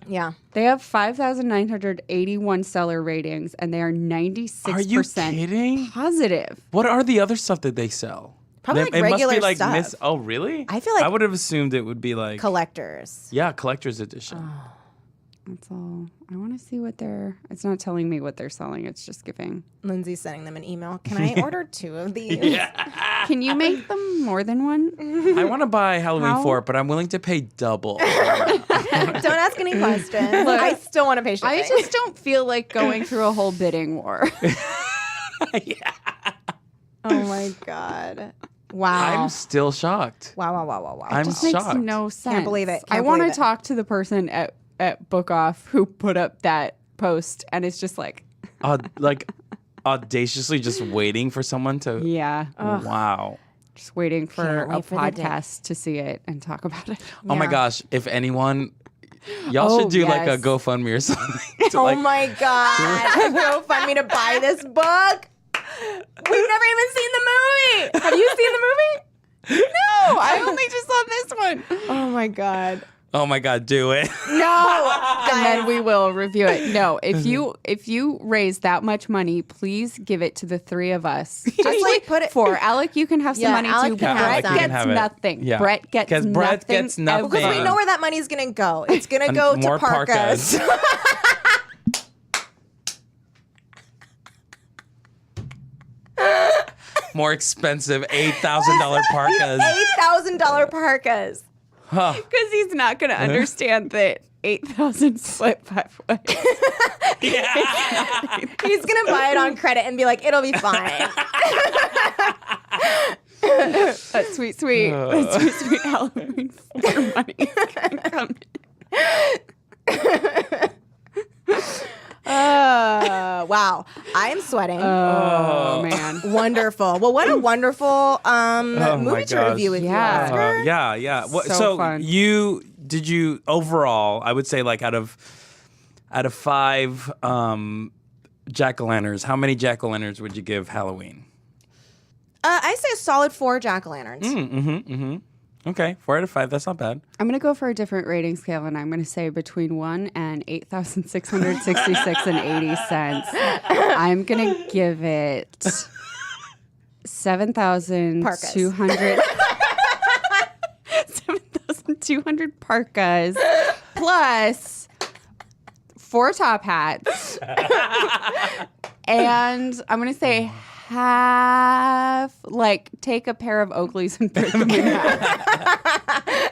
Yeah. They have 5,981 seller ratings, and they are 96% Are you kidding? positive. What are the other stuff that they sell? Probably, It like, must be regular like stuff. Oh, really? I feel like- I would have assumed it would be like Collectors. yeah, collector's edition. That's all. I want to see what they're. It's not telling me what they're selling. It's just giving. Lindsay's sending them an email. Can I order 2 of these? Can you make them more than one? I want to buy Halloween How? 4, but I'm willing to pay double. Don't ask any questions. I still want to pay shipping. I just don't feel like going through a whole bidding war. Oh my God. Wow. I'm still shocked. Wow. I'm Just makes shocked. no sense. believe it. I Can't want to believe it. talk to the person at Book Off who put up that post, and it's just like, Like audaciously just waiting for someone to. yeah, Wow. just waiting for Can't a wait for the day. podcast to see it and talk about it. Oh my Yeah. goch! If anyone, y'all Oh, should do like a yes. GoFundMe or something. to, Oh like, my God. GoFundMe to buy this book. We've never even seen the movie. Have you seen the movie? No, I only just saw this one. Oh my God. Oh my God! Do it. No. And then we will review it. No, if you raise that much money, please give it to the 3 of us. Just like put it. For Alec, you can have some Yeah, money Alec too. can have Brett some. You can gets have it. nothing. Yeah. Brett gets 'Cause nothing. Brett gets nothing. Because we know where that money's going to go. It's going to go to More parkas. More expensive $8,000 parkas. $8,000 parkas. Because he's not going to understand that 8,000 split 5 ways. He's going to buy it on credit and be like, it'll be fine. That's sweet, sweet. That's sweet, sweet Halloween 4 money is gonna come in. Wow. I'm sweating. Oh, man. Wonderful. Well, what a wonderful my movie to gosh. review with Yeah. you, Oscar. Yeah. So fun. Did you overall? I would say like out of 5 jack-o'-lanterns, how many jack-o'-lanterns would you give Halloween? I say a solid 4 jack-o'-lanterns. Okay, 4 out of 5. That's not bad. I'm going to go for a different rating scale, and I'm going to say between 1 and 8,666 and 80 cents. I'm going to give it 7,200. 7,200 parkas plus 4 top hats. And I'm going to say half, like, take a pair of Oakleys and break them in half.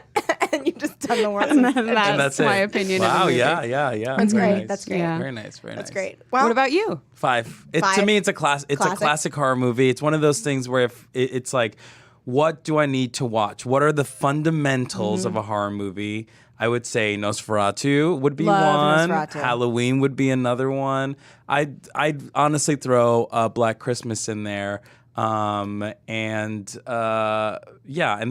And you've just done the worst. And And that's my opinion of the Wow, movie. yeah. That's Very great. nice. That's great. Yeah. Very nice. Very That's nice. great. Well, What about you? 5. To 5. me, it's a class. It's a Classic. classic horror movie. It's one of those things where if it's like, what do I need to watch? What are the fundamentals of a horror movie? I would say Nosferatu would be Love one. Nosferatu. Halloween would be another one. I'd honestly throw Black Christmas in there. And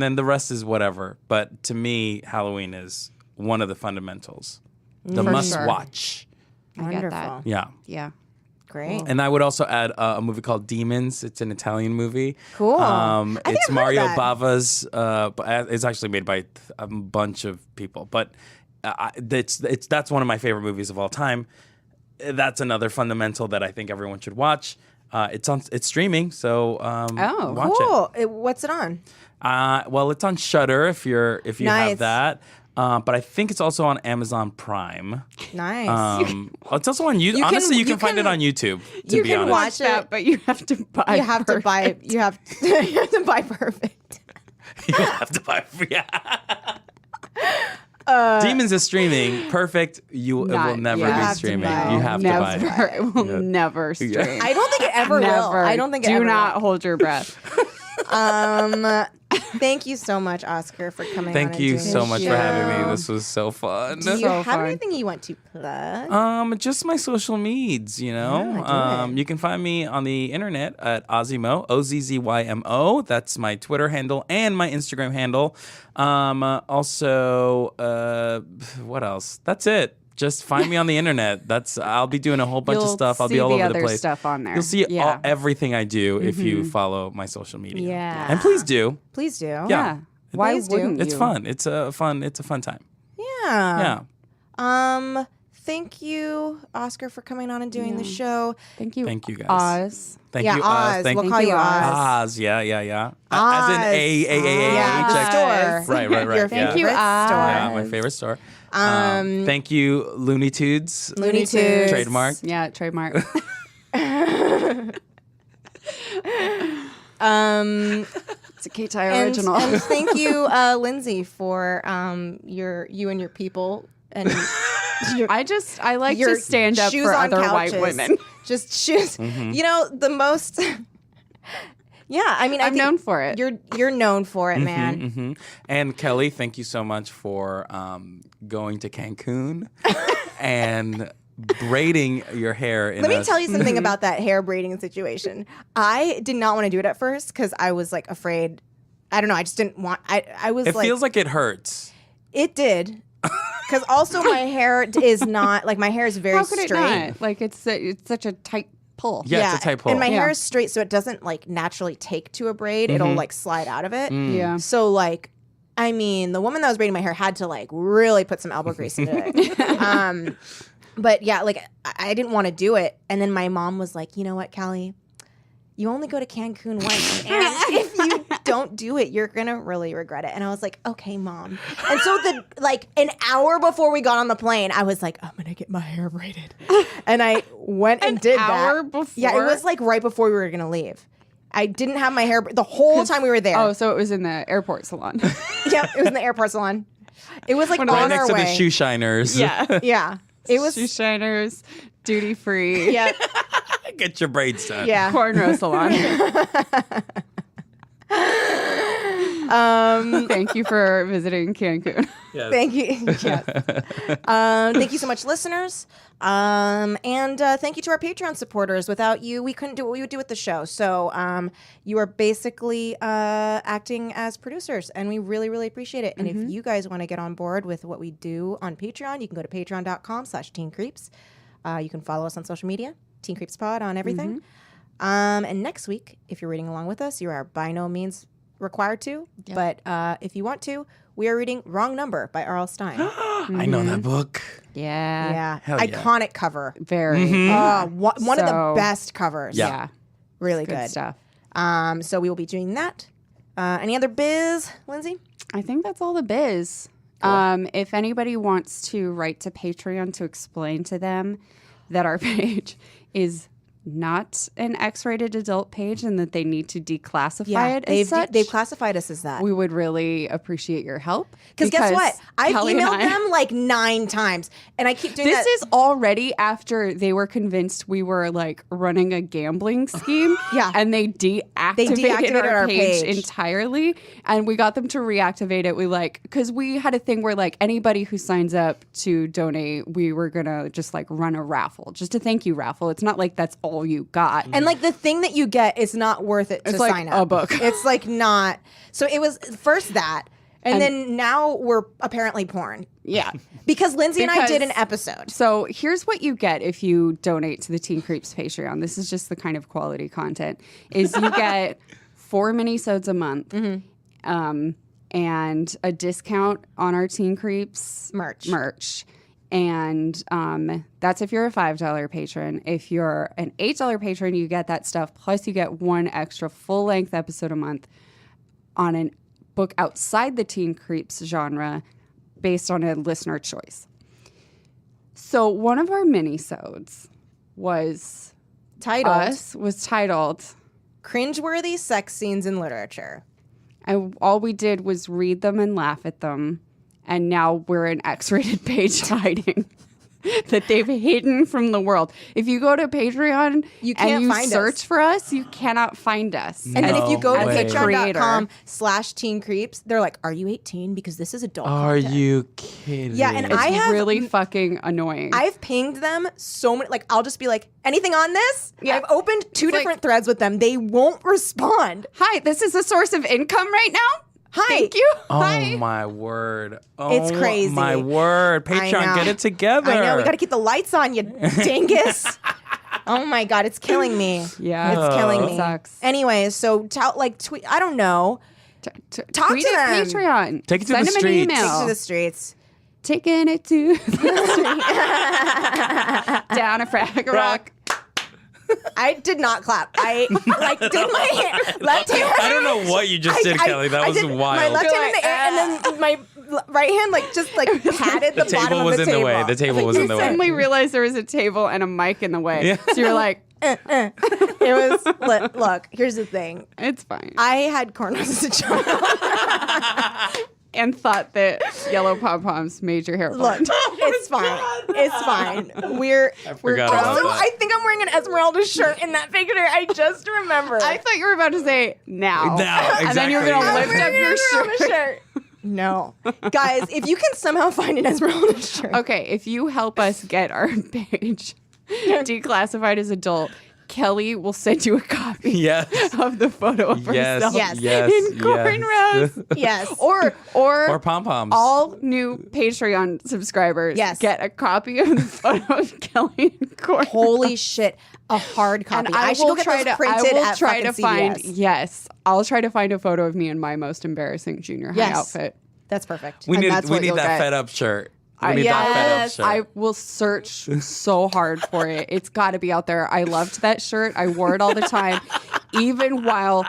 then the rest is whatever. But to me, Halloween is one of the fundamentals. The For must sure. watch. I get that. Wonderful. Yeah. Yeah. Great. And I would also add a movie called Demons. It's an Italian movie. Cool. I think It's I've heard Mario that. Bava's. It's actually made by a bunch of people, but that's one of my favorite movies of all time. That's another fundamental that I think everyone should watch. It's streaming, so watch Cool. What's it on? it. Well, it's on Shudder if you Nice. have that. But I think it's also on Amazon Prime. Nice. It's also on YouTube. Honestly, you can find it on YouTube. To you be can honest, watch Watch that, but you have to buy. you have to buy. You have to buy Perfect. you have to buy. Yeah. Demons is streaming. Perfect. It will never you be have to streaming. buy. You have to buy it. Never. It will never stream. I don't think it ever will. Never. I don't think it Do ever not will. hold your breath. Thank you so much, Oscar, for coming on. Thank and you doing so the much show. for having me. This was so fun. Do you So have fun. anything you want to plug? Just my social meds, you know. Yeah, do it. You can find me on the internet at Ozzymo, OZZYMO. That's my Twitter handle and my Instagram handle. What else? That's it. Just find me on the internet. I'll be doing a whole bunch of You'll stuff. I'll be see all the over the other place. stuff on there. You'll see Yeah. everything I do if you follow my social media. Yeah. And please do. Please do. Yeah. Why Please do. wouldn't It's you? fun. It's a fun time. Yeah. Yeah. Thank you, Oscar, for coming on and doing the show. Thank you. Thank you, guys. Oz. Thank yeah, you, Oz. Thank We'll you. call you Oz. Oz. Yeah. As in A. Yeah, the Check. store. Right. Your Yeah. Thank you, favorite Oz. store. Yeah, my favorite store. Thank you, Looney Tunes. Looney Tunes. Trademark. Yeah, trademark. It's a K-Tie original. And thank you, Lindsay, for you and your people and your, I like your to stand up shoes for on other couches. white women. Just shoes. You know, the most. Yeah, I mean, I I'm think known for it. You're known for it, man. Mm-hmm. And Kelly, thank you so much for going to Cancun and braiding your hair. Let me tell you something about that hair braiding situation. I did not want to do it at first because I was like afraid. I don't know. I just didn't want. I was It like, feels like it hurts. it did. Because also my hair is not like my hair is very How could straight. it not? Like it's such a tight pull. Yeah, it's a tight pull. And my hair Yeah. is straight, so it doesn't like naturally take to a braid. It'll like slide out of it. Yeah. So like, I mean, the woman that was braiding my hair had to like really put some elbow grease into it. But yeah, like I didn't want to do it, and then my mom was like, you know what, Callie, you only go to Cancun once, and if you don't do it, you're gonna really regret it. And I was like, okay, Mom. And so an hour before we got on the plane, I was like, I'm gonna get my hair braided, and I went and did hour that. before? Yeah, it was like right before we were gonna leave. I didn't have my hair the whole time we were there. Oh, so it was in the airport salon. Yeah, it was in the airport salon. It was like right on next our to way. the shoe shiners. yeah. Yeah, it was. Shoe shiners, duty free. Yeah, Get your braids done. yeah. Cornrow salon. Thank you for visiting Cancun. Yes. Thank you. Yes. Thank you so much, listeners. And thank you to our Patreon supporters. Without you, we couldn't do what we would do with the show. So you are basically acting as producers, and we really, really appreciate it. And if you guys want to get on board with what we do on Patreon, you can go to patreon.com/teencreeps. You can follow us on social media, Teen Creeps Pod on everything. And next week, if you're reading along with us, you are by no means required to. But if you want to, we are reading Wrong Number by R.L. Stein. I know that book. Yeah. Yeah. Hell yeah. Iconic cover. Very. One of the So- best covers. Yeah. Really Good good. stuff. So we will be doing that. Any other biz, Lindsay? I think that's all the biz. If anybody wants to write to Patreon to explain to them that our page is not an X-rated adult page and that they need to declassify it as such, they've classified us as that. we would really appreciate your help. Because guess what? I've Kelly and emailed I- them like 9 times, and I keep doing This that. is already after they were convinced we were like running a gambling scheme. Yeah. And they deactivated, deactivated our our page page. entirely. And we got them to reactivate it. Because we had a thing where like anybody who signs up to donate, we were going to just like run a raffle, just a thank you raffle. It's not like that's all you got. And like the thing that you get is not worth it to It's like sign up. a book. It's like not. So it was first that, and then now we're apparently porn Yeah. because Lindsay and I did an Because- episode. So here's what you get if you donate to the Teen Creeps Patreon. This is just the kind of quality content. Is you get 4 minisodes a month, and a discount on our Teen Creeps merch. And that's if you're a $5 patron. If you're an $8 patron, you get that stuff. Plus, you get 1 extra full-length episode a month on a book outside the Teen Creeps genre based on a listener choice. So one of our minisodes was titled Cringeworthy sex scenes in literature. and all we did was read them and laugh at them, and now we're an X-rated page hiding. that they've hidden from the world. If you go to Patreon You can't and you find us. search for us, you cannot find us. And then if you go to way. patreon.com/teen creeps, they're like, are you 18? Because this is adult Are content. you kidding? Yeah, and It's I have really fucking annoying. I've pinged them so many. Like, I'll just be like, anything on this? Yeah. I've opened two like- different threads with them. They won't respond. Hi, this is a source of income right now. Hi. Thank you. Oh Hi. my word! Oh, It's crazy. My word! I Patreon, know. get it together. I know. We got to keep the lights on, you dingus. Oh my God, it's killing me. Yeah. It's killing It me. sucks. Anyways, so tweet. I don't know. Talk Tweet to at them. Patreon. Take it to Send the them streets. an Take email. to the streets. Taking it to down a frag rock. I did not clap. I did my hand, left hand. I don't know what you just did, Kelly. That I was did wild. My left hand in the air, and then my right hand just patted the, The bottom table of was the in the table. way. The table was in the way. Suddenly realized there was a table and a mic in the way. Yeah. So you're like, It was. Look, here's the thing. it's fine. I had cornrows as a child. And thought that yellow pom poms made your hair Look, blonde. it's fine. It's fine. We're forgot about also. that. I think I'm wearing an Esmeralda shirt in that picture. I just remembered. I thought you were about to say now. Now, And then you were going to exactly. lift up your shirt. shirt. No, guys, if you can somehow find an Esmeralda shirt, Okay, if you help us get our page declassified as adult, Kelly will send you a copy Yes. of the photo of Yes. herself Yes. Yes. in cornrows. yes, Or Or pom poms. all new Patreon subscribers Yes. get a copy of the photo of Kelly in cornrows. holy shit, a hard copy. And I should will go get try those to. I printed will at try to fucking find. CVS. Yes, I'll try to find a photo of me in my most embarrassing junior high Yes. outfit. That's perfect. we and need that's what that you'll get. fed up shirt. We need yes, that fed up shirt. I will search so hard for it. It's got to be out there. I loved that shirt. I wore it all the time, even while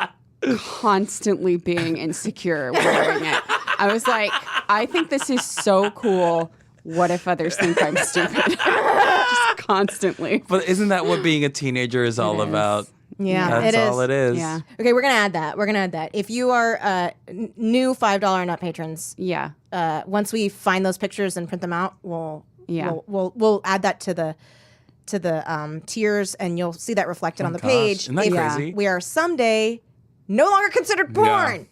constantly being insecure wearing it. I was like, I think this is so cool. What if others think I'm stupid? Just constantly. But isn't that what being a teenager is all about? Yeah, That's it is. all it is. Yeah. Okay, we're gonna add that. If you are new $5 and up patrons, Yeah. once we find those pictures and print them out, we'll add that to the tiers, and you'll see that reflected on the gosh, page. isn't that If crazy? we are someday no longer considered porn.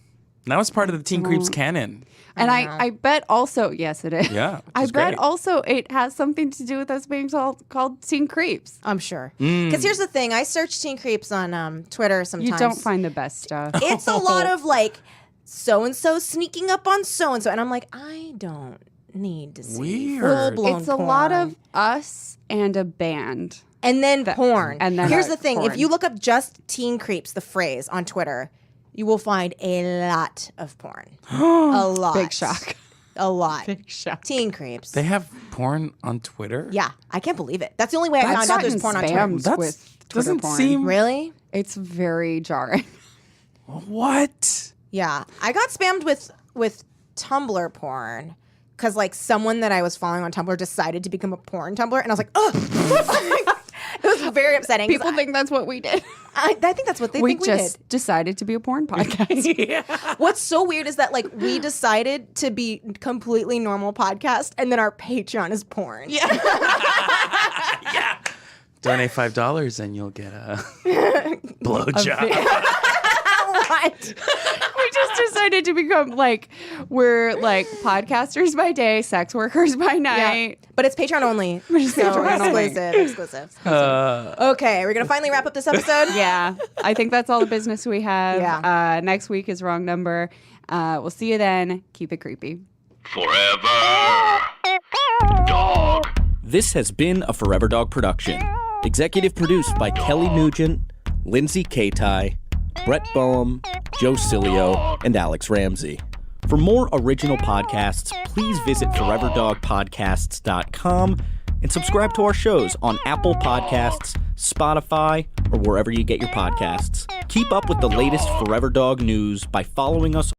Now it's part of the Teen Creeps canon. And I bet also, yes, it is. Yeah, which I is bet great. also it has something to do with us being called Teen Creeps. I'm sure. Because here's the thing: I search teen creeps on Twitter sometimes. You don't find the best stuff. It's a lot of like so and so sneaking up on so and so, and I'm like, I don't need to see Weird. full-blown It's a lot porn. of us and a band. and then porn. and then here's a the thing: porn. if you look up just teen creeps, the phrase on Twitter, you will find a lot of porn. A lot. Big shock. A lot. Big shock. Teen creeps. They have porn on Twitter? Yeah, I can't believe it. That's the only way I I've found out there's gotten porn on Twitter. spammed That's- with Twitter doesn't porn. seem- Really? It's very jarring. What? Yeah, I got spammed with Tumblr porn because like someone that I was following on Tumblr decided to become a porn Tumblr, and I was like, ugh. It was very upsetting. 'cause People think that's what we did. I think that's what they We think we just did. decided to be a porn podcast. What's so weird is that like we decided to be completely normal podcast, and then our Patreon is porn. Yeah. Donate $5 and you'll get a blowjob. What? We just decided to become like, we're like podcasters by day, sex workers by night. But it's Patreon only. So Patreon only. exclusive. Okay, we're gonna finally wrap up this episode. Yeah, I think that's all the business we have. Yeah. Next week is wrong number. We'll see you then. Keep it creepy. Forever. Dog. This has been a Forever Dog production. Executive produced by Kelly Nugent, Lindsay Katai, Brett Boehm, Joe Cilio, and Alex Ramsey. For more original podcasts, please visit foreverdogpodcasts.com and subscribe to our shows on Apple Podcasts, Spotify, or wherever you get your podcasts. Keep up with the latest Forever Dog news by following us